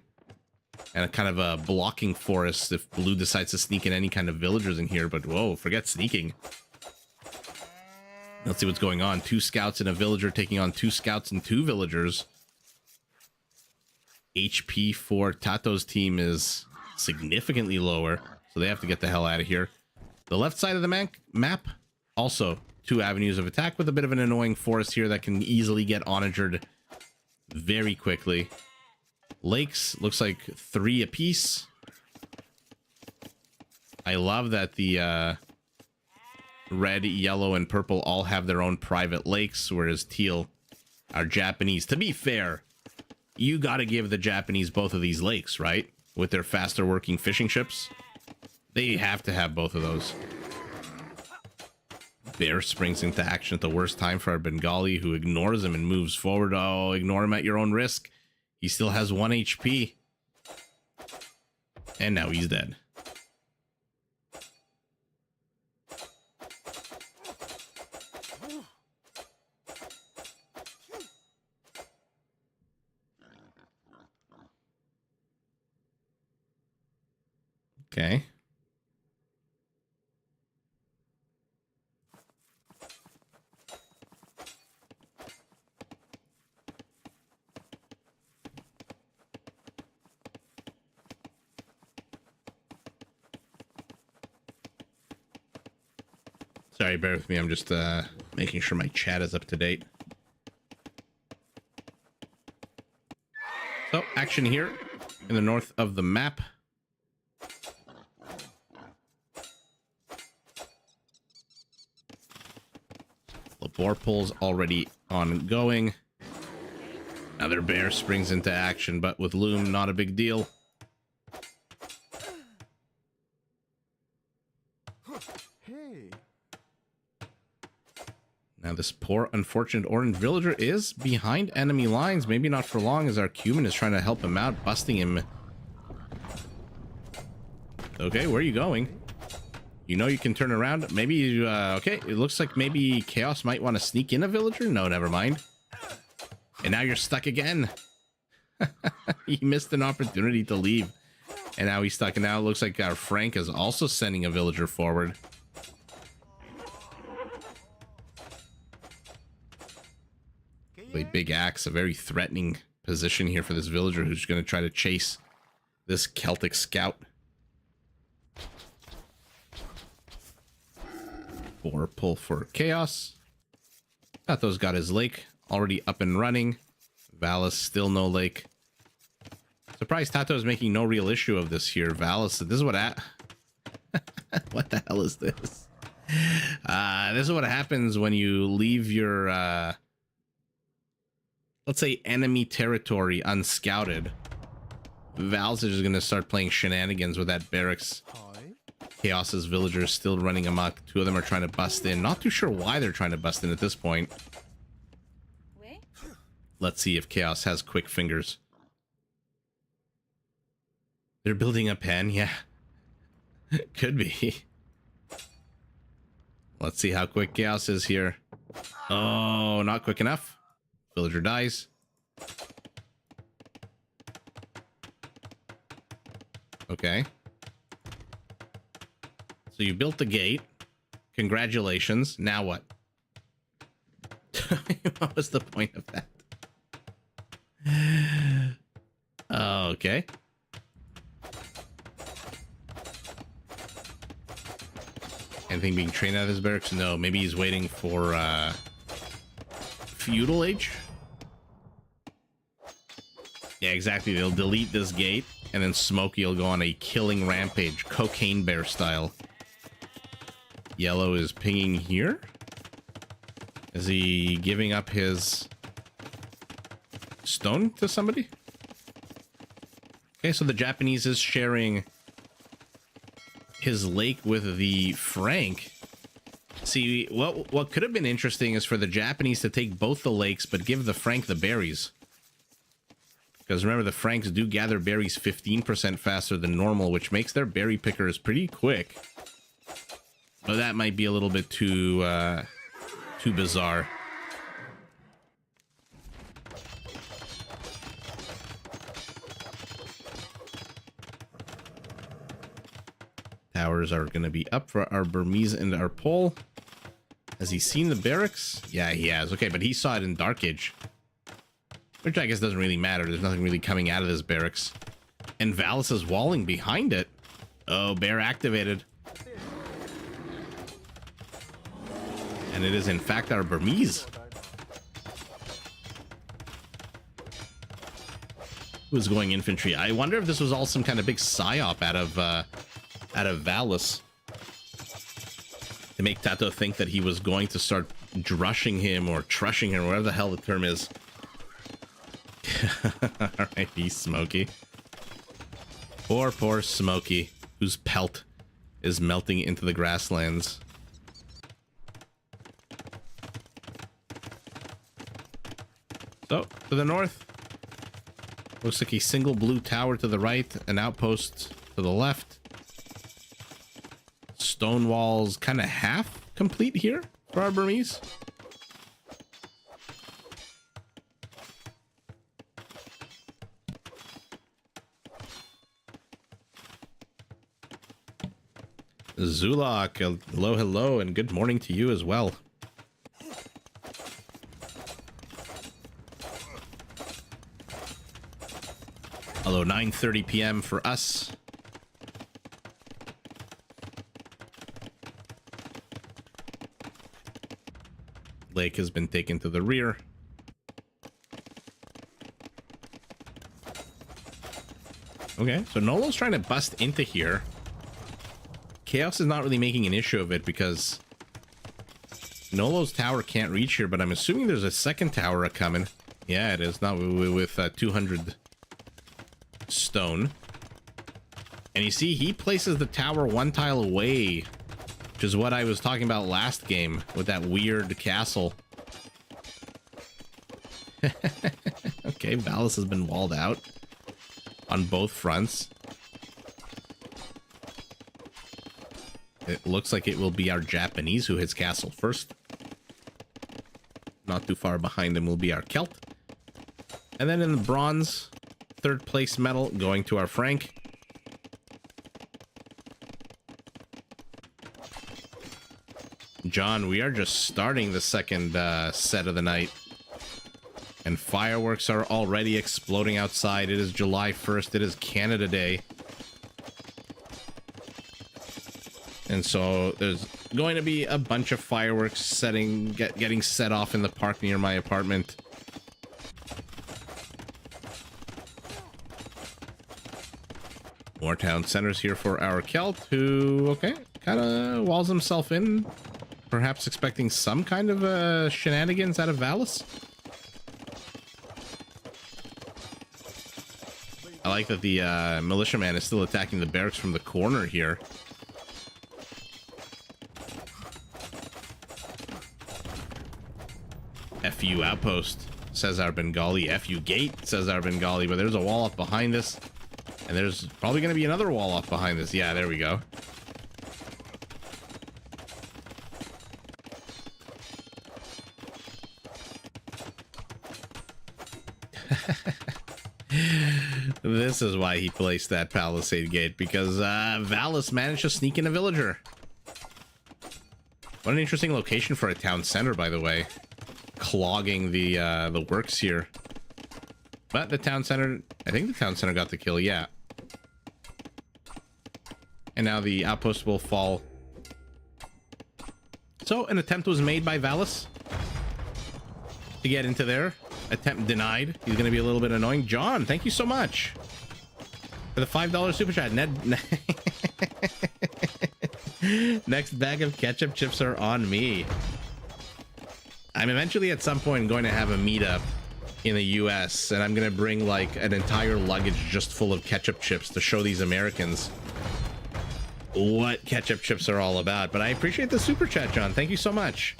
And a kind of a blocking forest if blue decides to sneak in any kind of villagers in here. But whoa, forget sneaking. Let's see what's going on. 2 scouts and a villager taking on 2 scouts and 2 villagers. HP for Tato's team is significantly lower. So they have to get the hell out of here. The left side of the map, also 2 avenues of attack with a bit of an annoying forest here that can easily get onagered very quickly. Lakes, looks like 3 apiece. I love that the red, yellow, and purple all have their own private lakes, whereas teal are Japanese. To be fair, you gotta give the Japanese both of these lakes, right? With their faster working fishing ships. They have to have both of those. Bear springs into action at the worst time for our Bengali, who ignores him and moves forward. Oh, ignore him at your own risk. He still has 1 HP. And now he's dead. Okay. Sorry, bear with me. I'm just making sure my chat is up to date. So, action here in the north of the map. Labor pull's already ongoing. Another bear springs into action, but with Loom, not a big deal. Hey. Now this poor, unfortunate orange villager is behind enemy lines. Maybe not for long, as our Cuban is trying to help him out, busting him. Okay, where are you going? You know you can turn around. Maybe you, okay, it looks like maybe Chaos might want to sneak in a villager. No, never mind. And now you're stuck again. He missed an opportunity to leave. And now he's stuck. And now it looks like our Frank is also sending a villager forward. A big axe, a very threatening position here for this villager who's going to try to chase this Celtic scout. Or pull for Chaos. Tato's got his lake already up and running. Valis still no lake. Surprised Tato's making no real issue of this here. Valis, this is what what the hell is this? This is what happens when you leave your let's say enemy territory unscouted. Valis is just gonna start playing shenanigans with that barracks. Chaos's villagers still running amok. Two of them are trying to bust in. Not too sure why they're trying to bust in at this point. Let's see if Chaos has quick fingers. They're building a pen, yeah. Could be. Let's see how quick Chaos is here. Oh, not quick enough. Villager dies. Okay. So you built the gate. Congratulations. Now what? What was the point of that? Okay. Anything being trained out of his barracks? No, maybe he's waiting for Feudal age? Yeah, exactly. They'll delete this gate and then Smokey will go on a killing rampage, cocaine bear style. Yellow is pinging here. Is he giving up his stone to somebody? Okay, so the Japanese is sharing his lake with the Frank. See, what could have been interesting is for the Japanese to take both the lakes, but give the Frank the berries. Because remember, the Franks do gather berries 15% faster than normal, which makes their berry pickers pretty quick. But that might be a little bit too bizarre. Towers are going to be up for our Burmese and our Pole. Has he seen the barracks? Yeah, he has. Okay, but he saw it in Dark Age. Which I guess doesn't really matter. There's nothing really coming out of this barracks. And Valis is walling behind it. Oh, bear activated. And it is, in fact, our Burmese. Who's going infantry? I wonder if this was all some kind of big psyop out of Valis. To make Tato think that he was going to start drushing him or trushing him, or whatever the hell the term is. Alright, he's Smokey. Poor Smokey, whose pelt is melting into the grasslands. So, to the north, looks like a single blue tower to the right, an outpost to the left. Stone walls kind of half complete here for our Burmese. Zulak, hello, hello, and good morning to you as well. Although 9:30 p.m. for us. Lake has been taken to the rear. Okay, so Nolo's trying to bust into here. Chaos is not really making an issue of it because Nolo's tower can't reach here, but I'm assuming there's a second tower coming. Yeah, it is. Not with 200 stone. And you see, he places the tower one tile away, which is what I was talking about last game with that weird castle. Okay, Valis has been walled out on both fronts. It looks like it will be our Japanese who hits castle first. Not too far behind them will be our Celt. And then in the bronze, third place medal going to our Frank. John, we are just starting the second set of the night. And fireworks are already exploding outside. It is July 1st. It is Canada Day. And so there's going to be a bunch of fireworks getting set off in the park near my apartment. More town centers here for our Celt, who, okay, kind of walls himself in, perhaps expecting some kind of shenanigans out of Valis. I like that the militiaman is still attacking the barracks from the corner here. FU outpost, says our Bengali. FU gate, says our Bengali. But there's a wall up behind us. And there's probably going to be another wall up behind us. Yeah, there we go. This is why he placed that palisade gate, because Valis managed to sneak in a villager. What an interesting location for a town center, by the way. Clogging the works here. But the town center, I think the town center got the kill, yeah. And now the outpost will fall. So an attempt was made by Valis to get into there. Attempt denied. He's going to be a little bit annoying. John, thank you so much for the $5 super chat. Next bag of ketchup chips are on me. I'm eventually at some point going to have a meetup in the US, and I'm going to bring like an entire luggage just full of ketchup chips to show these Americans what ketchup chips are all about. But I appreciate the super chat, John. Thank you so much.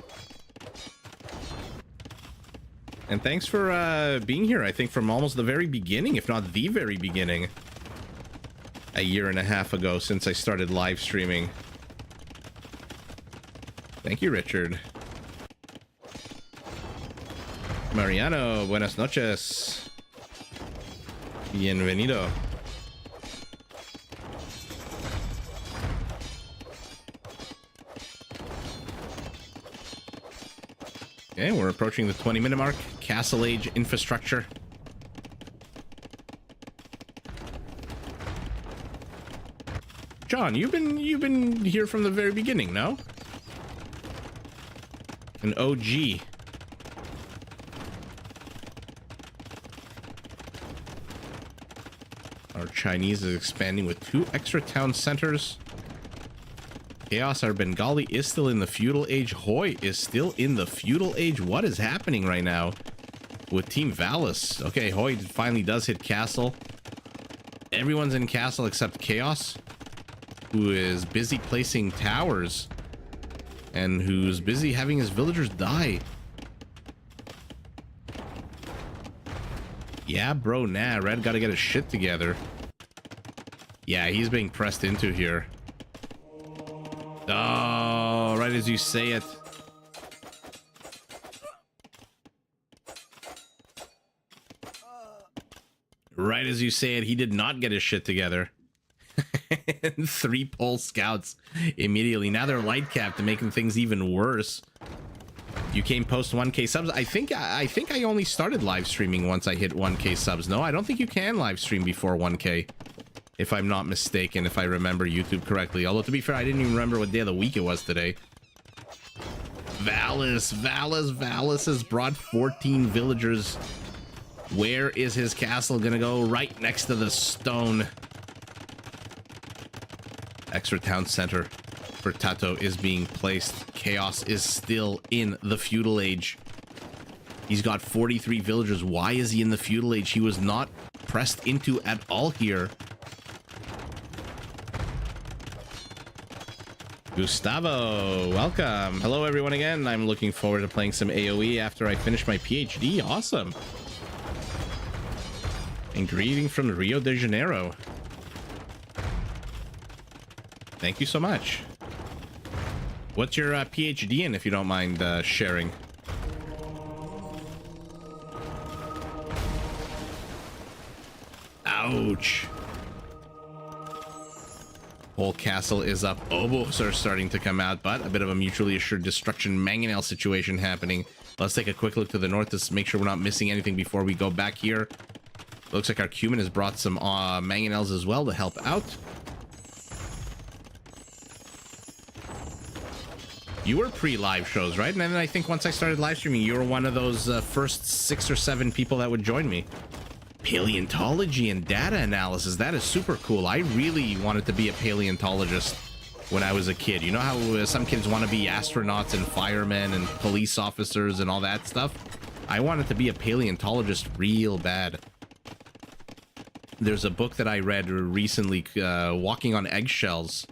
And thanks for being here, I think, from almost the very beginning, if not the very beginning. A year and a half ago since I started live streaming. Thank you, Richard. Mariano, buenas noches. Bienvenido. Okay, we're approaching the 20-minute mark. Castle Age infrastructure. John, you've been here from the very beginning, no? An OG. Our Chinese is expanding with 2 extra town centers. Chaos, our Bengali, is still in the feudal age. Hoi is still in the feudal age. What is happening right now with Team Valis? Okay, Hoi finally does hit castle. Everyone's in castle except Chaos, who is busy placing towers and who's busy having his villagers die. Yeah, bro, nah. Red gotta get his shit together. Yeah, he's being pressed into here. Oh, right as you say it. Right as you say it, he did not get his shit together. And 3 pole scouts immediately. Now they're light capped, making things even worse. You came post 1k subs. I think I only started live streaming once I hit 1k subs. No, I don't think you can live stream before 1k. If I'm not mistaken, if I remember YouTube correctly. Although, to be fair, I didn't even remember what day of the week it was today. Valis has brought 14 villagers. Where is his castle gonna go? Right next to the stone. Extra town center for Tato is being placed. Chaos is still in the feudal age. He's got 43 villagers. Why is he in the feudal age? He was not pressed into at all here. Gustavo, welcome. Hello everyone again. I'm looking forward to playing some AoE after I finish my PhD. Awesome. And greeting from Rio de Janeiro. Thank you so much. What's your PhD in, if you don't mind sharing? Ouch. Whole castle is up. Oboes are starting to come out, but a bit of a mutually assured destruction mangonel situation happening. Let's take a quick look to the north to make sure we're not missing anything before we go back here. Looks like our cumin has brought some mangonels as well to help out. You were pre-live shows, right? And then I think once I started live streaming, you were one of those first 6 or 7 people that would join me. Paleontology and data analysis. That is super cool. I really wanted to be a paleontologist when I was a kid. You know how some kids want to be astronauts and firemen and police officers and all that stuff? I wanted to be a paleontologist real bad. There's a book that I read recently, Walking on Eggshells,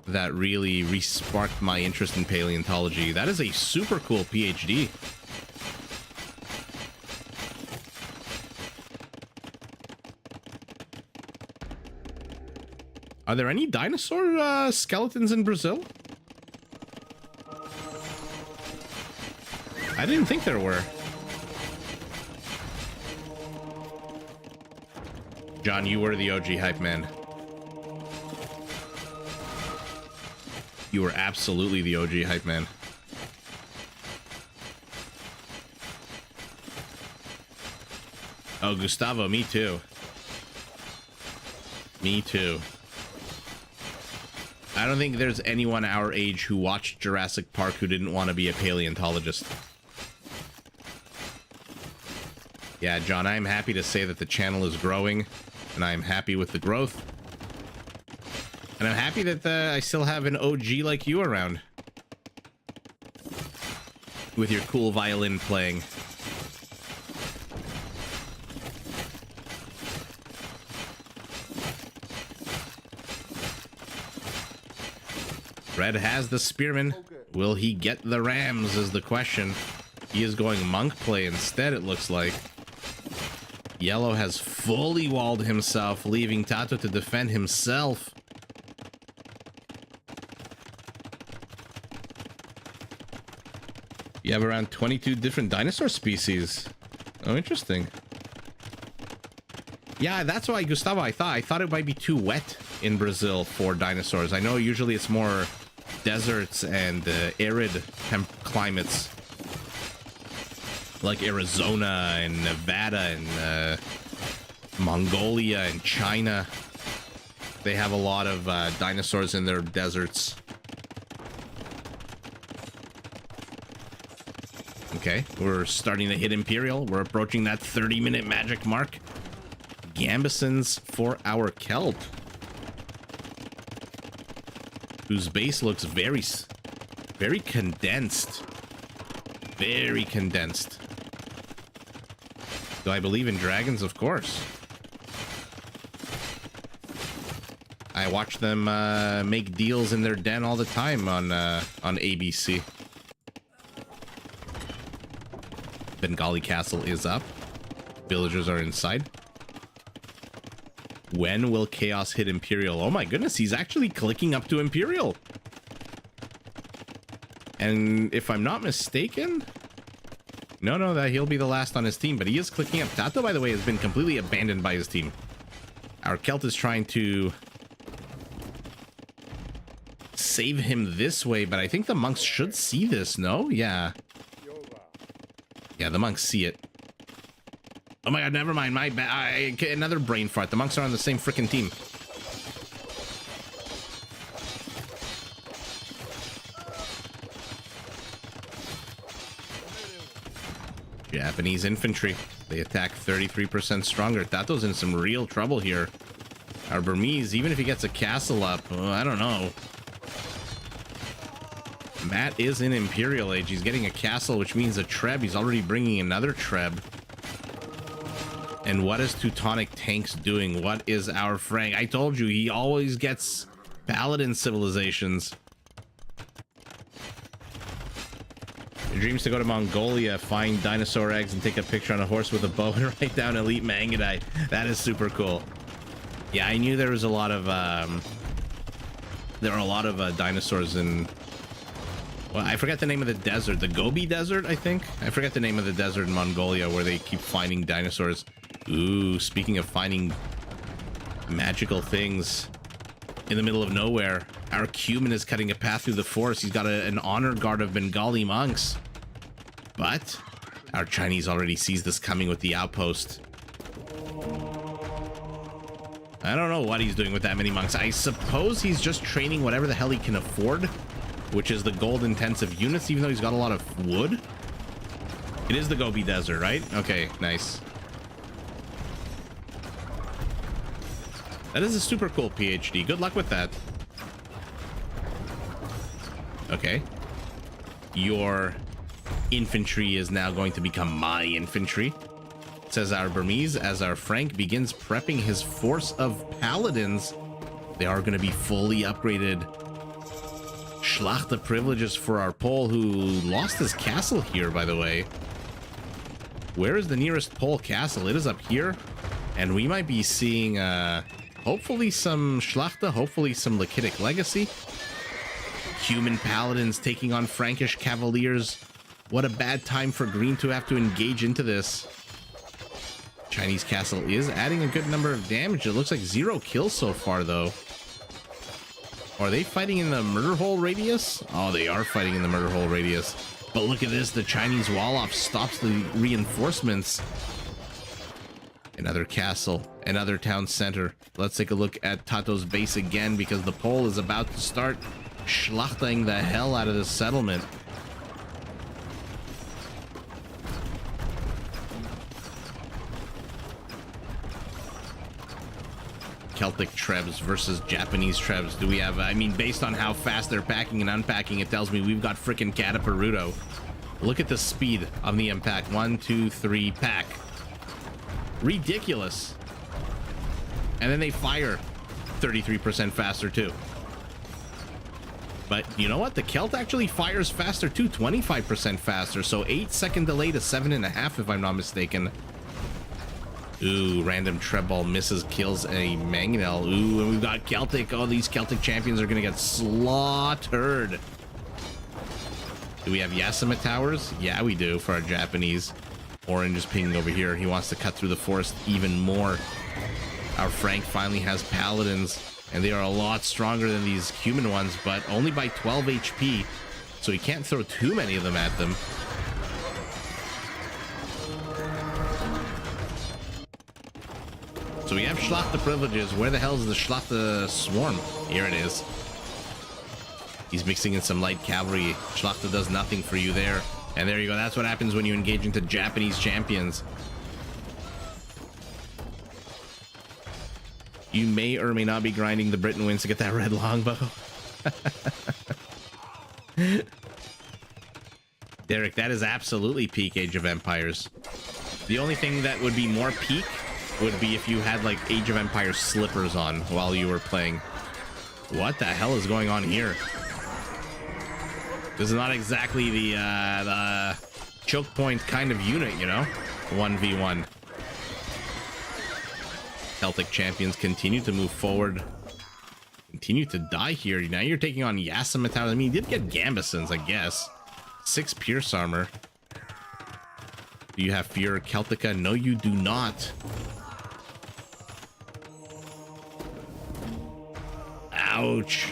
that really re-sparked my interest in paleontology. That is a super cool PhD. Are there any dinosaur skeletons in Brazil? I didn't think there were. John, you were the OG hype man. You were absolutely the OG hype man. Oh, Gustavo, me too. Me too. I don't think there's anyone our age who watched Jurassic Park who didn't want to be a paleontologist. Yeah, John, I'm happy to say that the channel is growing, and I'm happy with the growth. And I'm happy that I still have an OG like you around. With your cool violin playing. Red has the spearman. Will he get the rams is the question. He is going monk play instead, it looks like. Yellow has fully walled himself, leaving Tato to defend himself. You have around 22 different dinosaur species. Oh, interesting. Yeah, that's why, Gustavo, I thought it might be too wet in Brazil for dinosaurs. I know usually it's more deserts and arid climates, like Arizona and Nevada and Mongolia and China. They have a lot of dinosaurs in their deserts. Okay, we're starting to hit Imperial. We're approaching that 30-minute magic mark. Gambesons for our Kelp, whose base looks very condensed. Very condensed. Do I believe in dragons? Of course. I watch them make deals in their den all the time on ABC. Bengali Castle is up. Villagers are inside. When will Chaos hit Imperial? Oh my goodness, he's actually clicking up to Imperial. And if I'm not mistaken... No, that he'll be the last on his team, but he is clicking up. Tato, by the way, has been completely abandoned by his team. Our Celt is trying to save him this way, but I think the monks should see this, no? Yeah. Yeah, the monks see it. Oh my god, never mind. My bad. Another brain fart. The monks are on the same freaking team. Japanese infantry. They attack 33% stronger. Tato's in some real trouble here. Our Burmese, even if he gets a castle up, I don't know. Matt is in Imperial Age. He's getting a castle, which means a Treb. He's already bringing another Treb. And what is Teutonic Tanks doing? What is our Frank? I told you, he always gets Paladin civilizations. Your dreams to go to Mongolia, find dinosaur eggs, and take a picture on a horse with a bow and write down elite Mangudai. That is super cool. Yeah, I knew there was a lot of dinosaurs in. Well, I forget the name of the desert. The Gobi Desert, I think. I forget the name of the desert in Mongolia where they keep finding dinosaurs. Ooh, speaking of finding magical things in the middle of nowhere, our Cuman is cutting a path through the forest. He's got an honor guard of Bengali monks. But our Chinese already sees this coming with the outpost. I don't know what he's doing with that many monks. I suppose he's just training whatever the hell he can afford, which is the gold intensive units, even though he's got a lot of wood. It is the Gobi Desert, right? Okay, nice. That is a super cool PhD. Good luck with that. Okay. Your infantry is now going to become my infantry, says our Burmese, as our Frank begins prepping his force of paladins. They are going to be fully upgraded. Schlachter privileges for our Pole, who lost his castle here, by the way. Where is the nearest Pole castle? It is up here, and we might be seeing hopefully some Schlachter, hopefully some Lakitic legacy. Human paladins taking on Frankish cavaliers. What a bad time for Green to have to engage into this. Chinese castle is adding a good number of damage. It looks like 0 kills so far, though. Are they fighting in the murder hole radius? Oh, they are fighting in the murder hole radius. But look at this. The Chinese wall-off stops the reinforcements. Another castle, another town center. Let's take a look at Tato's base again, because the Pole is about to start schlachting the hell out of this settlement. Celtic Trebs versus Japanese Trebs. Do we have, I mean, based on how fast they're packing and unpacking, it tells me we've got frickin' Cataparuto. Look at the speed of the impact. 1, 2, 3, pack. Ridiculous. And then they fire 33% faster too. But you know what? The Celt actually fires faster too, 25% faster. So 8-second delay to 7.5, if I'm not mistaken. Ooh, random Treble misses, kills a Mangonel. Ooh, and we've got Celtic. Oh, these Celtic champions are going to get slaughtered. Do we have Yasama towers? Yeah, we do for our Japanese. Orange is pinging over here. He wants to cut through the forest even more. Our Frank finally has paladins, and they are a lot stronger than these human ones, but only by 12 HP. So he can't throw too many of them at them. So we have Schlachter privileges. Where the hell is the Schlachter swarm? Here it is. He's mixing in some light cavalry. Schlachter does nothing for you there. And there you go. That's what happens when you engage into Japanese champions. You may or may not be grinding the Britain wins to get that red longbow. Derek, that is absolutely peak Age of Empires. The only thing that would be more peak would be if you had like Age of Empires slippers on while you were playing. What the hell is going on here? This is not exactly the choke point kind of unit, you know? 1v1. Celtic champions continue to move forward. Continue to die here. Now you're taking on Yasama Tower. I mean, you did get Gambesons, I guess. 6 Pierce armor. Do you have Fear Celtica? No, you do not. Ouch.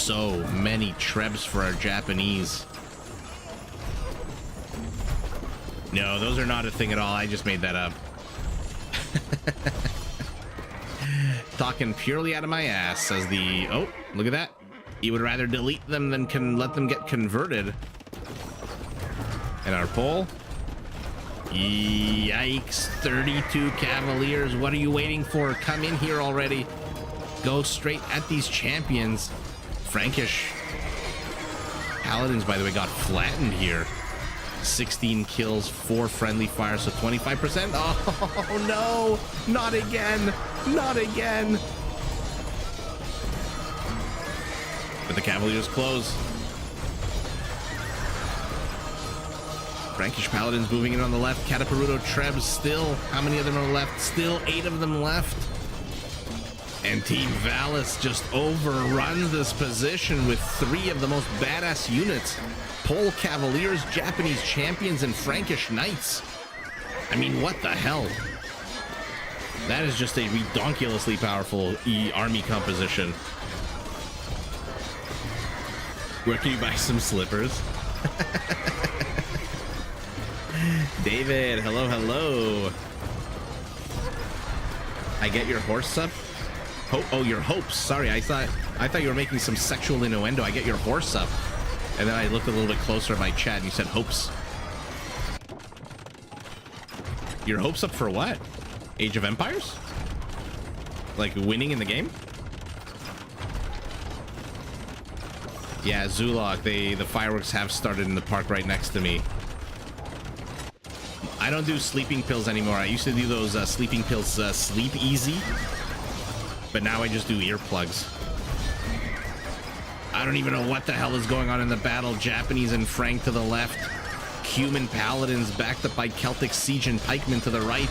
so many trebs for our Japanese. No, those are not a thing at all. I just made that up. Talking purely out of my ass, says the... Oh, look at that. You would rather delete them than let them get converted. And our pole. Yikes. 32 Cavaliers. What are you waiting for? Come in here already. Go straight at these champions. Frankish Paladins, by the way, got flattened here. 16 kills, 4 friendly fire, so 25%. Oh no, not again, not again. But the Cavaliers close. Frankish Paladins moving in on the left. Cataparuto Trebs still. How many of them are left? Still 8 of them left. And Team Valis just overruns this position with 3 of the most badass units. Pole Cavaliers, Japanese Champions, and Frankish Knights. I mean, what the hell? That is just a redonkulously powerful army composition. Where can you buy some slippers? David, hello, hello. I get your horse up? Oh, your hopes. Sorry, I thought you were making some sexual innuendo. I get your horse up. And then I looked a little bit closer at my chat and you said hopes. Your hopes up for what? Age of Empires? Like winning in the game? Yeah, Zulok, the fireworks have started in the park right next to me. I don't do sleeping pills anymore. I used to do those sleeping pills, Sleep Easy. But now I just do earplugs. I don't even know what the hell is going on in the battle. Japanese and Frank to the left. Cuman Paladins backed up by Celtic Siege and Pikemen to the right.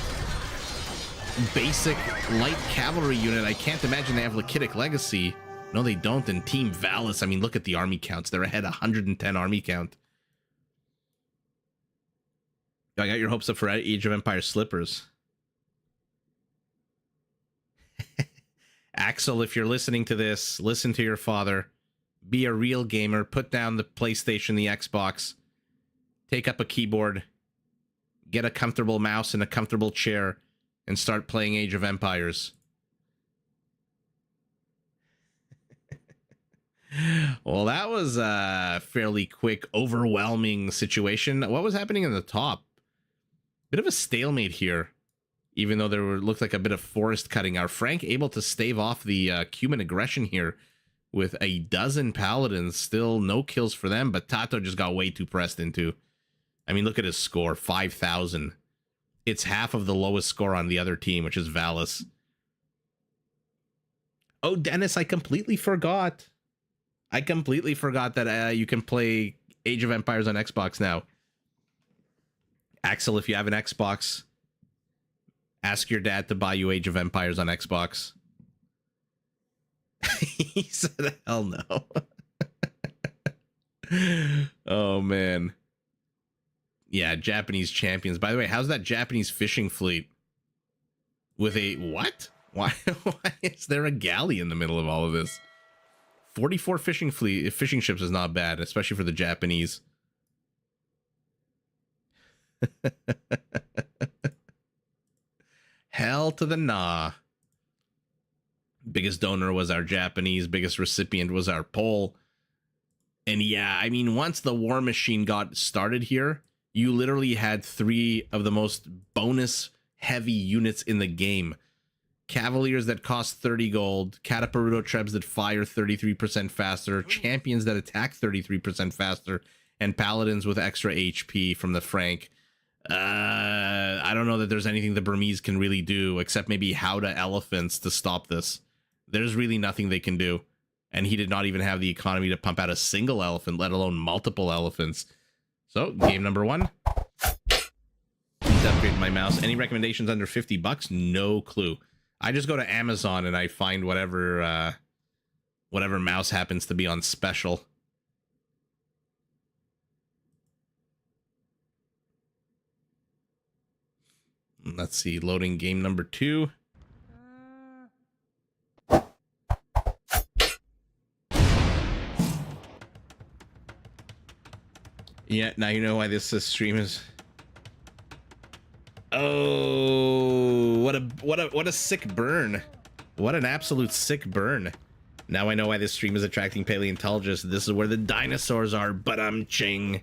Basic light cavalry unit. I can't imagine they have Lachitic Legacy. No, they don't. And Team Valis, I mean, look at the army counts. They're ahead 110 army count. I got your hopes up for Age of Empires slippers. Axel, if you're listening to this, listen to your father. Be a real gamer. Put down the PlayStation, the Xbox. Take up a keyboard. Get a comfortable mouse and a comfortable chair. And start playing Age of Empires. Well, that was a fairly quick, overwhelming situation. What was happening in the top? Bit of a stalemate here. Even though looked like a bit of forest cutting. Are Frank able to stave off the Cuman aggression here with a dozen Paladins? Still no kills for them, but Tato just got way too pressed into. I mean, look at his score, 5,000. It's half of the lowest score on the other team, which is Valis. Oh, Dennis, I completely forgot. I completely forgot that you can play Age of Empires on Xbox now. Axel, if you have an Xbox, ask your dad to buy you Age of Empires on Xbox. He said, hell no. Oh, man. Yeah, Japanese champions. By the way, how's that Japanese fishing fleet? With a... What? Why is there a galley in the middle of all of this? 44 fishing ships is not bad, especially for the Japanese. Hell to the nah. Biggest donor was our Japanese. Biggest recipient was our Pole. And yeah, I mean, once the war machine got started here, you literally had 3 of the most bonus heavy units in the game. Cavaliers that cost 30 gold, Cataparuto Trebs that fire 33% faster, Champions that attack 33% faster, and Paladins with extra HP from the Frank. I don't know that there's anything the Burmese can really do, except maybe Howdah elephants to stop this. There's really nothing they can do. And he did not even have the economy to pump out a single elephant, let alone multiple elephants. So, game number 1. Please upgrade my mouse. Any recommendations under 50 bucks? No clue. I just go to Amazon and I find whatever mouse happens to be on special. Let's see, loading game number 2. Yeah, now you know why this stream is. Oh, what a sick burn. What an absolute sick burn. Now I know why this stream is attracting paleontologists. This is where the dinosaurs are, but I'm ching.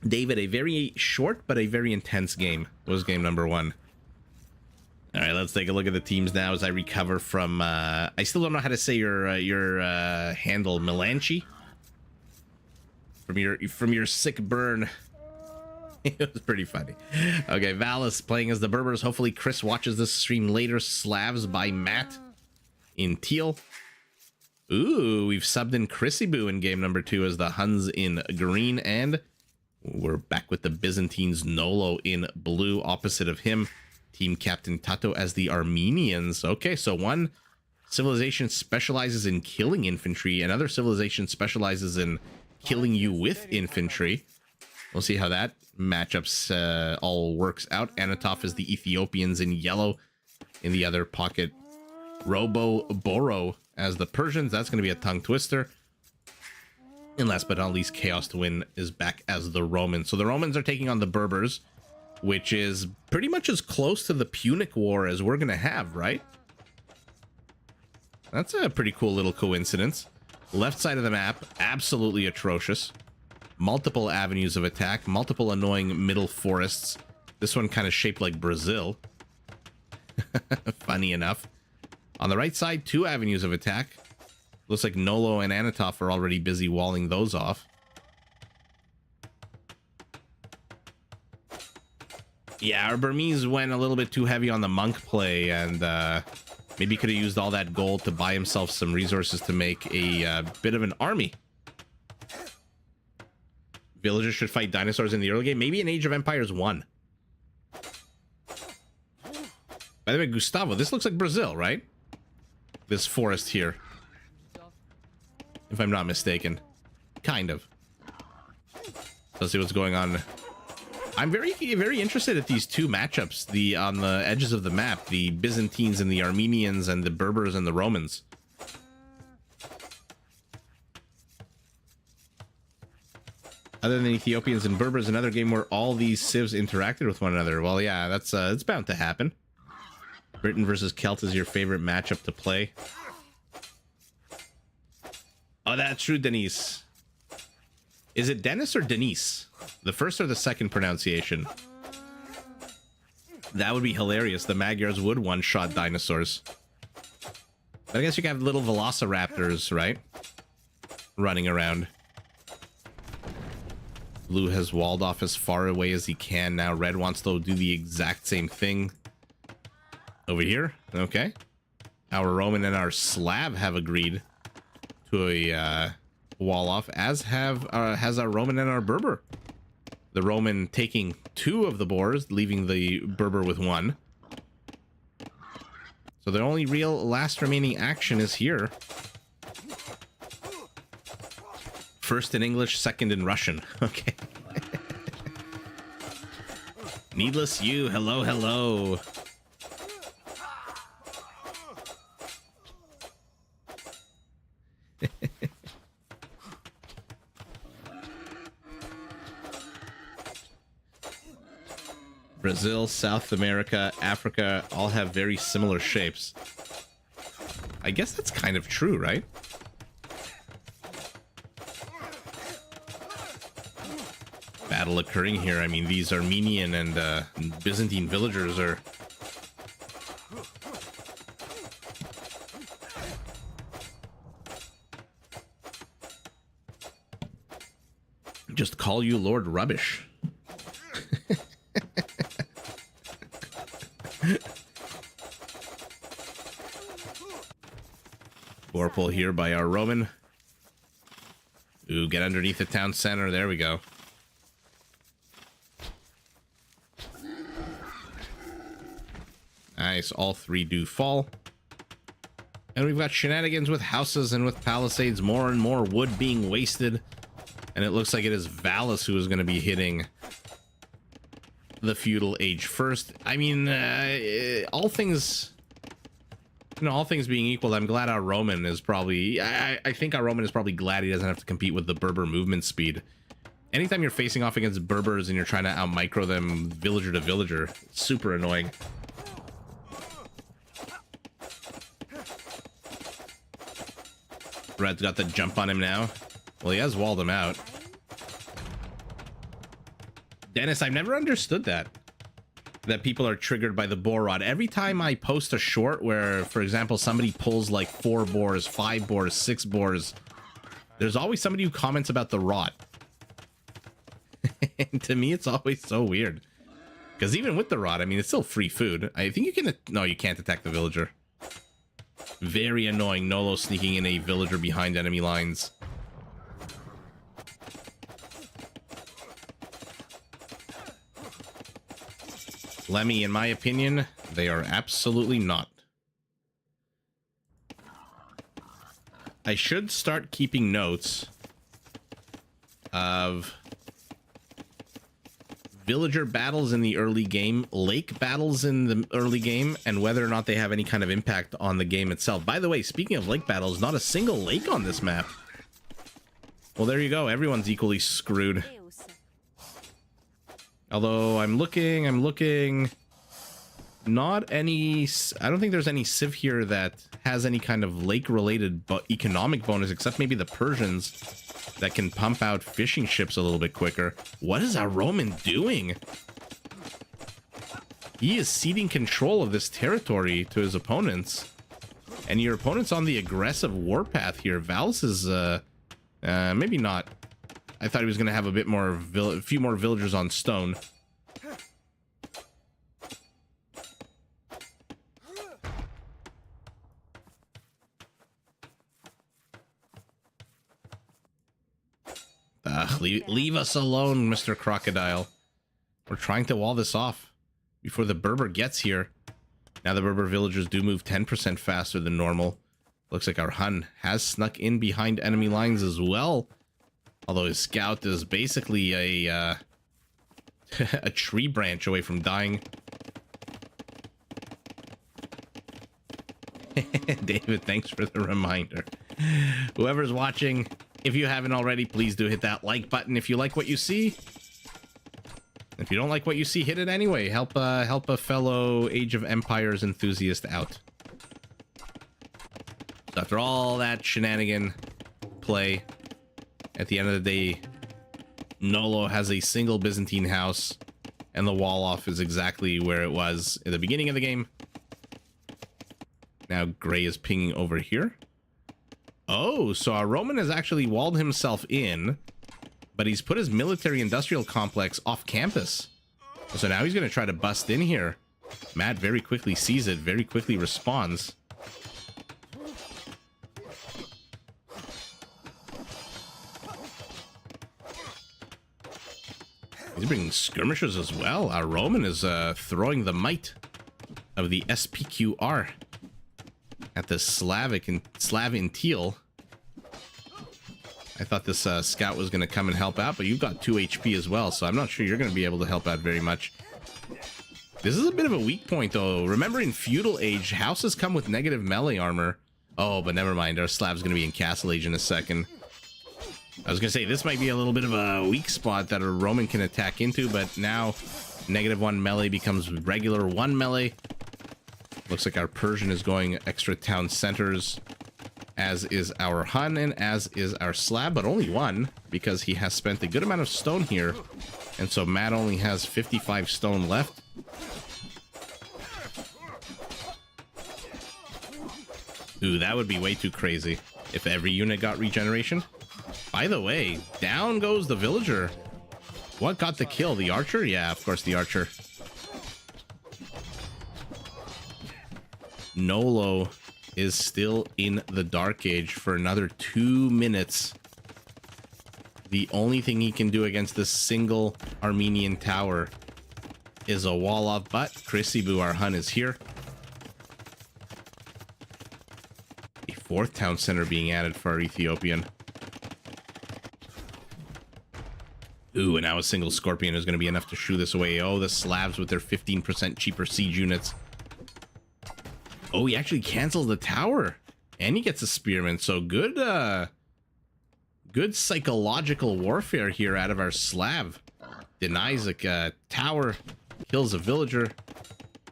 David, a very short but a very intense game was game number 1. All right, let's take a look at the teams now as I recover from I still don't know how to say your handle, Melanchi, from your sick burn. It was pretty funny. Okay, Valis playing as the Berbers. Hopefully Chris watches this stream later. Slavs by Matt in teal. Ooh, we've subbed in Chrissy Boo in game number 2 as the Huns in green, and we're back with the Byzantines Nolo in blue opposite of him. Team Captain Tato as the Armenians. Okay, so one civilization specializes in killing infantry, another civilization specializes in killing you with infantry. We'll see how that matchups all works out. Anatov is the Ethiopians in yellow. In the other pocket, Robo Boro as the Persians. That's going to be a tongue twister. And last but not least, Chaos to Win is back as the Romans. So the Romans are taking on the Berbers, which is pretty much as close to the Punic War as we're going to have, right? That's a pretty cool little coincidence. Left side of the map, absolutely atrocious. Multiple avenues of attack, multiple annoying middle forests. This one kind of shaped like Brazil. Funny enough. On the right side, 2 avenues of attack. Looks like Nolo and Anatov are already busy walling those off. Yeah, our Burmese went a little bit too heavy on the monk play, and maybe could have used all that gold to buy himself some resources to make a bit of an army. Villagers should fight dinosaurs in the early game. Maybe in Age of Empires 1. By the way, Gustavo, this looks like Brazil, right? This forest here. If I'm not mistaken. Kind of. Let's see what's going on. I'm very interested at these 2 matchups. On the edges of the map. The Byzantines and the Armenians, and the Berbers and the Romans. Other than Ethiopians and Berbers, another game where all these civs interacted with one another. Well, yeah, that's it's bound to happen. Britain versus Celt is your favorite matchup to play. Oh, that's true, Denise. Is it Dennis or Denise? The first or the second pronunciation? That would be hilarious. The Magyars would one-shot dinosaurs. But I guess you can have little velociraptors, right? Running around. Blue has walled off as far away as he can now. Red wants to do the exact same thing. Over here. Okay. Our Roman and our Slav have agreed to a wall off, as has our Roman and our Berber. The Roman taking 2 of the boars, leaving the Berber with 1. So the only real last remaining action is here. First in English, second in Russian. Okay. Needless you. Hello, hello. Brazil, South America, Africa all have very similar shapes. I guess that's kind of true, right? Battle occurring here. I mean, these Armenian and Byzantine villagers are... just call you Lord Rubbish. Vorpal here by our Roman. Ooh, get underneath the town center. There we go. Nice. All 3 do fall. And we've got shenanigans with houses and with palisades. More and more wood being wasted. And it looks like it is Valis who is going to be hitting the feudal age first. I mean, all things... You know, all things being equal, I'm glad our Roman is probably... I think our Roman is probably glad he doesn't have to compete with the Berber movement speed. Anytime you're facing off against Berbers and you're trying to out-micro them villager to villager, it's super annoying. Red's got the jump on him now. Well, he has walled him out. Dennis, I've never understood that people are triggered by the boar rod. Every time I post a short where, for example, somebody pulls like 4 boars, 5 boars, 6 boars, there's always somebody who comments about the rod. And to me, it's always so weird. Because even with the rod, I mean, it's still free food. I think you can... No, you can't attack the villager. Very annoying. Nolo sneaking in a villager behind enemy lines. Lemmy, in my opinion, they are absolutely not. I should start keeping notes of villager battles in the early game, lake battles in the early game, and whether or not they have any kind of impact on the game itself. By the way, speaking of lake battles, not a single lake on this map. Well, there you go. Everyone's equally screwed. Although I'm looking, not any, I don't think there's any civ here that has any kind of lake-related economic bonus, except maybe the Persians that can pump out fishing ships a little bit quicker. What is our Roman doing? He is ceding control of this territory to his opponents. And your opponent's on the aggressive warpath here. Valus is, maybe not. I thought he was going to have a bit more, a few more villagers on stone. Leave us alone, Mr. Crocodile. We're trying to wall this off before the Berber gets here. Now the Berber villagers do move 10% faster than normal. Looks like our Hun has snuck in behind enemy lines as well. Although his scout is basically a a tree branch away from dying. David, thanks for the reminder. Whoever's watching, if you haven't already, please do hit that like button if you like what you see. If you don't like what you see, hit it anyway. Help a fellow Age of Empires enthusiast out. So after all that shenanigan play, at the end of the day, Nolo has a single Byzantine house, and the wall off is exactly where it was at the beginning of the game. Now Gray is pinging over here. Oh, so our Roman has actually walled himself in, but he's put his military-industrial complex off campus. So now he's going to try to bust in here. Matt very quickly sees it, very quickly responds. He's bringing skirmishes as well. Our Roman is throwing the might of the SPQR at the Slav in teal. I thought this scout was going to come and help out, but you've got 2 HP as well, so I'm not sure you're going to be able to help out very much. This is a bit of a weak point, though. Remember, in Feudal Age, houses come with negative melee armor. Oh, but never mind. Our Slav's going to be in Castle Age in a second. I was going to say, this might be a little bit of a weak spot that a Roman can attack into, but now -1 melee becomes regular 1 melee. Looks like our Persian is going extra town centers, as is our Hun and as is our Slav, but only 1 because he has spent a good amount of stone here. And so Matt only has 55 stone left. Ooh, that would be way too crazy if every unit got regeneration. By the way, down goes the villager. What got the kill? The archer? Yeah, of course, the archer. Nolo is still in the Dark Age for another 2 minutes. The only thing he can do against this single Armenian tower is a wall off, but Krisibu, our Hun, is here. A 4th town center being added for our Ethiopian. Ooh, and now a single Scorpion is going to be enough to shoo this away. Oh, the Slavs with their 15% cheaper siege units. Oh, he actually cancels the tower. And he gets a Spearman. So good Good psychological warfare here out of our Slav. Denies a tower, kills a villager.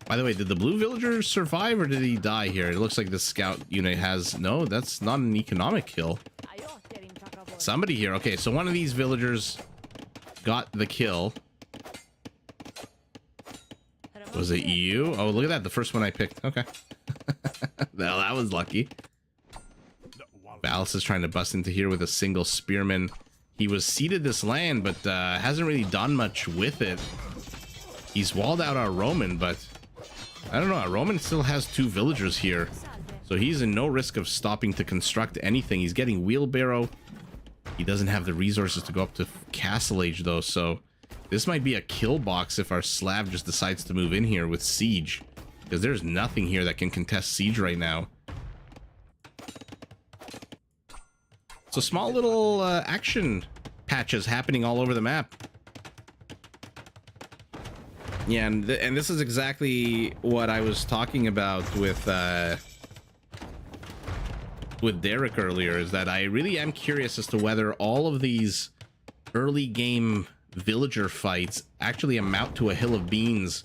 By the way, did the blue villager survive or did he die here? It looks like the scout unit has... No, that's not an economic kill. Somebody here. Okay, so one of these villagers got the kill. Was it you? Oh, look at that. The first one I picked. Okay. Well, that was lucky. Valis is trying to bust into here with a single spearman. He was ceded this land, but hasn't really done much with it. He's walled out our Roman, but I don't know. Our Roman still has 2 villagers here, so he's in no risk of stopping to construct anything. He's getting wheelbarrow. He doesn't have the resources to go up to castle age, though, so this might be a kill box if our Slav just decides to move in here with siege, because there's nothing here that can contest siege right now. So small little action patches happening all over the map. Yeah, and this is exactly what I was talking about with Derek earlier, is that I really am curious as to whether all of these early game villager fights actually amount to a hill of beans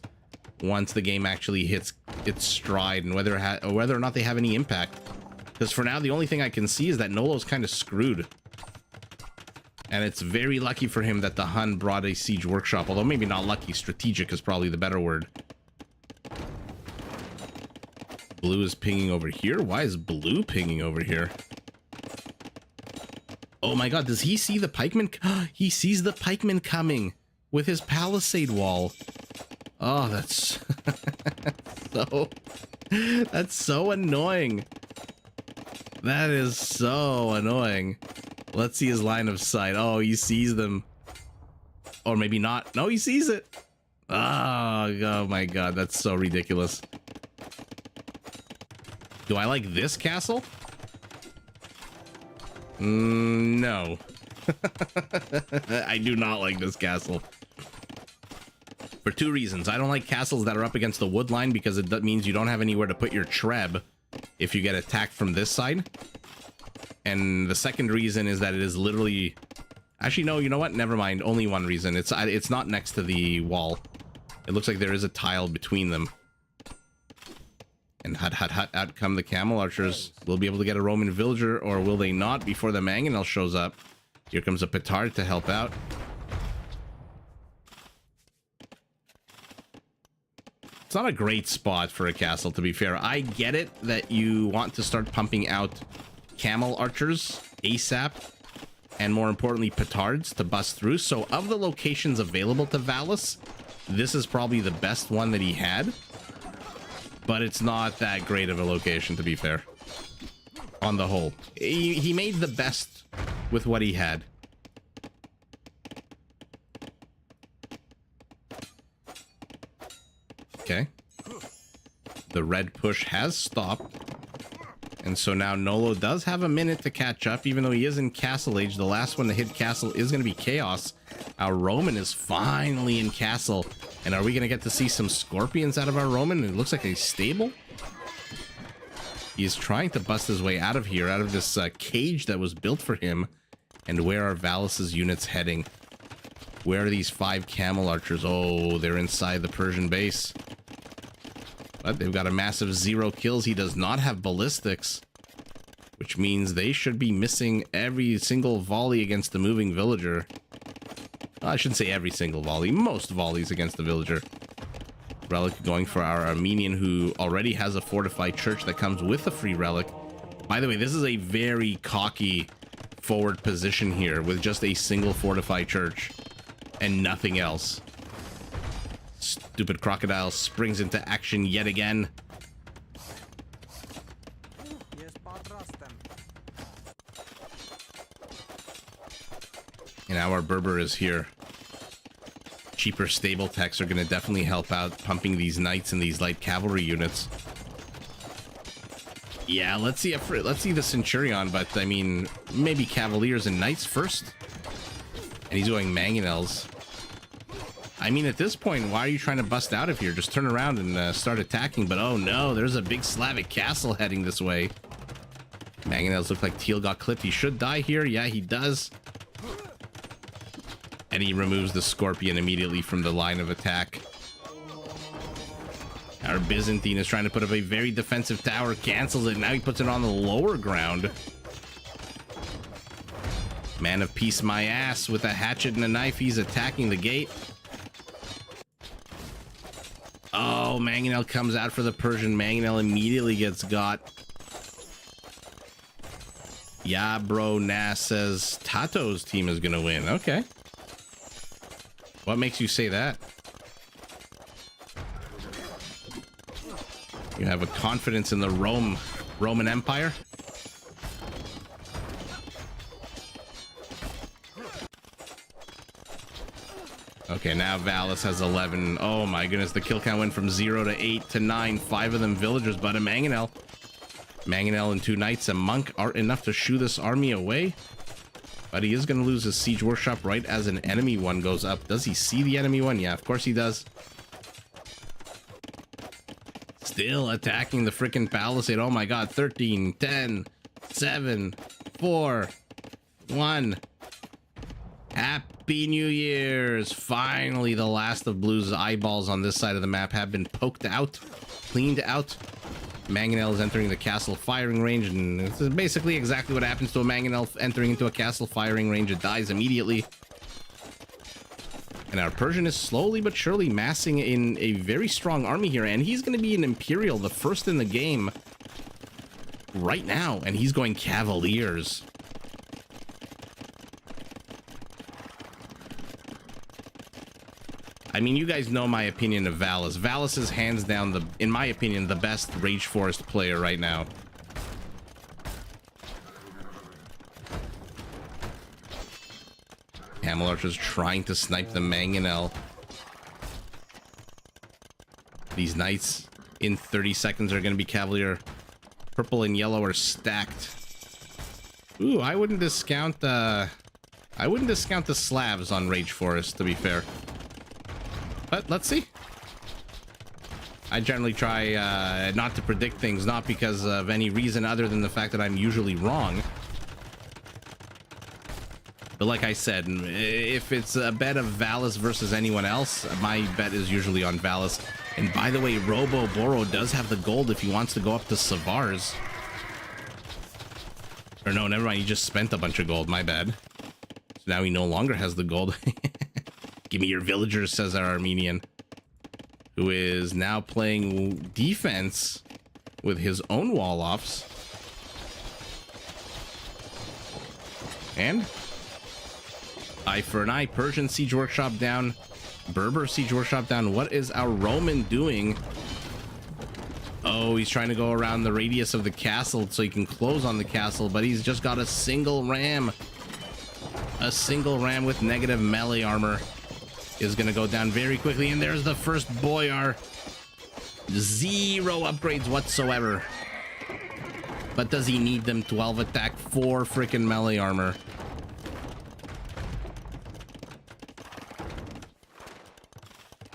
once the game actually hits its stride, and whether or not they have any impact. Because for now, the only thing I can see is that Nolo's kind of screwed. And it's very lucky for him that the Hun brought a siege workshop. Although maybe not lucky, strategic is probably the better word. Blue is pinging over here? Why is blue pinging over here? Oh my god, does he see the pikeman? He sees the pikeman coming with his palisade wall. Oh, that's... That's so annoying. That is so annoying. Let's see his line of sight. Oh, he sees them. Or maybe not. No, he sees it. Oh my god, that's so ridiculous. Do I like this castle? No. I do not like this castle. For 2 reasons. I don't like castles that are up against the wood line because it means you don't have anywhere to put your treb if you get attacked from this side. And the second reason is that it is literally... Actually, no, you know what? Never mind. Only one reason. It's not next to the wall. It looks like there is a tile between them. And hut, out come the camel archers. Will be able to get a Roman villager, or will they not before the mangonel shows up? Here comes a petard to help out. It's not a great spot for a castle, to be fair. I get it that you want to start pumping out camel archers ASAP, and more importantly, petards to bust through. So of the locations available to Valis, this is probably the best one that he had. But it's not that great of a location, to be fair. On the whole. He made the best with what he had. Okay. The red push has stopped. And so now Nolo does have a minute to catch up, even though he is in castle age. The last one to hit castle is going to be chaos. Our Roman is finally in castle. And are we going to get to see some scorpions out of our Roman? It looks like a stable. He's trying to bust his way out of here, out of this cage that was built for him. And where are Valis's units heading? Where are these 5 camel archers? Oh, they're inside the Persian base. But they've got a massive 0 kills. He does not have ballistics, which means they should be missing every single volley against the moving villager. I shouldn't say every single volley, most volleys against the villager. Relic going for our Armenian, who already has a fortified church that comes with a free relic. By the way, this is a very cocky forward position here with just a single fortified church and nothing else. Stupid crocodile springs into action yet again. And now our Berber is here. Cheaper stable techs are going to definitely help out pumping these knights and these light cavalry units. Yeah, let's see the Centurion, but I mean, maybe cavaliers and knights first. And he's going mangonels. I mean, at this point, why are you trying to bust out of here? Just turn around and start attacking. But oh no, there's a big Slavic castle heading this way. Mangonels look like Teal got clipped. He should die here. Yeah, he does. And he removes the Scorpion immediately from the line of attack. Our Byzantine is trying to put up a very defensive tower, cancels it. Now he puts it on the lower ground. Man of Peace, my ass, with a hatchet and a knife. He's attacking the gate. Oh, Mangonel comes out for the Persian. Mangonel immediately gets got. Yeah, bro, Nas says Tato's team is going to win. Okay. What makes you say that? You have a confidence in the Roman Empire? Okay, now Valus has 11. Oh my goodness, the kill count went from 0 to 8 to 9. 5 of them villagers, but a Mangonel. Mangonel and 2 knights, a monk aren't enough to shoo this army away. But he is going to lose his siege workshop right as an enemy one goes up. Does he see the enemy one? Yeah, of course he does. Still attacking the freaking palisade. Oh my god, 13, 10, 7, 4, 1. Happy New Year's! Finally, the last of Blue's eyeballs on this side of the map have been poked out, cleaned out. Mangonel is entering the castle firing range, and this is basically exactly what happens to a Mangonel entering into a castle firing range. It dies immediately. And our Persian is slowly but surely massing in a very strong army here, and he's going to be an Imperial, the first in the game right now, and he's going Cavaliers. I mean, you guys know my opinion of Valus. Valus is hands down, in my opinion, the best Rage Forest player right now. Camel Archer's trying to snipe the Mangonel. These knights in 30 seconds are going to be Cavalier. Purple and yellow are stacked. Ooh, I wouldn't discount the Slavs on Rage Forest, to be fair. But let's see. I generally try not to predict things, not because of any reason other than the fact that I'm usually wrong. But like I said, if it's a bet of Valus versus anyone else, my bet is usually on Valus. And by the way, Robo Boro does have the gold if he wants to go up to Savars. Or no, never mind, he just spent a bunch of gold, my bad. So now he no longer has the gold. Give me your villagers, says our Armenian, who is now playing defense with his own wall-offs. And eye for an eye, Persian siege workshop down, Berber siege workshop down. What is our Roman doing? Oh, he's trying to go around the radius of the castle so he can close on the castle, but he's just got a single ram. A single ram with negative melee armor is going to go down very quickly, and there's the first Boyar. 0 upgrades whatsoever. But does he need them? 12 attack, 4 freaking melee armor.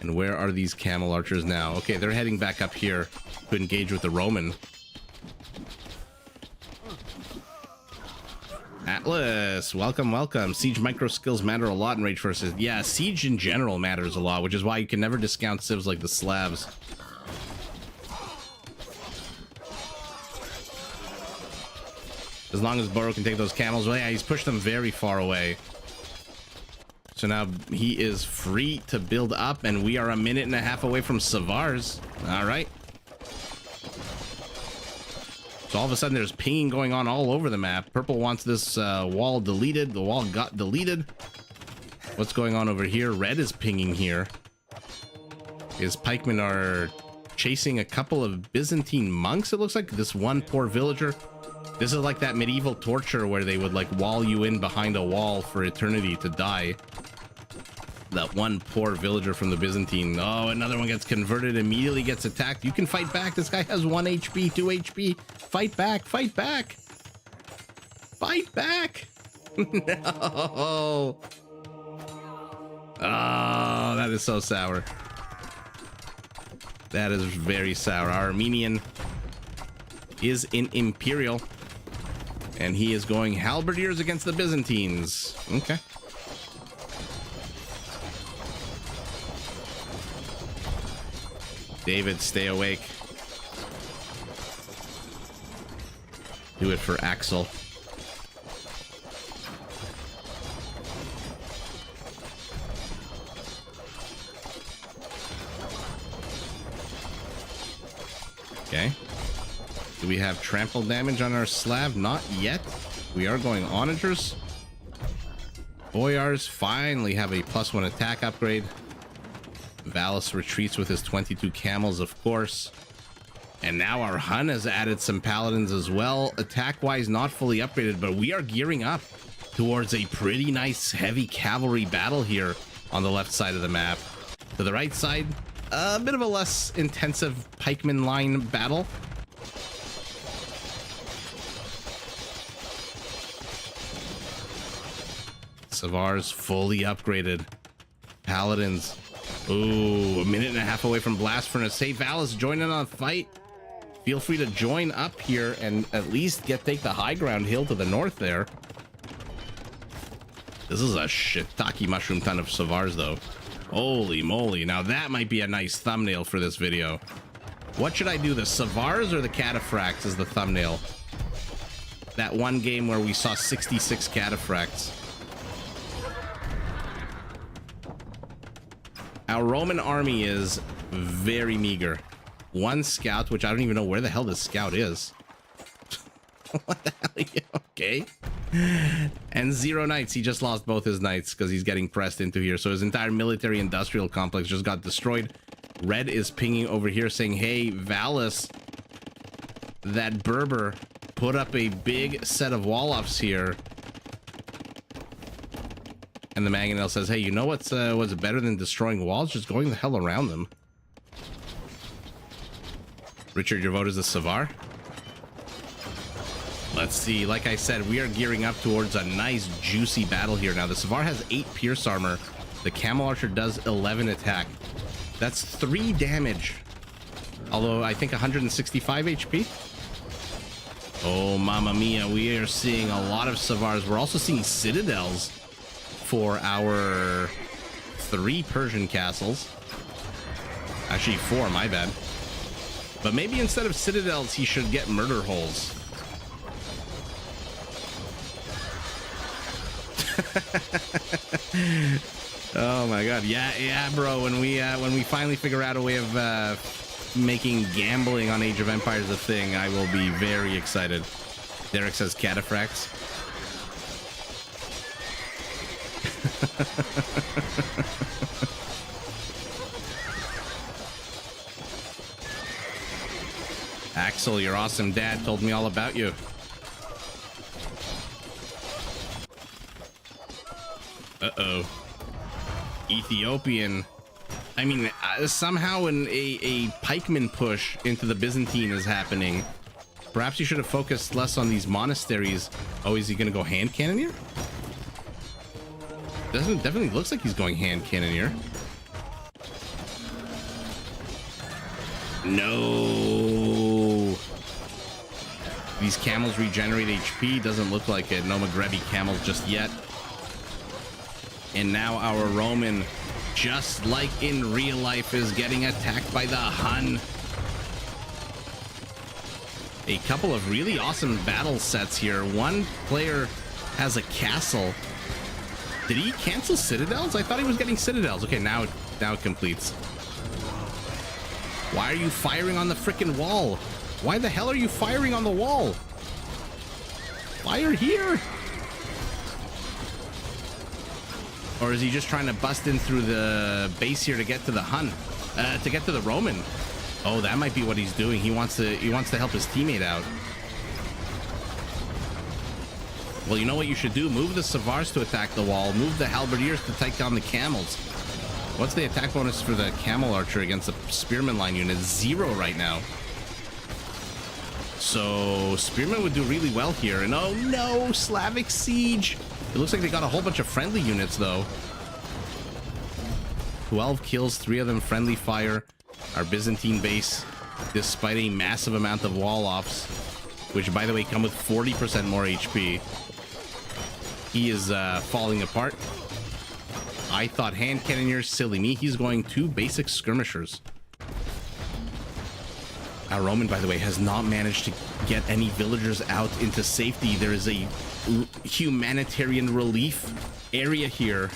And where are these camel archers now? Okay, they're heading back up here to engage with the Roman. Atlas, welcome, welcome. Siege micro skills matter a lot in Rage Forces. Yeah, siege in general matters a lot, which is why you can never discount civs like the Slavs. As long as Boro can take those camels, well, yeah, he's pushed them very far away. So now he is free to build up, and we are a minute and a half away from Savars. All right. So all of a sudden there's pinging going on all over the map. Purple wants this wall deleted. The wall got deleted. What's going on over here? Red is pinging here. His pikemen are chasing a couple of Byzantine monks. It looks like this one poor villager. This is like that medieval torture where they would like wall you in behind a wall for eternity to die. That one poor villager from the Byzantine. Oh, another one gets converted, immediately gets attacked. You can fight back. This guy has 1 HP, 2 HP. Fight back, fight back. Fight back. No. Oh, that is so sour. That is very sour. Our Armenian is in Imperial. And he is going halberdiers against the Byzantines. Okay. David, stay awake. Do it for Axel. Okay. Do we have trample damage on our Slav? Not yet. We are going onagers. Boyars finally have a +1 attack upgrade. Valus retreats with his 22 camels, of course. And now our Hun has added some paladins as well. Attack-wise, not fully upgraded, but we are gearing up towards a pretty nice heavy cavalry battle here on the left side of the map. To the right side, a bit of a less intensive pikeman line battle. Savars fully upgraded. Paladins. Ooh, a minute and a half away from Blast Furnace. Hey, Valus, join in on the fight. Feel free to join up here and at least take the high ground hill to the north there. This is a shiitake mushroom ton of Savars, though. Holy moly. Now that might be a nice thumbnail for this video. What should I do, the Savars or the Cataphracts as the thumbnail? That one game where we saw 66 Cataphracts. Our Roman army is very meager. One scout, which I don't even know where the hell this scout is. What the hell are you? Okay. And 0 knights. He just lost both his knights because he's getting pressed into here. So his entire military industrial complex just got destroyed. Red is pinging over here saying, hey, Valus, that Berber put up a big set of wall-offs here. And the Mangonel says, hey, you know what's better than destroying walls? Just going the hell around them. Richard, your vote is a Savar? Let's see. Like I said, we are gearing up towards a nice, juicy battle here. Now, the Savar has 8 pierce armor. The Camel Archer does 11 attack. That's 3 damage. Although, I think 165 HP. Oh, mamma mia. We are seeing a lot of Savars. We're also seeing Citadels for our 3 Persian castles. Actually 4, my bad. But maybe instead of Citadels, he should get murder holes. Oh my god. Yeah, bro. When we finally figure out a way of making gambling on Age of Empires a thing, I will be very excited. Derek says Cataphracts. Axel, your awesome dad told me all about you. Uh-oh. Ethiopian. I mean, somehow a pikeman push into the Byzantine is happening. Perhaps you should have focused less on these monasteries. Oh, is he gonna go hand cannoneer? Definitely looks like he's going hand cannoneer. No. These camels regenerate HP. Doesn't look like it. No Magrebi camels just yet. And now our Roman, just like in real life, is getting attacked by the Hun. A couple of really awesome battle sets here. One player has a castle. Did he cancel Citadels? I thought he was getting Citadels. Okay, now it completes. Why are you firing on the frickin' wall? Why the hell are you firing on the wall? Fire here! Or is he just trying to bust in through the base here to get to the Hun? To get to the Roman? Oh, that might be what he's doing. He wants to help his teammate out. Well, you know what you should do? Move the Savars to attack the wall. Move the Halberdiers to take down the camels. What's the attack bonus for the Camel Archer against the Spearman line unit? 0 right now. So Spearman would do really well here. And oh no, Slavic Siege. It looks like they got a whole bunch of friendly units though. 12 kills, 3 of them friendly fire. Our Byzantine base, despite a massive amount of wall offs, which by the way come with 40% more HP. He is falling apart. I thought hand cannoneers, silly me. He's going 2 basic skirmishers. Our Roman, by the way, has not managed to get any villagers out into safety. There is a humanitarian relief area here.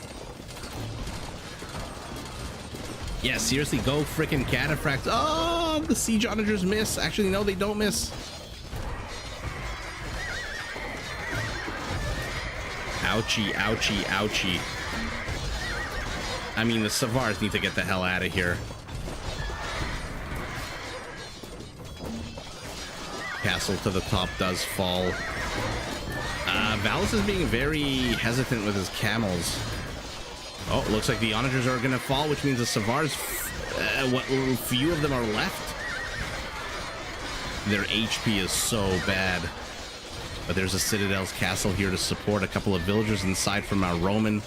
Yeah, seriously, go frickin' cataphracts. Oh, the siege onagers miss. Actually, no, they don't miss. Ouchie, ouchie, ouchie. I mean, the Savars need to get the hell out of here. Castle to the top does fall. Valus is being very hesitant with his camels. Oh, looks like the onagers are going to fall, which means the Savars, what few of them are left. Their HP is so bad. But there's a Citadel's castle here to support a couple of villagers inside from our Roman.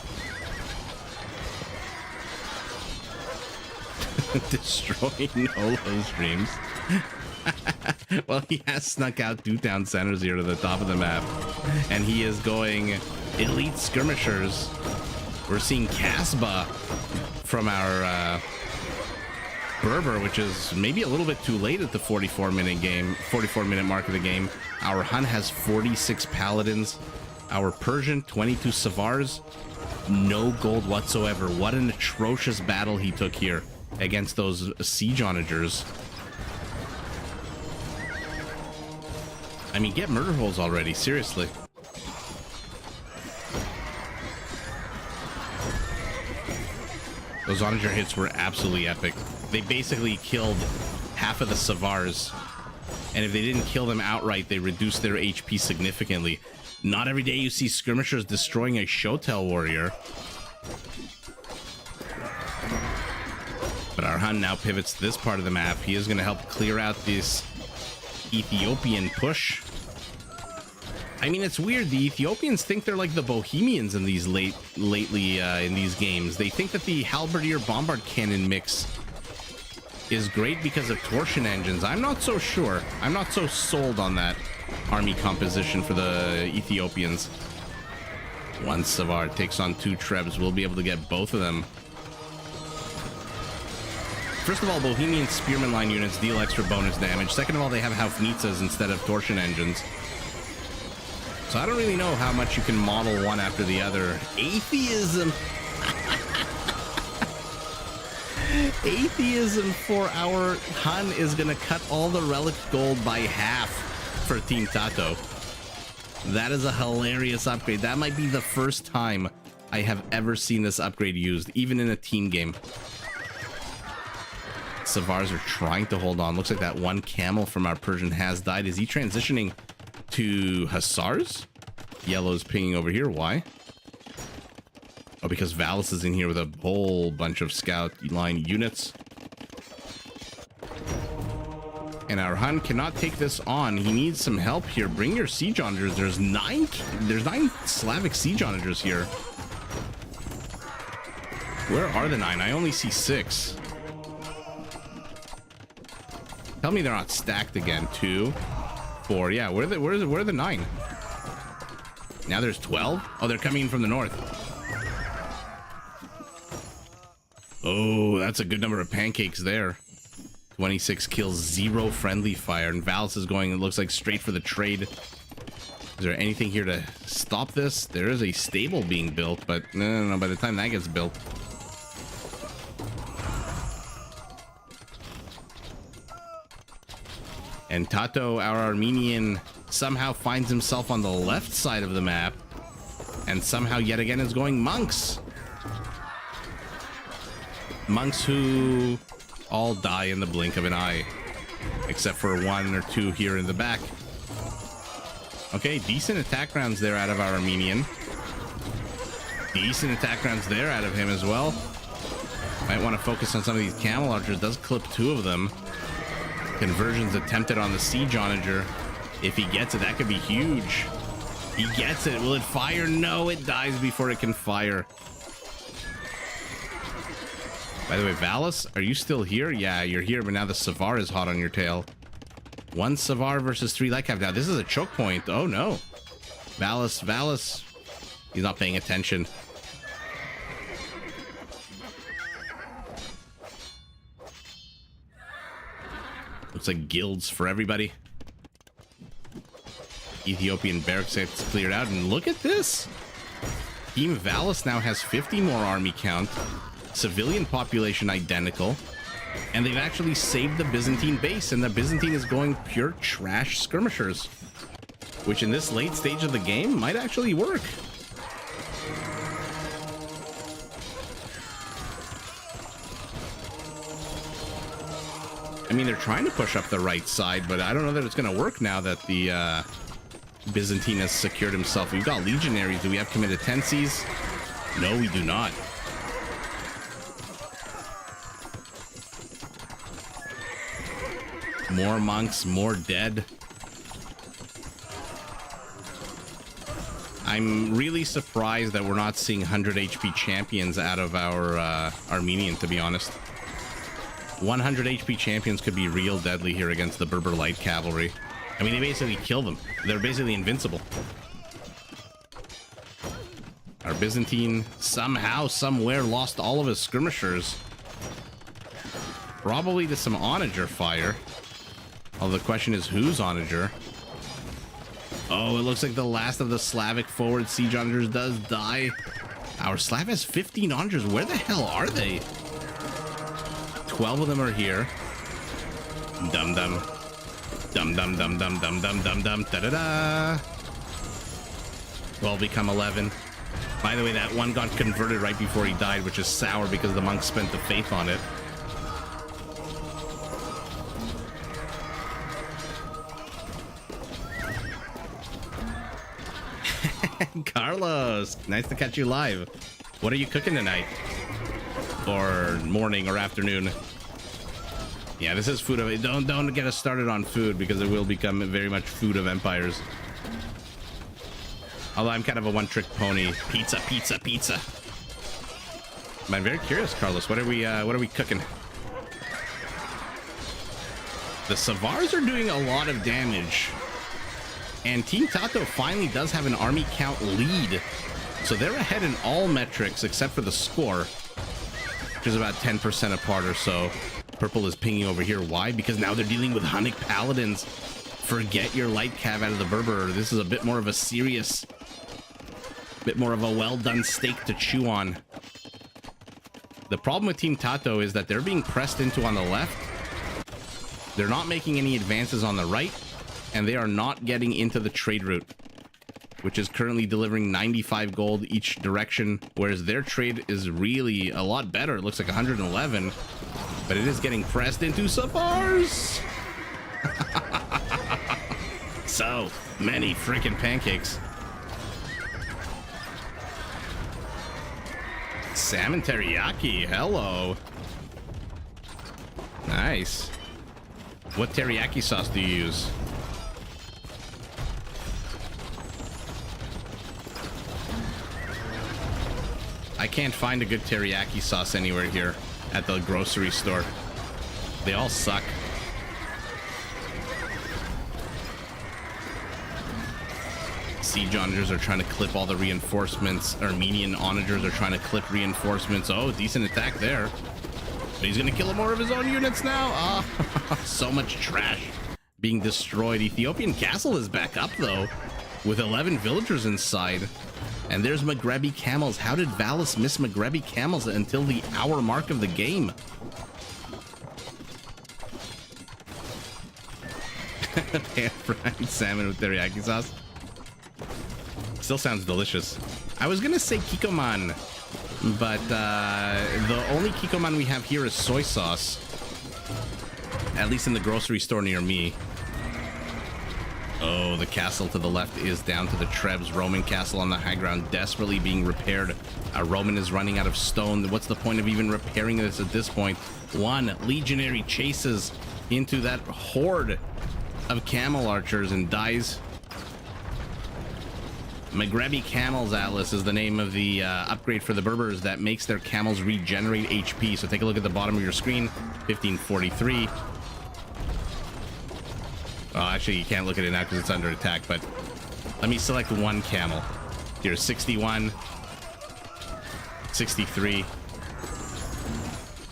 Destroying Olo's dreams. Well, he has snuck out 2 town centers here to the top of the map. And he is going elite skirmishers. We're seeing Casbah from our Berber, which is maybe a little bit too late at the 44-minute mark of the game. Our Hun has 46 paladins. Our Persian, 22 Savars. No gold whatsoever. What an atrocious battle he took here against those siege onagers. I mean, get murder holes already, seriously. Those onager hits were absolutely epic. They basically killed half of the Savars. And if they didn't kill them outright, they reduced their HP significantly. Not every day you see skirmishers destroying a Shotel warrior. But our Hun now pivots to this part of the map. He is going to help clear out this Ethiopian push. I mean, it's weird. The Ethiopians think they're like the Bohemians in these lately in these games. They think that the halberdier bombard cannon mix is great because of torsion engines. I'm not so sure. I'm not so sold on that army composition for the Ethiopians. One Savar takes on 2 Trebs. We'll be able to get both of them. First of all, Bohemian Spearman line units deal extra bonus damage. Second of all, they have Haufnitzas instead of torsion engines. So I don't really know how much you can model one after the other. Atheism. Atheism for our Hun is going to cut all the relic gold by half for Team Tato. That is a hilarious upgrade. That might be the first time I have ever seen this upgrade used, even in a team game. Savars are trying to hold on. Looks like that one camel from our Persian has died. Is he transitioning to Hussars? Yellow's pinging over here. Why? Oh, because Valus is in here with a whole bunch of scout line units. And our Hun cannot take this on. He needs some help here. Bring your siege onagers. There's 9 Slavic siege onagers here. Where are the 9? I only see 6. Tell me they're not stacked again. 2, 4. Yeah, where are the 9? Now there's 12. Oh, they're coming in from the north. Oh, that's a good number of pancakes there. 26 kills, 0 friendly fire, and Valus is going, it looks like, straight for the trade. Is there anything here to stop this? There is a stable being built, but no, by the time that gets built. And Tato, our Armenian, somehow finds himself on the left side of the map, and somehow yet again is going monks. Monks who all die in the blink of an eye, except for 1 or 2 here in the back. Okay, decent attack rounds there out of our Armenian. Decent attack rounds there out of him as well. Might want to focus on some of these camel archers. Does clip 2 of them. Conversions attempted on the siege onager. If he gets it, that could be huge. He gets it. Will it fire? No, it dies before it can fire. By the way, Valus, are you still here? Yeah, you're here, but now the Savar is hot on your tail. One Savar versus 3 light cav. Now this is a choke point. Oh no. Valus. He's not paying attention. Looks like guilds for everybody. Ethiopian barracks gets cleared out, and look at this. Team Valus now has 50 more army count, civilian population identical, and they've actually saved the Byzantine base, and the Byzantine is going pure trash skirmishers, which in this late stage of the game might actually work. I mean, they're trying to push up the right side, but I don't know that it's going to work now that the Byzantine has secured himself. We've got legionaries. Do we have committed tenses? No, we do not. More monks, more dead. I'm really surprised that we're not seeing 100 HP champions out of our Armenian, to be honest. 100 HP champions could be real deadly here against the Berber light cavalry. I mean, they basically kill them. They're basically invincible. Our Byzantine somehow, somewhere lost all of his skirmishers. Probably to some onager fire. Although the question is, whose onager? Oh, it looks like the last of the Slavic forward siege onagers does die. Our Slav has 15 onagers. Where the hell are they? 12 of them are here. Dum dum. Dum dum dum dum dum dum dum dum da da da. 12 become 11. By the way, that one got converted right before he died, which is sour because the monks spent the faith on it. Carlos, nice to catch you live. What are you cooking tonight? Or morning or afternoon? Yeah, this is food of... Don't get us started on food, because it will become very much food of empires. Although I'm kind of a one-trick pony. Pizza, pizza, pizza. I'm very curious, Carlos. What are we cooking? The Savars are doing a lot of damage. And Team Tato finally does have an army count lead. So they're ahead in all metrics except for the score, which is about 10% apart or so. Purple is pinging over here. Why? Because now they're dealing with Hunnic Paladins. Forget your light cav out of the Berber. This is a bit more of a serious, bit more of a well-done steak to chew on. The problem with Team Tato is that they're being pressed into on the left. They're not making any advances on the right, and they are not getting into the trade route, which is currently delivering 95 gold each direction, whereas their trade is really a lot better. It looks like 111, but it is getting pressed into Savars. So many freaking pancakes. Salmon teriyaki, hello. Nice. What teriyaki sauce do you use? I can't find a good teriyaki sauce anywhere here at the grocery store. They all suck. Siege onagers are trying to clip all the reinforcements. Armenian onagers are trying to clip reinforcements. Oh, decent attack there. But he's going to kill more of his own units now. Ah, so much trash being destroyed. Ethiopian castle is back up, though, with 11 villagers inside. And there's Maghrebi camels. How did Valus miss Maghrebi camels until the hour mark of the game? Pan-fried salmon with teriyaki sauce. Still sounds delicious. I was gonna say kikoman, but the only kikoman we have here is soy sauce. At least in the grocery store near me. Oh, the castle to the left is down to the Trebs. Roman castle on the high ground, desperately being repaired. Roman is running out of stone. What's the point of even repairing this at this point? One legionary chases into that horde of camel archers and dies. Maghrebi Camels, Atlas, is the name of the upgrade for the Berbers that makes their camels regenerate HP. So take a look at the bottom of your screen, 1543. Oh, actually, you can't look at it now because it's under attack, but let me select one camel. Here's 61, 63,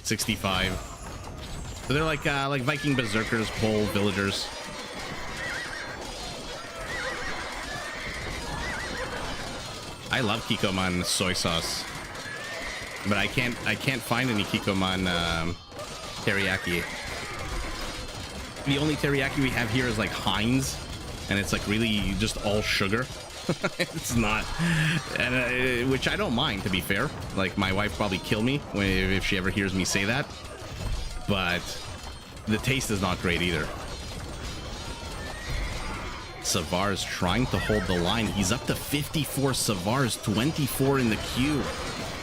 65. So they're like Viking berserkers, pole villagers. I love Kikkoman soy sauce, but I can't find any Kikkoman teriyaki. The only teriyaki we have here is like Heinz, and it's like really just all sugar. It's not, and which I don't mind, to be fair. Like, my wife probably kill me if she ever hears me say that, but the taste is not great either. Savar's trying to hold the line. He's up to 54 Savars, 24 in the queue.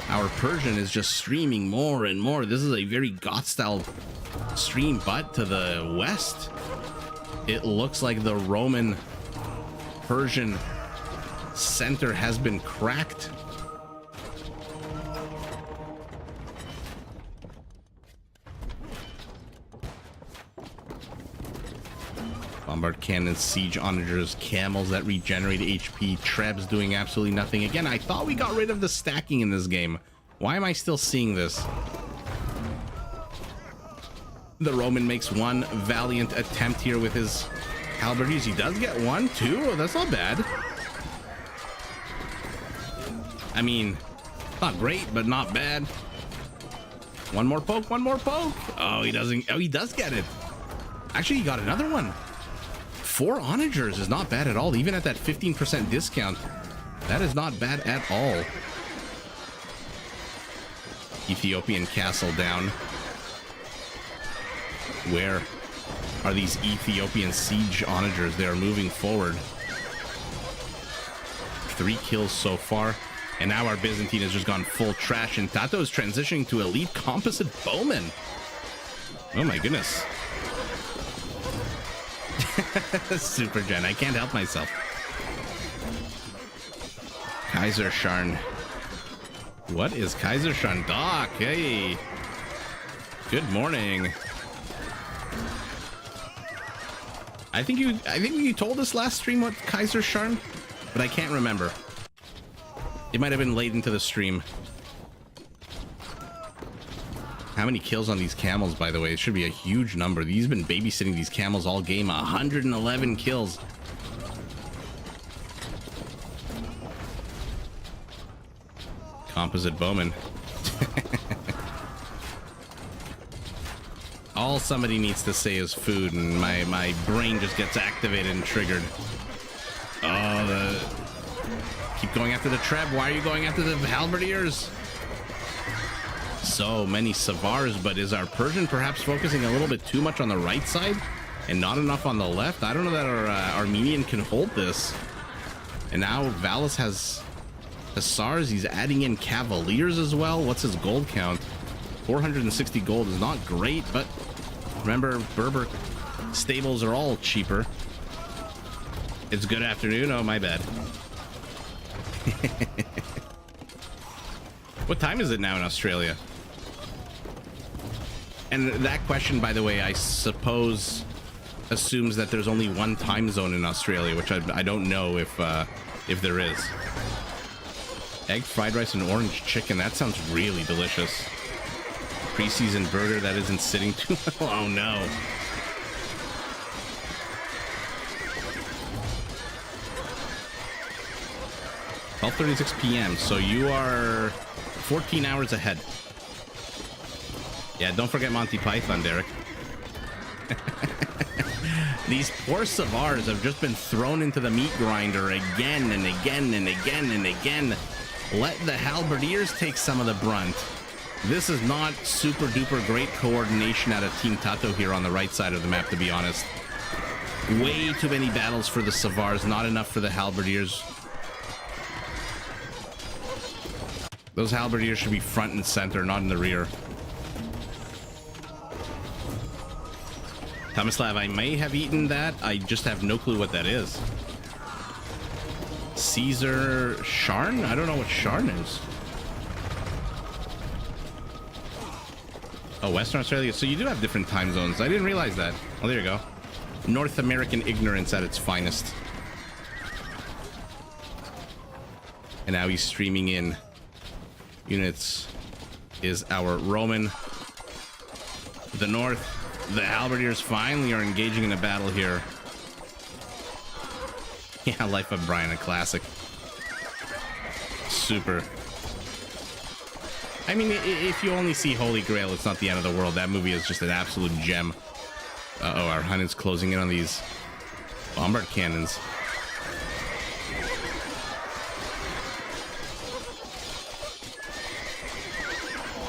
Our Persian is just streaming more and more. This is a very Goth-style stream, but to the west, it looks like the Roman Persian center has been cracked. Bombard cannons, siege onagers, camels that regenerate HP, Trebs doing absolutely nothing. Again, I thought we got rid of the stacking in this game. Why am I still seeing this? The Roman makes one valiant attempt here with his halberdiers. He does get one, two. Oh, that's not bad. I mean, not great, but not bad. One more poke, one more poke. Oh, he doesn't. Oh, he does get it. Actually, he got another one. 4 onagers is not bad at all, even at that 15% discount. That is not bad at all. Ethiopian castle down. Where are these Ethiopian siege onagers? They are moving forward. 3 kills so far, and now our Byzantine has just gone full trash, and Tato is transitioning to elite composite bowman. Oh my goodness. Super Gen, I can't help myself. Kaiser Sharn. What is Kaiser Sharn? Doc, hey. Good morning. I think you told us last stream what Kaiser Sharn, but I can't remember. It might have been late into the stream. How many kills on these camels, by the way? It should be a huge number. He's been babysitting these camels all game. 111 kills. Composite bowman. All somebody needs to say is food, and my brain just gets activated and triggered. Oh, keep going after the Treb. Why are you going after the halberdiers? So many Savars, but is our Persian perhaps focusing a little bit too much on the right side and not enough on the left? I don't know that our Armenian can hold this. And now Valus has Hussars. He's adding in Cavaliers as well. What's his gold count? 460 gold is not great, but remember, Berber stables are all cheaper. It's good afternoon. Oh, my bad. What time is it now in Australia? And that question, by the way, I suppose assumes that there's only one time zone in Australia, which I don't know if there is. Egg fried rice and orange chicken. That sounds really delicious. Pre-season burger that isn't sitting too well. Oh no. (12:36 p.m.) So you are 14 hours ahead. Yeah, don't forget Monty Python, Derek. These poor Savars have just been thrown into the meat grinder again and again and again and again. Let the halberdiers take some of the brunt. This is not super duper great coordination out of Team Tato here on the right side of the map, to be honest. Way too many battles for the Savars, not enough for the halberdiers. Those halberdiers should be front and center, not in the rear. Tomislav, I may have eaten that. I just have no clue what that is. Caesar Sharn? I don't know what Sharn is. Oh, Western Australia. So you do have different time zones. I didn't realize that. Oh, there you go. North American ignorance at its finest. And now he's streaming in units. Is our Roman. The north. The Halberdiers finally are engaging in a battle here. Yeah, Life of Brian, a classic. Super. I mean, if you only see Holy Grail, it's not the end of the world. That movie is just an absolute gem. Uh-oh, our Hun is closing in on these bombard cannons.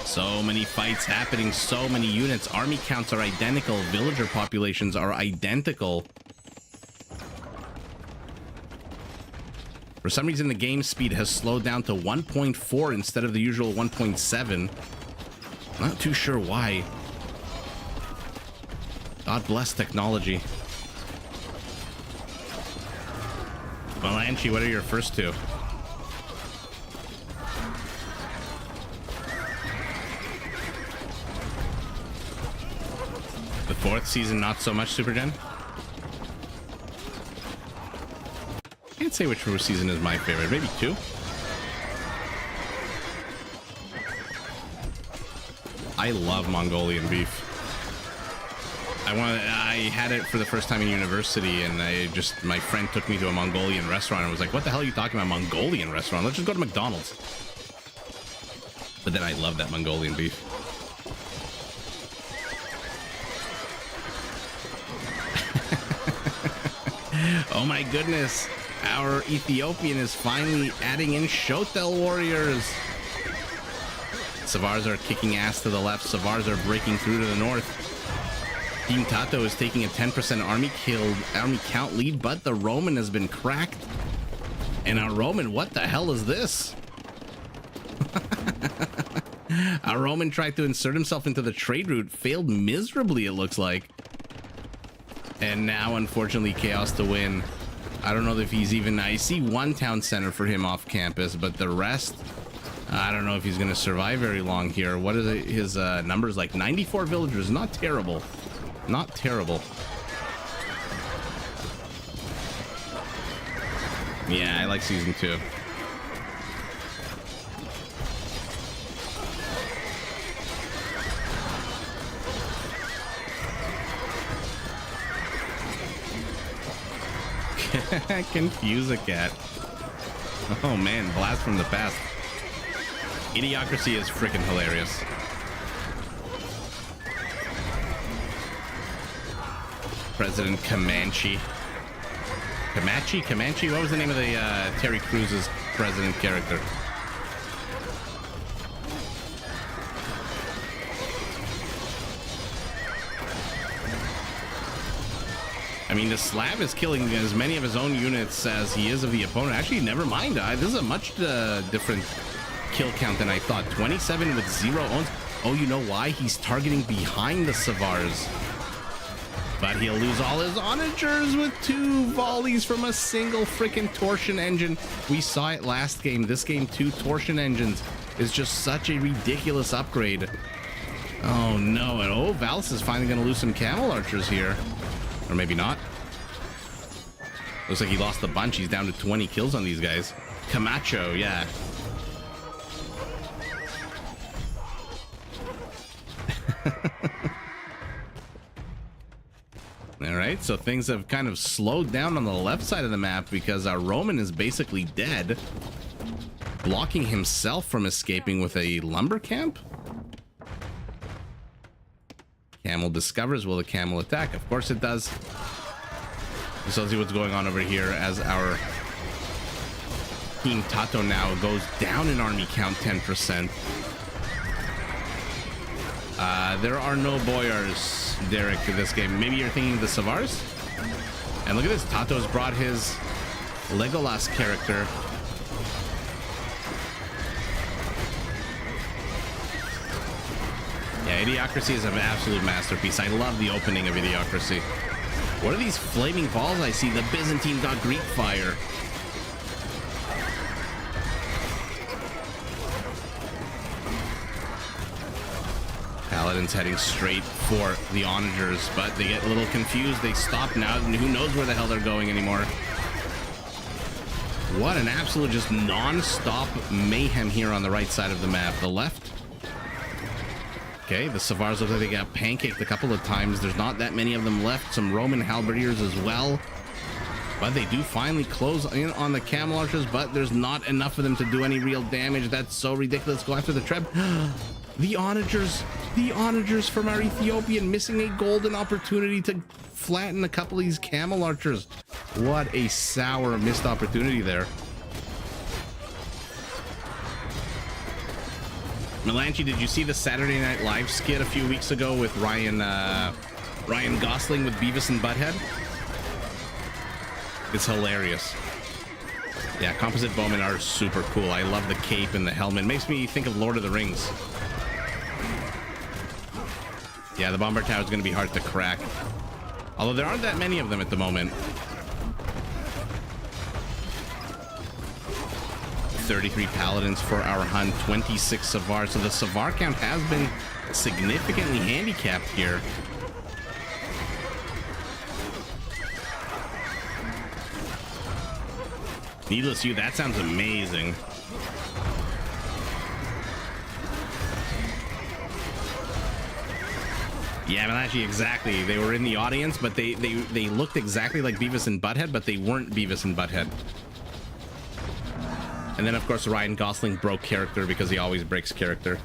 So many fights happening, so many units. Army counts are identical. Villager populations are identical. For some reason, the game speed has slowed down to 1.4 instead of the usual 1.7. Not too sure why. God bless technology. Melanchi, what are your first two? The fourth season, not so much, Super Gen? Can't say which season is my favorite. Maybe 2. I love Mongolian beef. I had it for the first time in university, and my friend took me to a Mongolian restaurant and was like, what the hell are you talking about, Mongolian restaurant? Let's just go to McDonald's. But then I love that Mongolian beef. Oh my goodness. Our Ethiopian is finally adding in Shotel warriors. Savars are kicking ass to the left. Savars are breaking through to the north. Team Tato is taking a 10% army count lead, but the Roman has been cracked. And our Roman, what the hell is this? Our Roman tried to insert himself into the trade route, failed miserably, it looks like. And now, unfortunately, Chaos to win. I don't know if he's even... I see one town center for him off campus, but the rest... I don't know if he's going to survive very long here. What are his numbers like? 94 villagers. Not terrible. Not terrible. Yeah, I like season 2. Confuse a cat. Oh man, blast from the past. Idiocracy is freaking hilarious. President Comanche. Comanche? What was the name of the Terry Crews's president character? I mean, the Slav is killing as many of his own units as he is of the opponent. Actually, never mind. This is a much different kill count than I thought. 27 with 0 owns. Oh, you know why? He's targeting behind the Savars. But he'll lose all his onagers with 2 volleys from a single freaking torsion engine. We saw it last game. This game, 2 torsion engines is just such a ridiculous upgrade. Oh, no. And oh, Valus is finally going to lose some camel archers here. Or maybe not. Looks like he lost a bunch. He's down to 20 kills on these guys. Camacho, yeah. All right, so things have kind of slowed down on the left side of the map because our Roman is basically dead, blocking himself from escaping with a lumber camp. Camel discovers. Will the camel attack? Of course it does. So let's see what's going on over here as our Team Tato now goes down in army count 10%. There are no boyars, Derek, in this game. Maybe you're thinking the Savars? And look at this. Tato's brought his Legolas character. Yeah, Idiocracy is an absolute masterpiece. I love the opening of Idiocracy. What are these flaming balls I see? The Byzantine got Greek fire. paladins heading straight for the onagers, but they get a little confused. They stop now, and who knows where the hell they're going anymore. What an absolute just non-stop mayhem here on the right side of the map. The left. Okay, the Savars look like they got pancaked a couple of times. There's not that many of them left. Some Roman halberdiers as well. But they do finally close in on the camel archers, but there's not enough of them to do any real damage. That's so ridiculous. Go after the Treb. The onagers from our Ethiopian missing a golden opportunity to flatten a couple of these camel archers. What a sour missed opportunity there. Melanchi, did you see the Saturday Night Live skit a few weeks ago with Ryan Gosling with Beavis and Butthead? It's hilarious. Yeah, composite bowmen are super cool. I love the cape and the helmet. It makes me think of Lord of the Rings. Yeah, the bomber tower is going to be hard to crack. Although there aren't that many of them at the moment. 33 paladins for our Hun, 26 Savar. So the Savar count has been significantly handicapped here. Needless you, that sounds amazing. Yeah, but actually, exactly. They were in the audience, but they looked exactly like Beavis and Butthead, but they weren't Beavis and Butthead. And then, of course, Ryan Gosling broke character because he always breaks character.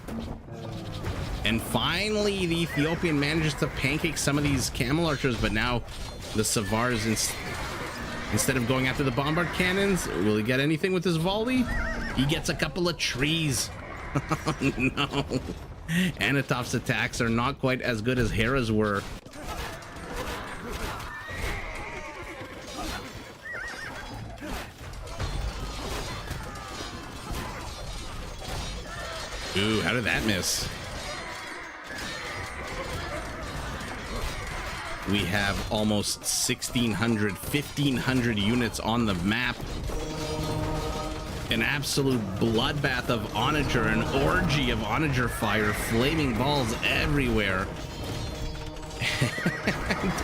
And finally, the Ethiopian manages to pancake some of these camel archers, but now the Savars, instead of going after the bombard cannons, will he get anything with his volley? He gets a couple of trees. Oh, no. Anatov's attacks are not quite as good as Hera's were. Ooh, how did that miss? We have almost 1,500 units on the map. An absolute bloodbath of onager, an orgy of onager fire, flaming balls everywhere.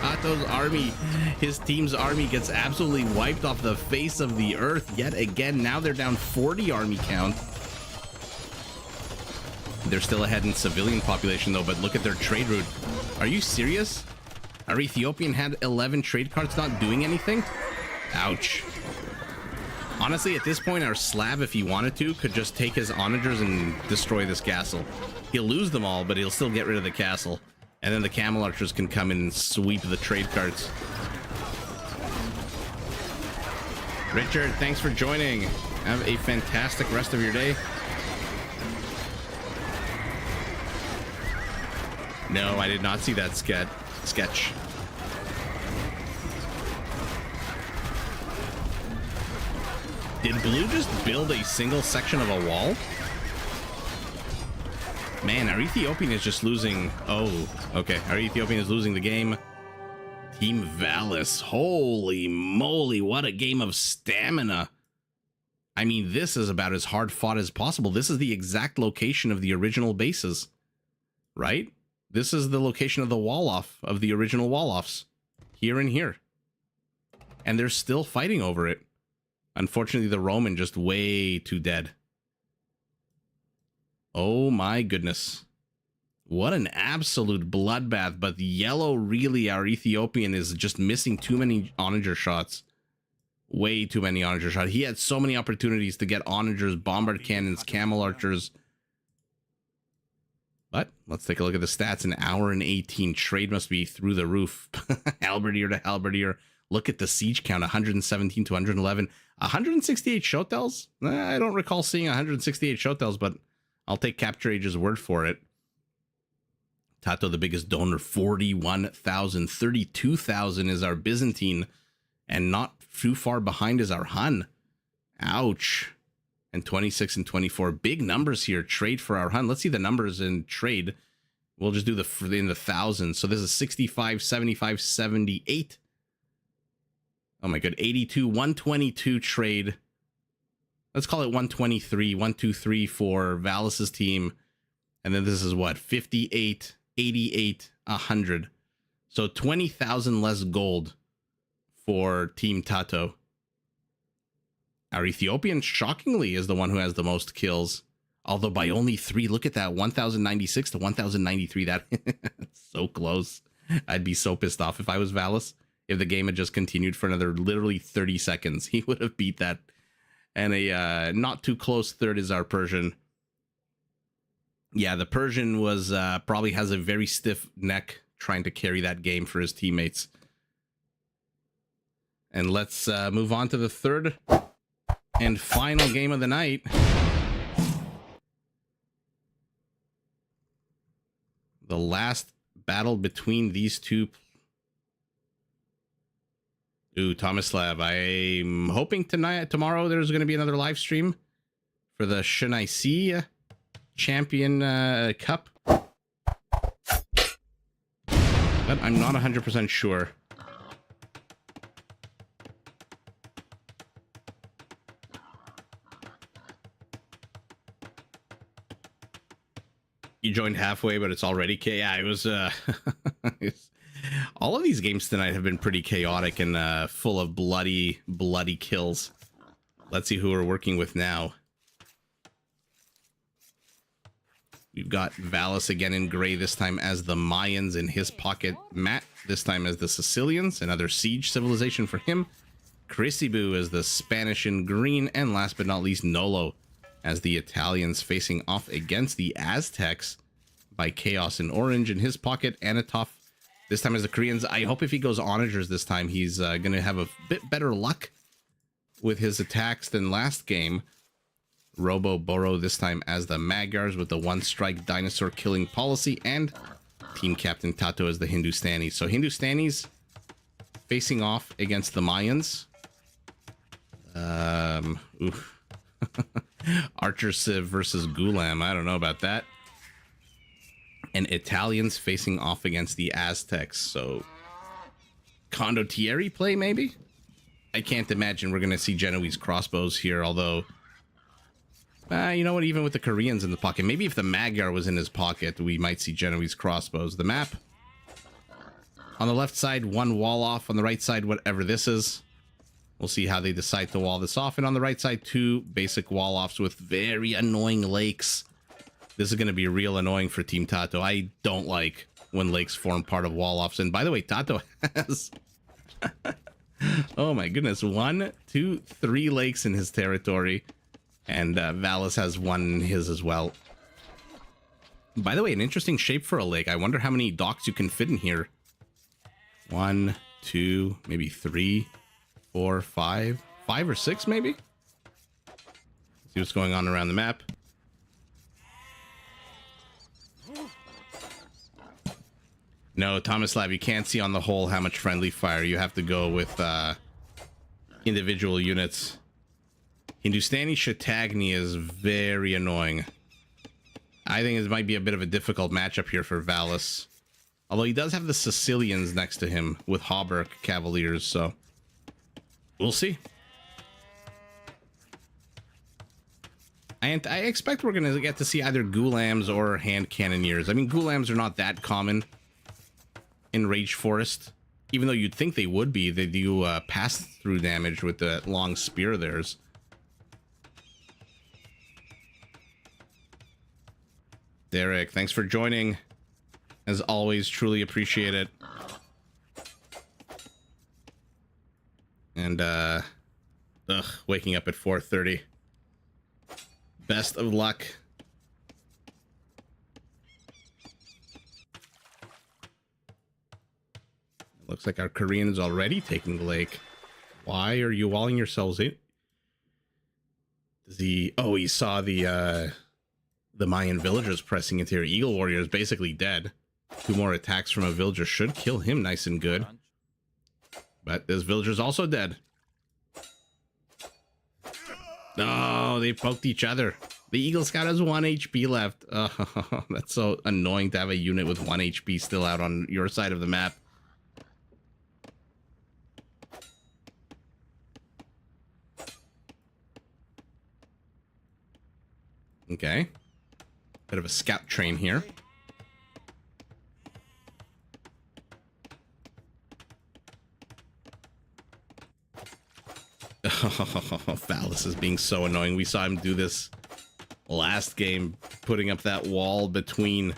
Tato's army, his team's army, gets absolutely wiped off the face of the earth yet again. Now they're down 40 army count. They're still ahead in civilian population though, but look at their trade route. Are you serious? Our Ethiopian had 11 trade carts not doing anything? Ouch. Honestly, at this point, our Slav, if he wanted to, could just take his onagers and destroy this castle. He'll lose them all, but he'll still get rid of the castle. And then the camel archers can come in and sweep the trade carts. Richard, thanks for joining. Have a fantastic rest of your day. No, I did not see that sketch. Did Blue just build a single section of a wall? Man, our Ethiopian is just losing. Oh, okay. Our Ethiopian is losing the game. Team Valis. Holy moly, what a game of stamina. I mean, this is about as hard fought as possible. This is the exact location of the original bases, right? This is the location of the wall-off, of the original wall-offs. Here and here. And they're still fighting over it. Unfortunately, the Roman just way too dead. Oh my goodness. What an absolute bloodbath. But the yellow, really, our Ethiopian is just missing too many onager shots. Way too many onager shots. He had so many opportunities to get onagers, bombard cannons, camel archers. But let's take a look at the stats. An hour and 18. Trade must be through the roof. Halberdier to halberdier. Look at the siege count. 117 to 111. 168 shotels? I don't recall seeing 168 shotels, but I'll take Capture Age's word for it. Tato, the biggest donor, 41,000. 32,000 is our Byzantine, and not too far behind is our Hun. Ouch. And 26 and 24. Big numbers here. Trade for our Hun. Let's see the numbers in trade. We'll just do in the thousands. So this is 65, 75, 78. Oh my god. 82, 122 trade. Let's call it 123. 123 for Valis's team. And then this is what? 58, 88,100. So 20,000 less gold for Team Tato. Our Ethiopian, shockingly, is the one who has the most kills. Although by only 3. Look at that. 1,096 to 1,093. That's so close. I'd be so pissed off if I was Valis. If the game had just continued for another literally 30 seconds, he would have beat that. And a not too close third is our Persian. Yeah, the Persian was probably has a very stiff neck trying to carry that game for his teammates. And let's move on to the third and final game of the night. The last battle between these two. Ooh, Tomislav. I'm hoping tomorrow there's going to be another live stream for the Shinaisi Champion Cup. But I'm not 100% sure. You joined halfway, but it's already yeah, it was all of these games tonight have been pretty chaotic and full of bloody kills. Let's see who we're working with now. We've got Valis again in gray, this time as the Mayans in his pocket. Matt, this time as the Sicilians, another siege civilization for him. Crisibu as the Spanish in green, and last but not least, Nolo as the Italians facing off against the Aztecs by Chaos in orange in his pocket. Anatov, this time as the Koreans. I hope if he goes onagers this time, he's going to have a bit better luck with his attacks than last game. Robo Boro this time as the Magyars with the one-strike dinosaur killing policy, and Team Captain Tato as the Hindustanis. So Hindustanis facing off against the Mayans. Oof. Archer Civ versus Gulam. I don't know about that. And Italians facing off against the Aztecs. So Condottieri play, maybe? I can't imagine we're going to see Genoese crossbows here, although... you know what? Even with the Koreans in the pocket, maybe if the Magyar was in his pocket, we might see Genoese crossbows. The map. On the left side, one wall off. On the right side, whatever this is. We'll see how they decide to wall this off. And on the right side, two basic wall offs with very annoying lakes. This is going to be real annoying for Team Tato. I don't like when lakes form part of wall offs. And by the way, Tato has... oh my goodness. 1, 2, 3 lakes in his territory. And Valis has one in his as well. By the way, an interesting shape for a lake. I wonder how many docks you can fit in here. 1, 2, maybe 3, 4, 5. 5 or 6, maybe? See what's going on around the map. No, Tomislav, you can't see on the whole how much friendly fire. You have to go with individual units. Hindustani Shatagni is very annoying. I think it might be a bit of a difficult matchup here for Valis. Although he does have the Sicilians next to him with Hauberk Cavaliers, so we'll see. And I expect we're going to get to see either Gulams or Hand Cannoneers. I mean, Gulams are not that common in Rage Forest. Even though you'd think they would be. They do pass-through damage with the long spear of theirs. Derek, thanks for joining. As always, truly appreciate it. And, waking up at 4:30. Best of luck. Looks like our Korean is already taking the lake. Why are you walling yourselves in? Does he... Oh, he saw the Mayan villagers pressing into here. Eagle Warrior is basically dead. 2 more attacks from a villager should kill him nice and good. But this villager's also dead. No, they poked each other. The Eagle Scout has 1 HP left. Oh, that's so annoying to have a unit with 1 HP still out on your side of the map. Okay. Bit of a scout train here. Oh, Phallus is being so annoying. We saw him do this last game, putting up that wall between...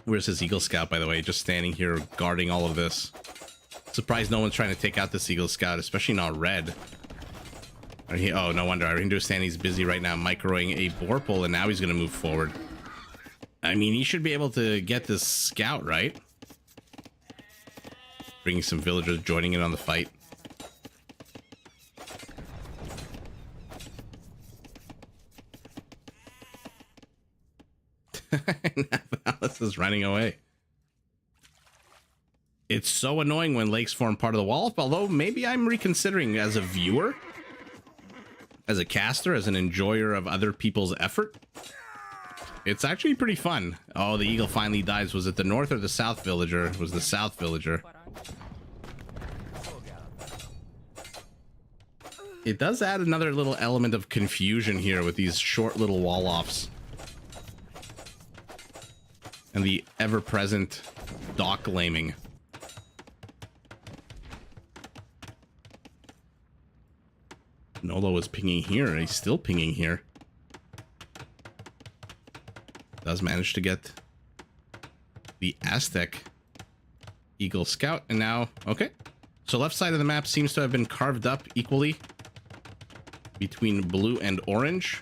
Where's his Eagle Scout, by the way? Just standing here guarding all of this. Surprised no one's trying to take out this Eagle Scout, especially not red. Oh, no wonder. I understand he's busy right now microing a Vorpal, and now he's going to move forward. I mean, he should be able to get this scout, right? Bringing some villagers joining in on the fight. Alice is running away. It's so annoying when lakes form part of the wall, although maybe I'm reconsidering as a viewer, as a caster, as an enjoyer of other people's effort. It's actually pretty fun. Oh, the eagle finally dies. Was it the north or the south villager? It was the south villager. It does add another little element of confusion here with these short little wall-offs. And the ever-present dock laming. Nolo is pinging here. He's still pinging here. Does manage to get the Aztec Eagle Scout. And now, okay. So left side of the map seems to have been carved up equally between blue and orange.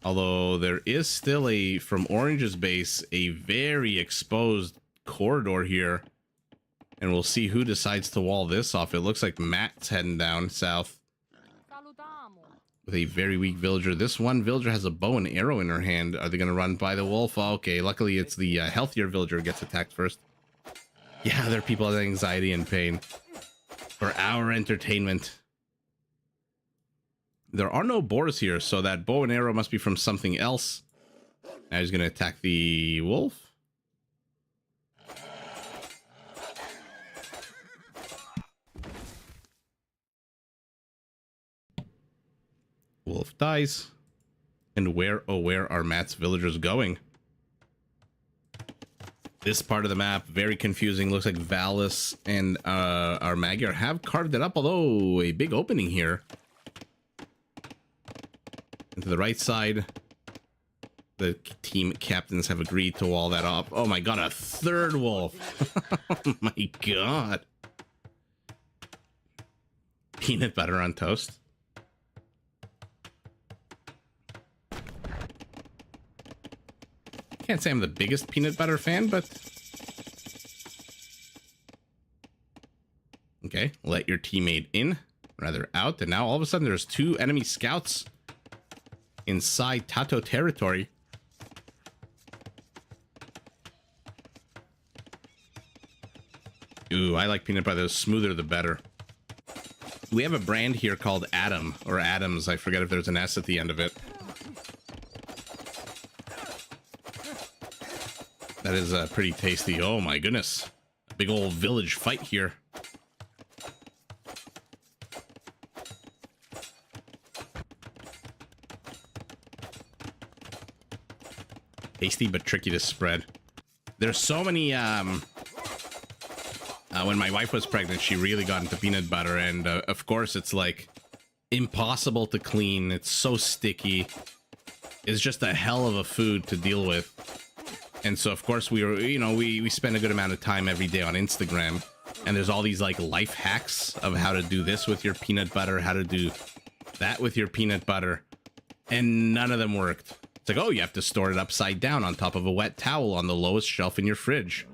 Although there is still a, from Orange's base, a very exposed corridor here. And we'll see who decides to wall this off. It looks like Matt's heading down south with a very weak villager. This one villager has a bow and arrow in her hand. Are they going to run by the wolf? Oh, okay, luckily it's the healthier villager who gets attacked first. Yeah, there are people with anxiety and pain. For our entertainment. There are no boars here, so that bow and arrow must be from something else. Now he's going to attack the wolf. Wolf dies. And where, oh, where are Matt's villagers going? This part of the map, very confusing. Looks like Valis and our Magyar have carved it up, although a big opening here. And to the right side, the team captains have agreed to wall that off. Oh my god, a third wolf. Oh my god. Peanut butter on toast. Can't say I'm the biggest peanut butter fan, but okay, let your teammate in, rather out, and now all of a sudden there's two enemy scouts inside Tato territory. Ooh, I like peanut butter. The smoother the better. We have a brand here called Adam, or Adams. I forget if there's an S at the end of it. That is pretty tasty. Oh my goodness. A big old village fight here. Tasty but tricky to spread. There's so many when my wife was pregnant, she really got into peanut butter, and of course it's like impossible to clean. It's so sticky. It's just a hell of a food to deal with. And so, of course, we were, you know, we spend a good amount of time every day on Instagram, and there's all these like life hacks of how to do this with your peanut butter, how to do that with your peanut butter, and none of them worked. It's like, oh, you have to store it upside down on top of a wet towel on the lowest shelf in your fridge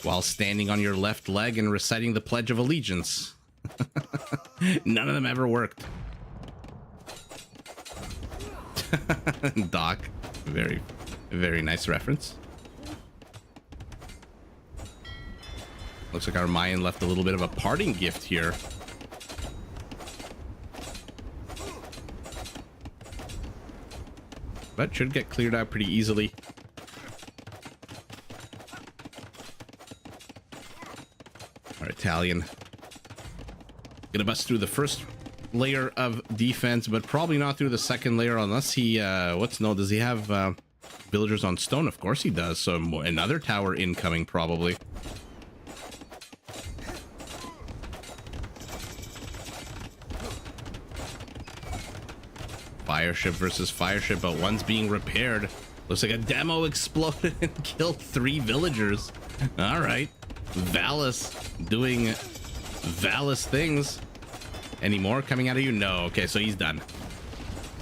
while standing on your left leg and reciting the Pledge of Allegiance. None of them ever worked. Doc, very nice reference. Looks like our Mayan left a little bit of a parting gift here. But should get cleared out pretty easily. Our Italian gonna bust through the first layer of defense, but probably not through the second layer unless he does he have villagers on stone? Of course he does. So another tower incoming probably. Fireship versus fireship, but one's being repaired. Looks like a demo exploded and killed 3 villagers. All right. Valis doing Valis things. Any more coming out of you? No. Okay, so he's done.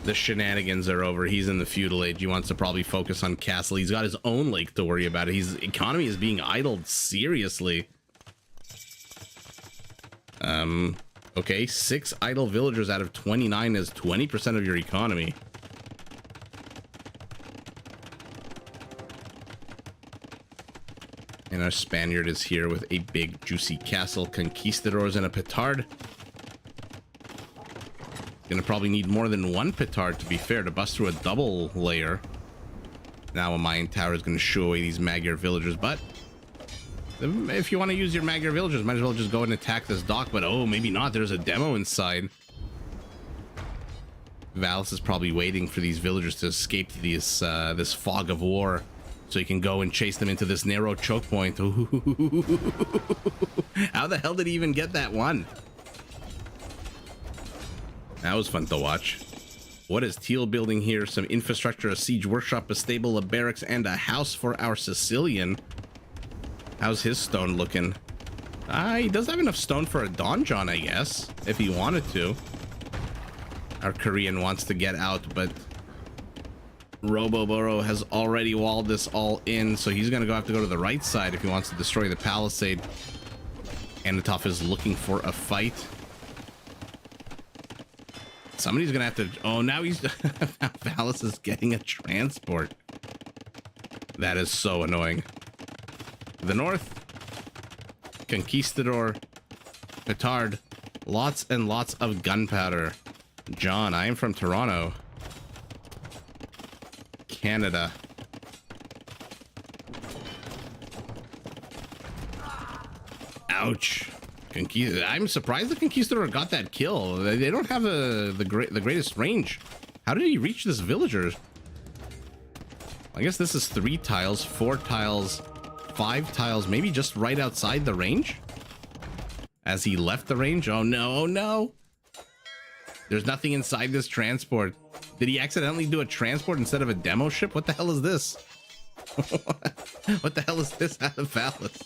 The shenanigans are over. He's in the feudal age. He wants to probably focus on castle. He's got his own lake to worry about. His economy is being idled seriously. Okay, 6 idle villagers out of 29 is 20% of your economy. And our Spaniard is here with a big juicy castle, conquistadors, and a petard. Gonna probably need more than 1 petard, to be fair, to bust through a double layer. Now a Mayan tower is gonna shoo away these Magyar villagers, but if you want to use your Magyar villagers, might as well just go and attack this dock. But oh, maybe not. There's a demo inside. Valis is probably waiting for these villagers to escape this fog of war, so he can go and chase them into this narrow choke point. How the hell did he even get that one? That was fun to watch. What is Teal building here? Some infrastructure, a siege workshop, a stable, a barracks, and a house for our Sicilian. How's his stone looking? He does have enough stone for a donjon, I guess, if he wanted to. Our Korean wants to get out, but Roboboro has already walled this all in, so he's gonna have to go to the right side if he wants to destroy the palisade. Anatov is looking for a fight. Somebody's gonna have to... Oh, now he's... Valis is getting a transport. That is so annoying. The north, conquistador, petard, lots and lots of gunpowder. John, I am from Toronto, Canada. Ouch. I'm surprised the conquistador got that kill. They don't have the greatest range. How did he reach this villager? I guess this is 3 tiles, 4 tiles, 5 tiles, maybe just right outside the range as he left the range. Oh no, oh no, there's nothing inside this transport. Did he accidentally do a transport instead of a demo ship? What the hell is this? What the hell is this out of Valis?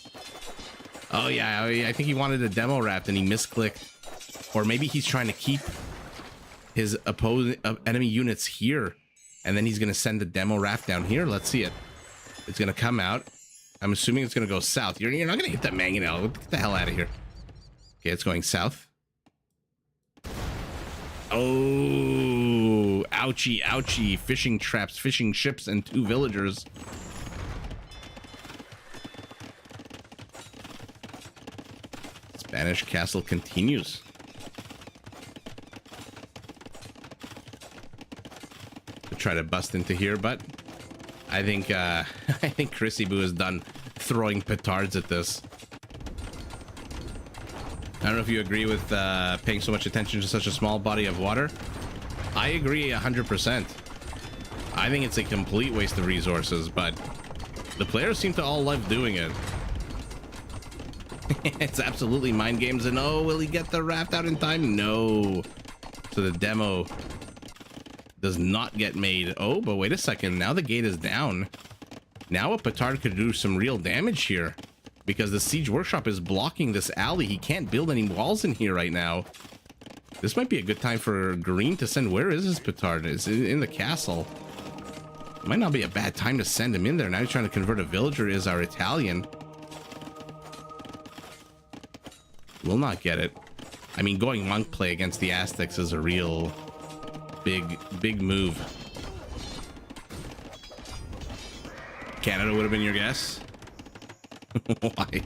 Oh yeah, I think he wanted a demo raft and he misclicked, or maybe he's trying to keep his opposing enemy units here, and then he's gonna send the demo raft down here. Let's see it. It's gonna come out. I'm assuming it's gonna go south. You're not gonna hit that mangonel. Get the hell out of here. Okay, it's going south. Oh, ouchie, ouchie. Fishing traps, fishing ships, and 2 villagers. Spanish castle continues. To try to bust into here, but I think I think Chrissy Boo is done throwing petards at this. I don't know if you agree with paying so much attention to such a small body of water. I agree 100%. I think it's a complete waste of resources, but the players seem to all love doing it. It's absolutely mind games. And oh, will he get the raft out in time? No. So the demo does not get made. Oh, but wait a second. Now the gate is down. Now a petard could do some real damage here, because the siege workshop is blocking this alley. He can't build any walls in here right now. This might be a good time for Green to send... Where is his petard? Is it in the castle? It might not be a bad time to send him in there. Now he's trying to convert a villager. Is our Italian. Will not get it. I mean, going monk play against the Aztecs is a real big move. Canada would have been your guess. Why?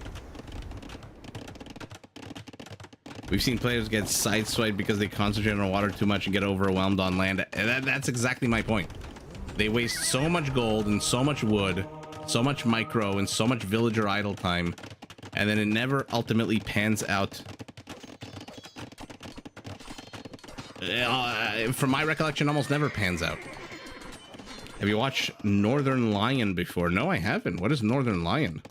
We've seen players get sideswiped because they concentrate on water too much and get overwhelmed on land. That's exactly my point. They waste so much gold and so much wood, so much micro and so much villager idle time, and then it never ultimately pans out. From my recollection, almost never pans out. Have you watched Northern Lion before? No, I haven't. What is Northern Lion?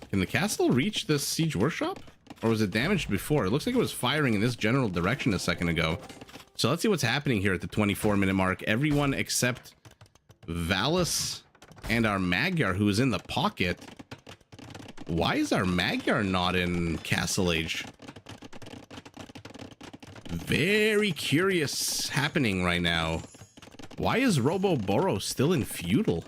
Can the castle reach the siege workshop? Or was it damaged before? It looks like it was firing in this general direction a second ago. So let's see what's happening here at the 24-minute mark. Everyone except Valus and our Magyar, who is in the pocket. Why is our Magyar not in Castle Age? Very curious happening right now. Why is Robo Boro still in Feudal?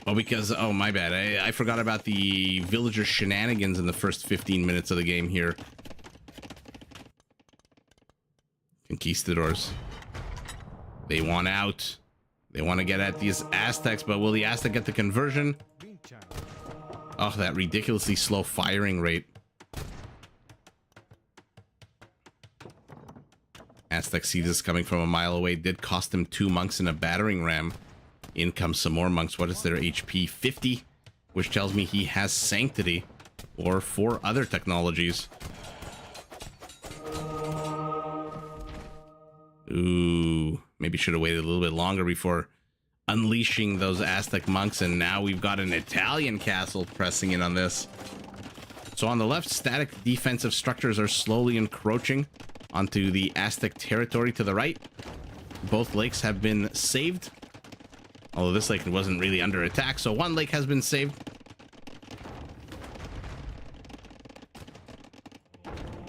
Oh, because, oh, my bad. I forgot about the villager shenanigans in the first 15 minutes of the game here. Conquistadors. They want out. They want to get at these Aztecs, but will the Aztec get the conversion? Oh, that ridiculously slow firing rate. Aztec see this coming from a mile away. Did cost him 2 monks and a battering ram. In comes some more monks. What is their HP? 50, which tells me he has Sanctity or 4 other technologies. Ooh, maybe should have waited a little bit longer before unleashing those Aztec monks, and now we've got an Italian castle pressing in on this. So on the left, static defensive structures are slowly encroaching onto the Aztec territory to the right. Both lakes have been saved, although this lake wasn't really under attack, so one lake has been saved.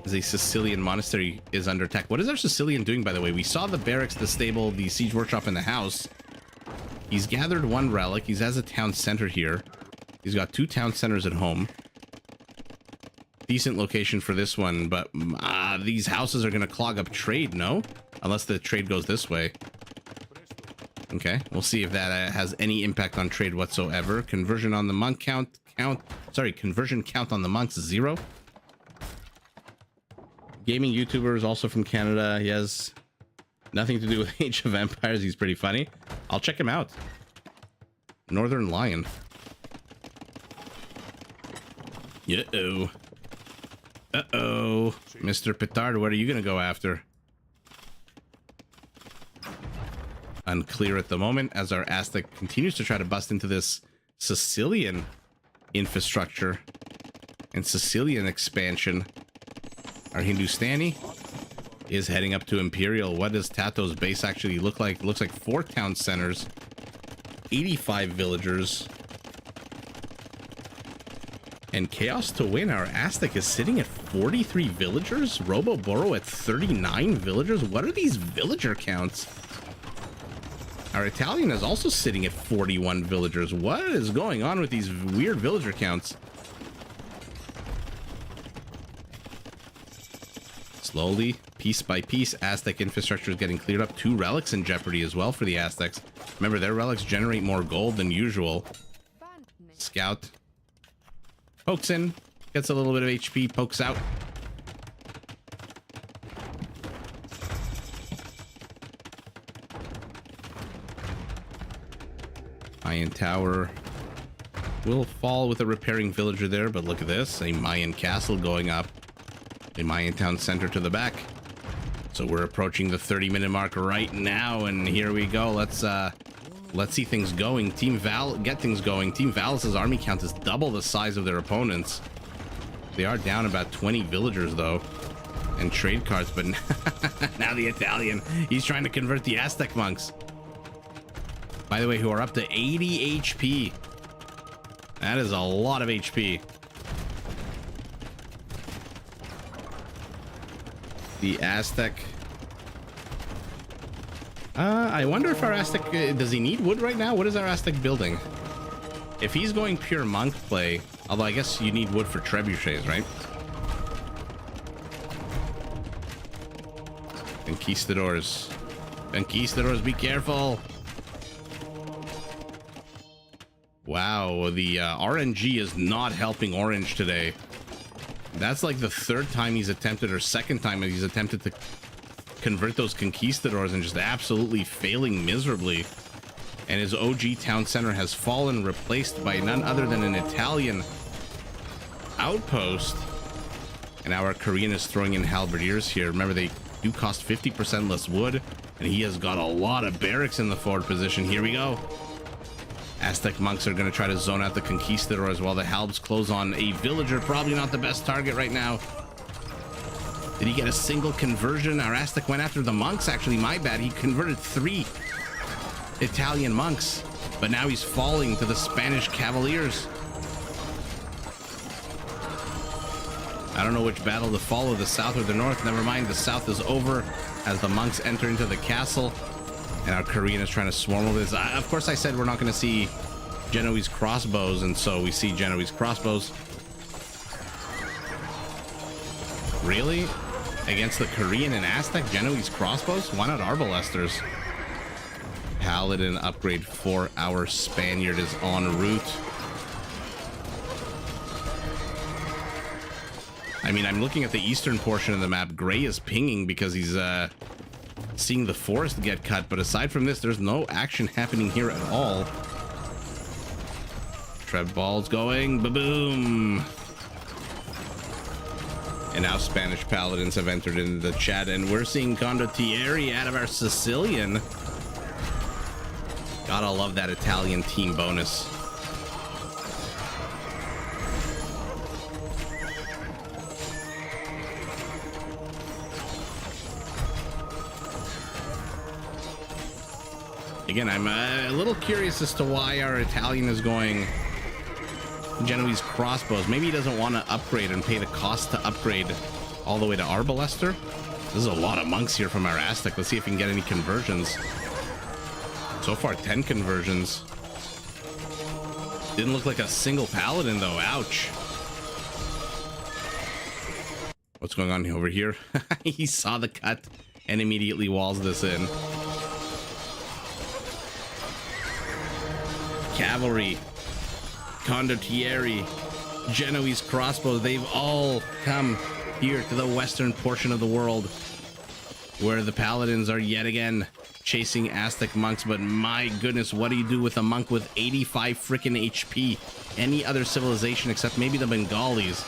As a Sicilian monastery is under attack. What is our Sicilian doing, by the way? We saw the barracks, the stable, the siege workshop, and the house. He's gathered 1 relic. He has a town center here. He's got 2 town centers at home. Decent location for this one, but these houses are going to clog up trade, no? Unless the trade goes this way. Okay, we'll see if that has any impact on trade whatsoever. Conversion on the monk conversion count on the monks is 0. Gaming YouTuber is also from Canada. He has nothing to do with Age of Empires. He's pretty funny. I'll check him out. Northern Lion. Uh-oh. Uh-oh. Mr. Petard, what are you going to go after? Unclear at the moment, as our Aztec continues to try to bust into this Sicilian infrastructure and Sicilian expansion. Our Hindustani is heading up to Imperial. What does Tato's base actually look like? Looks like 4 town centers, 85 villagers, and Chaos to win. Our Aztec is sitting at 43 villagers. Robo Boro at 39 villagers. What are these villager counts? Our Italian is also sitting at 41 villagers. What is going on with these weird villager counts? Slowly, piece by piece, Aztec infrastructure is getting cleared up. 2 relics in jeopardy as well for the Aztecs. Remember, their relics generate more gold than usual. Scout. Pokes in. Gets a little bit of HP. Pokes out. Mayan Tower will fall with a repairing villager there, but look at this. A Mayan castle going up. A Mayan town center to the back. So we're approaching the 30-minute mark right now, and here we go. Let's see things going. Team Val, get things going. Team Valus's army count is double the size of their opponents. They are down about 20 villagers though, and trade cards, but now the Italian, he's trying to convert the Aztec monks, by the way, who are up to 80 HP. That is a lot of HP. The Aztec. I wonder if our Aztec, does he need wood right now? What is our Aztec building? If he's going pure monk play, although I guess you need wood for trebuchets, right? Conquistadors. Conquistadors, be careful. Wow, the RNG is not helping Orange today. That's like the 3rd time he's attempted, or 2nd time he's attempted to convert those conquistadors and just absolutely failing miserably. And his OG town center has fallen, replaced by none other than an Italian outpost. And our Korean is throwing in halberdiers here. Remember, they do cost 50% less wood, and he has got a lot of barracks in the forward position. Here we go. Aztec monks are going to try to zone out the conquistador as well. The halbs close on a villager. Probably not the best target right now. Did he get a single conversion? Our Aztec went after the monks. Actually, my bad. He converted 3 Italian monks. But now he's falling to the Spanish cavaliers. I don't know which battle to follow, the south or the north. Never mind, the south is over as the monks enter into the castle. And our Korean is trying to swarm over this. Of course, I said we're not going to see Genoese crossbows, and so we see Genoese crossbows. Really? Against the Korean and Aztec Genoese crossbows? Why not arbalesters? Paladin upgrade for our Spaniard is en route. I mean, I'm looking at the eastern portion of the map. Gray is pinging because he's seeing the forest get cut, but aside from this, there's no action happening here at all. Treb balls going, ba-boom. And now Spanish paladins have entered into the chat, and we're seeing Condottieri out of our Sicilian. Gotta love that Italian team bonus. Again, I'm a little curious as to why our Italian is going Genoese crossbows. Maybe he doesn't want to upgrade and pay the cost to upgrade all the way to Arbalester. There's a lot of monks here from our Aztec. Let's see if we can get any conversions. So far, 10 conversions. Didn't look like a single paladin, though. Ouch. What's going on over here? He saw the cut and immediately walls this in. Cavalry, Condottieri, Genoese crossbows, they've all come here to the western portion of the world where the paladins are yet again chasing Aztec monks. But my goodness, what do you do with a monk with 85 freaking HP? Any other civilization except maybe the Bengalis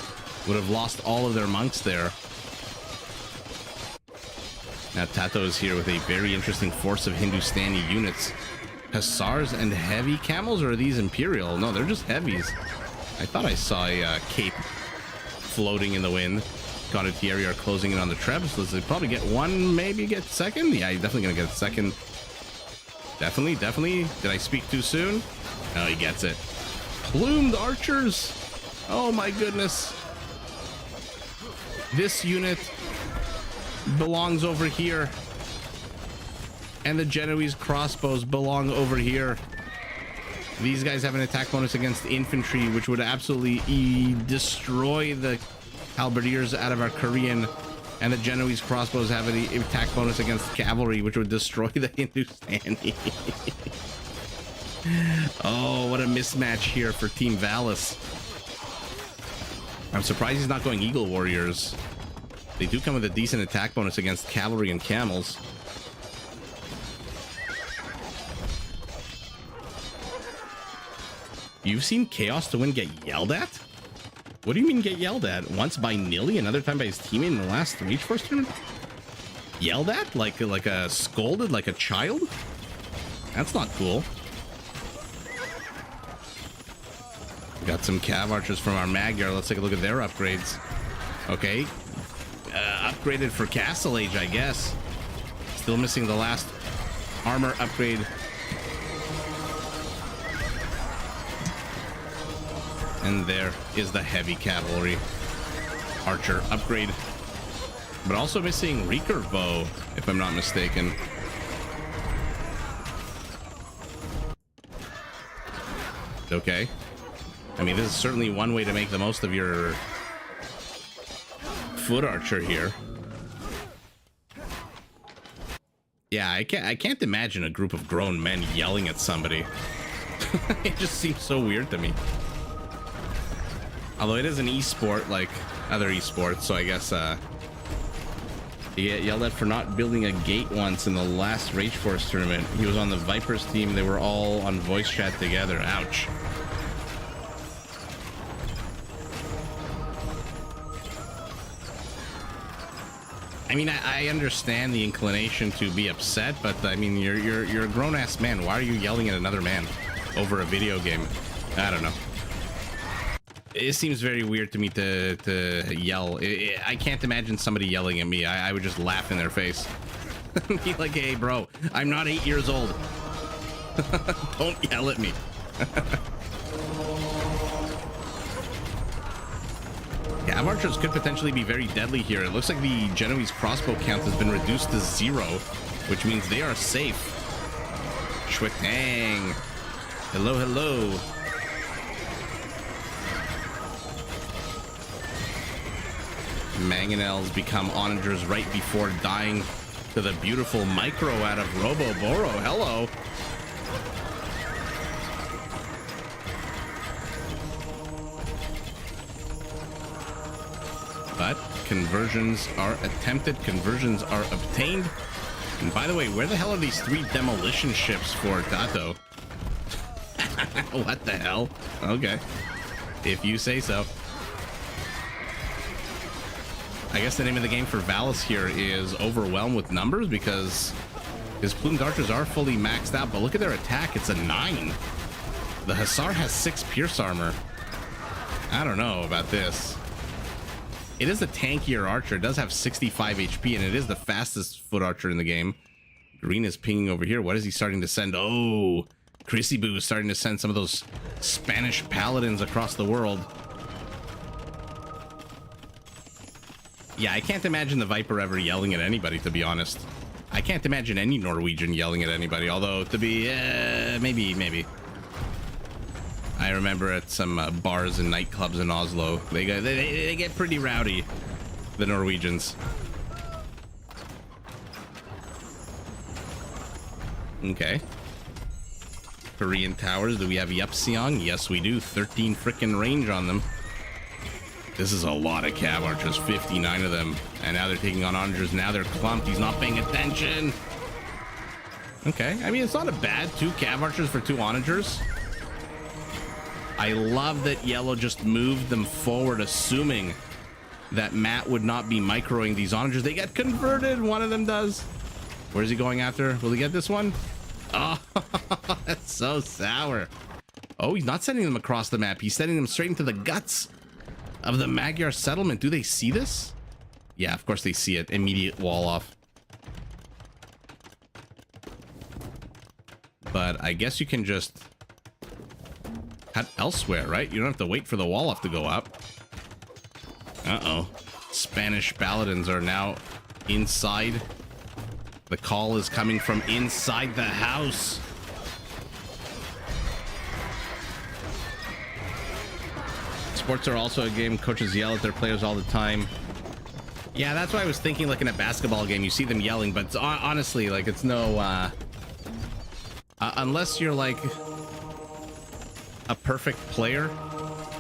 would have lost all of their monks there. Now Tato is here with a very interesting force of Hindustani units. Hussars and heavy camels, or are these Imperial? No, they're just heavies. I thought I saw a cape floating in the wind. Condottieri are closing in on the Trebs. So they probably get one, maybe get second. Yeah, he's definitely gonna get second. Definitely. Did I speak too soon? No, he gets it. Plumed archers. Oh my goodness. This unit belongs over here. And the Genoese crossbows belong over here. These guys have an attack bonus against infantry, which would absolutely destroy the halberdiers out of our Korean. And the Genoese crossbows have an attack bonus against cavalry, which would destroy the Hindustani. Oh, what a mismatch here for Team Valis. I'm surprised he's not going Eagle Warriors. They do come with a decent attack bonus against cavalry and camels. You've seen Chaos to Win get yelled at? What do you mean get yelled at? Once by Nilly, another time by his teammate in the last Reach Force tournament? Yelled at? Like a scolded like a child? That's not cool. We got some Cav Archers from our Magyar. Let's take a look at their upgrades. Okay. Upgraded for Castle Age, I guess. Still missing the last armor upgrade. And there is the heavy cavalry archer upgrade. But also missing recurve bow, if I'm not mistaken. Okay. I mean, this is certainly one way to make the most of your foot archer here. Yeah, I can't imagine a group of grown men yelling at somebody. It just seems so weird to me. Although it is an esport like other esports, so I guess he get yelled at for not building a gate once in the last Rage Force tournament. He was on the Vipers team. They were all on voice chat together. Ouch. I mean, I understand the inclination to be upset, but I mean, you're a grown-ass man. Why are you yelling at another man? over a video game. I don't know. It seems very weird to me to yell. I can't imagine somebody yelling at me. I would just laugh in their face. Be like, hey, bro, I'm not 8 years old. Don't yell at me. Cav archers could potentially be very deadly here. It looks like the Genoese crossbow count has been reduced to 0, which means they are safe. Shwetang. Hello, hello. Mangonels become onagers right before dying to the beautiful micro out of Roboboro. Hello. But conversions are attempted, conversions are obtained. And by the way, where the hell are these 3 demolition ships for, Tato? What the hell? Okay. If you say so. I guess the name of the game for Valis here is overwhelmed with numbers, because his plumed archers are fully maxed out, but look at their attack. It's a 9. The Hussar has 6 pierce armor. I don't know about this. It is a tankier archer. It does have 65 HP, and it is the fastest foot archer in the game. Green is pinging over here. What is he starting to send? Oh, Chrissy Boo is starting to send some of those Spanish paladins across the world. Yeah, I can't imagine the Viper ever yelling at anybody, to be honest. I can't imagine any Norwegian yelling at anybody, although to be, maybe. I remember at some bars and nightclubs in Oslo, they get pretty rowdy, the Norwegians. Okay. Korean towers, do we have Yupseong? Yes, we do. 13 frickin' range on them. This is a lot of cav archers, 59 of them. And now they're taking on onagers. Now they're clumped. He's not paying attention. Okay, I mean, it's not a bad 2 cav archers for 2 onagers. I love that Yellow just moved them forward, assuming that Matt would not be microing these onagers. They get converted. One of them does. Where's he going after? Will he get this one? Oh, that's so sour. Oh, he's not sending them across the map. He's sending them straight into the guts of the Magyar settlement. Do they see this? Yeah, of course they see it. Immediate wall off. But I guess you can just cut elsewhere, right? You don't have to wait for the wall off to go up. Uh-oh. Spanish paladins are now inside. The call is coming from inside the house. Sports are also a game. Coaches yell at their players all the time. Yeah, that's why I was thinking, like in a basketball game, you see them yelling, but honestly, like, it's no, unless you're like a perfect player,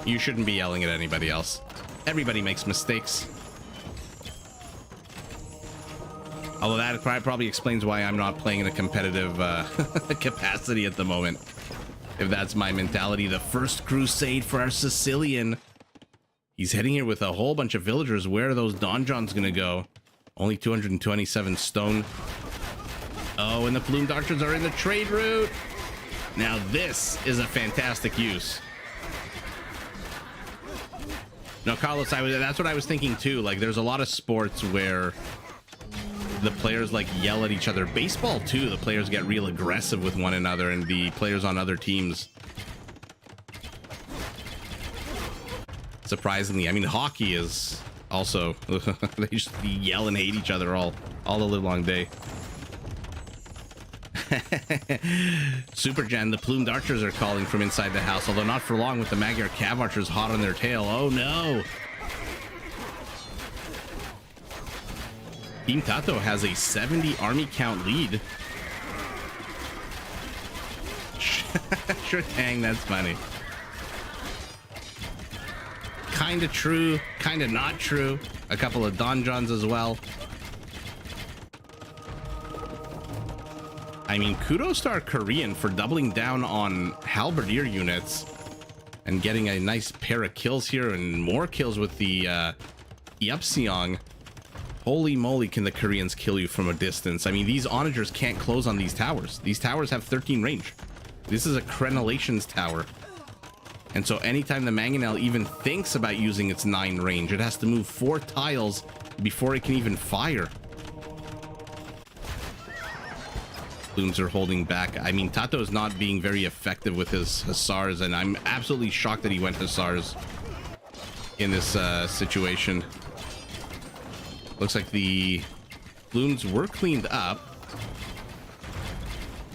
you shouldn't be yelling at anybody else. Everybody makes mistakes. Although that probably explains why I'm not playing in a competitive capacity at the moment. If that's my mentality. The first crusade for our Sicilian. He's heading here with a whole bunch of villagers. Where are those donjons gonna go? Only 227 stone. Oh, and the plumed archers are in the trade route. Now this is a fantastic use. No, Carlos, that's what I was thinking too. Like, there's a lot of sports where the players like yell at each other. Baseball too, the players get real aggressive with one another, and the players on other teams. Surprisingly, I mean, hockey is also they just yell and hate each other all the live long day. Supergen, the plumed archers are calling from inside the house, although not for long with the Magyar cav archers hot on their tail. Oh no. Team Tato has a 70 army count lead. Sure, dang, that's funny. Kinda true, kinda not true. A couple of donjons as well. I mean, kudos to our Korean for doubling down on halberdier units and getting a nice pair of kills here, and more kills with the Yupseong. Holy moly, can the Koreans kill you from a distance. I mean, these onagers can't close on these towers. These towers have 13 range. This is a crenellations tower. And so anytime the mangonel even thinks about using its 9 range, it has to move 4 tiles before it can even fire. Plumes are holding back. I mean, Tato is not being very effective with his hussars, and I'm absolutely shocked that he went hussars in this situation. Looks like the plumes were cleaned up.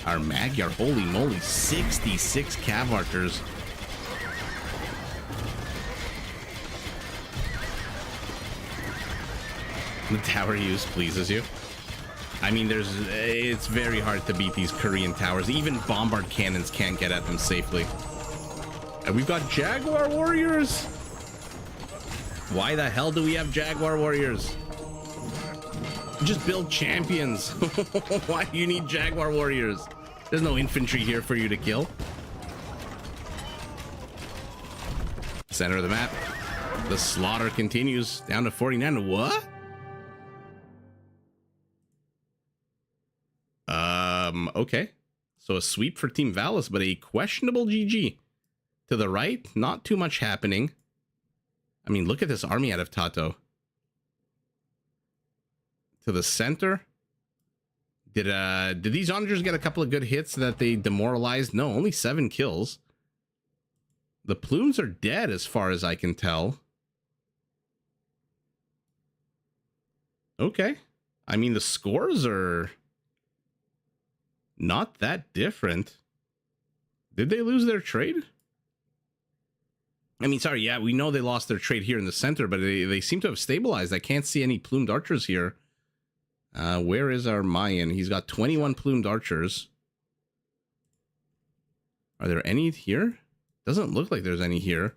Our Magyar, holy moly, 66 cav archers. The tower use pleases you. I mean, it's very hard to beat these Korean towers. Even bombard cannons can't get at them safely. And we've got Jaguar warriors. Why the hell do we have Jaguar warriors? Just build champions. Why do you need Jaguar warriors? There's no infantry here for you to kill. Center of the map. The slaughter continues down to 49. What? Okay. So a sweep for Team Valis, but a questionable GG. To the right, not too much happening. I mean, look at this army out of Tato. To the center. Did these onagers get a couple of good hits that they demoralized? No, only 7 kills. The plumes are dead as far as I can tell. Okay. I mean, the scores are not that different. Did they lose their trade? I mean, sorry, yeah, we know they lost their trade here in the center, but they seem to have stabilized. I can't see any plumed archers here. Where is our Mayan? He's got 21 plumed archers. Are there any here? Doesn't look like there's any here.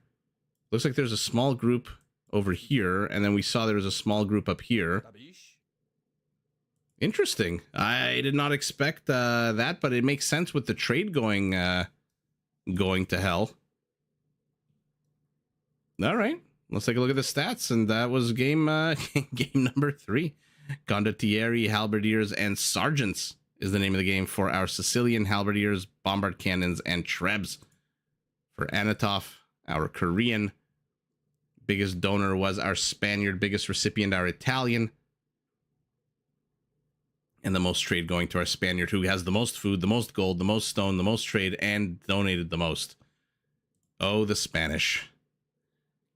Looks like there's a small group over here, and then we saw there was a small group up here. Interesting. I did not expect that, but it makes sense with the trade going to hell. All right, let's take a look at the stats, and that was game game number 3. Condottieri, halberdiers, and sergeants is the name of the game for our Sicilian halberdiers, bombard cannons, and trebs. For Anatov, our Korean, biggest donor was our Spaniard, biggest recipient our Italian. And the most trade going to our Spaniard, who has the most food, the most gold, the most stone, the most trade, and donated the most. Oh, the Spanish.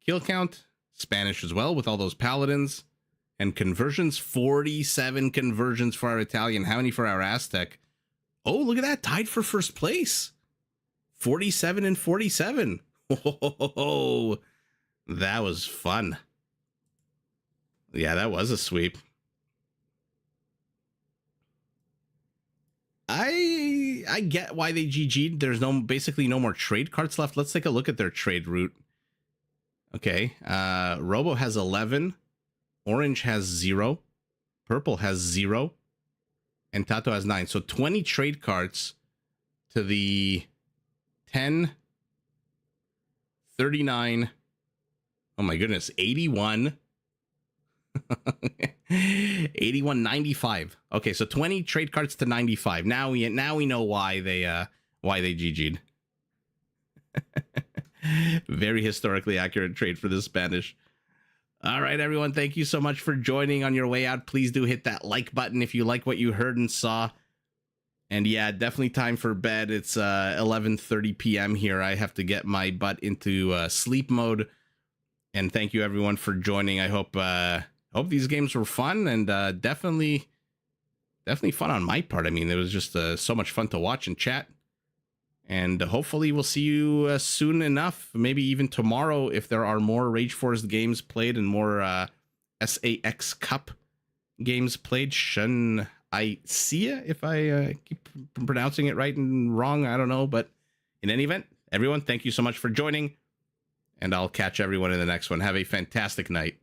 Kill count, Spanish as well, with all those paladins. And conversions, 47 conversions for our Italian. How many for our Aztec? Oh, look at that, tied for first place. 47 and 47. Oh, that was fun. Yeah, that was a sweep. I get why they GG'd. There's basically no more trade cards left. Let's take a look at their trade route. Okay, Robo has 11, Orange has 0, Purple has 0, and Tato has 9. So 20 trade cards to the 10, 39, oh my goodness, 81, 81, 95. Okay, so 20 trade cards to 95. Now we know why they GG'd. Very historically accurate trade for the Spanish. All right, everyone, thank you so much for joining. On your way out, please do hit that like button if you like what you heard and saw. And yeah, definitely time for bed. It's 11:30 p.m. here. I have to get my butt into sleep mode. And thank you, everyone, for joining. I hope these games were fun, and definitely fun on my part. I mean, it was just so much fun to watch and chat. And hopefully we'll see you soon enough, maybe even tomorrow, if there are more Rage Force games played and more SAX Cup games played. Shun I see ya, if I keep pronouncing it right and wrong, I don't know. But in any event, everyone, thank you so much for joining, and I'll catch everyone in the next one. Have a fantastic night.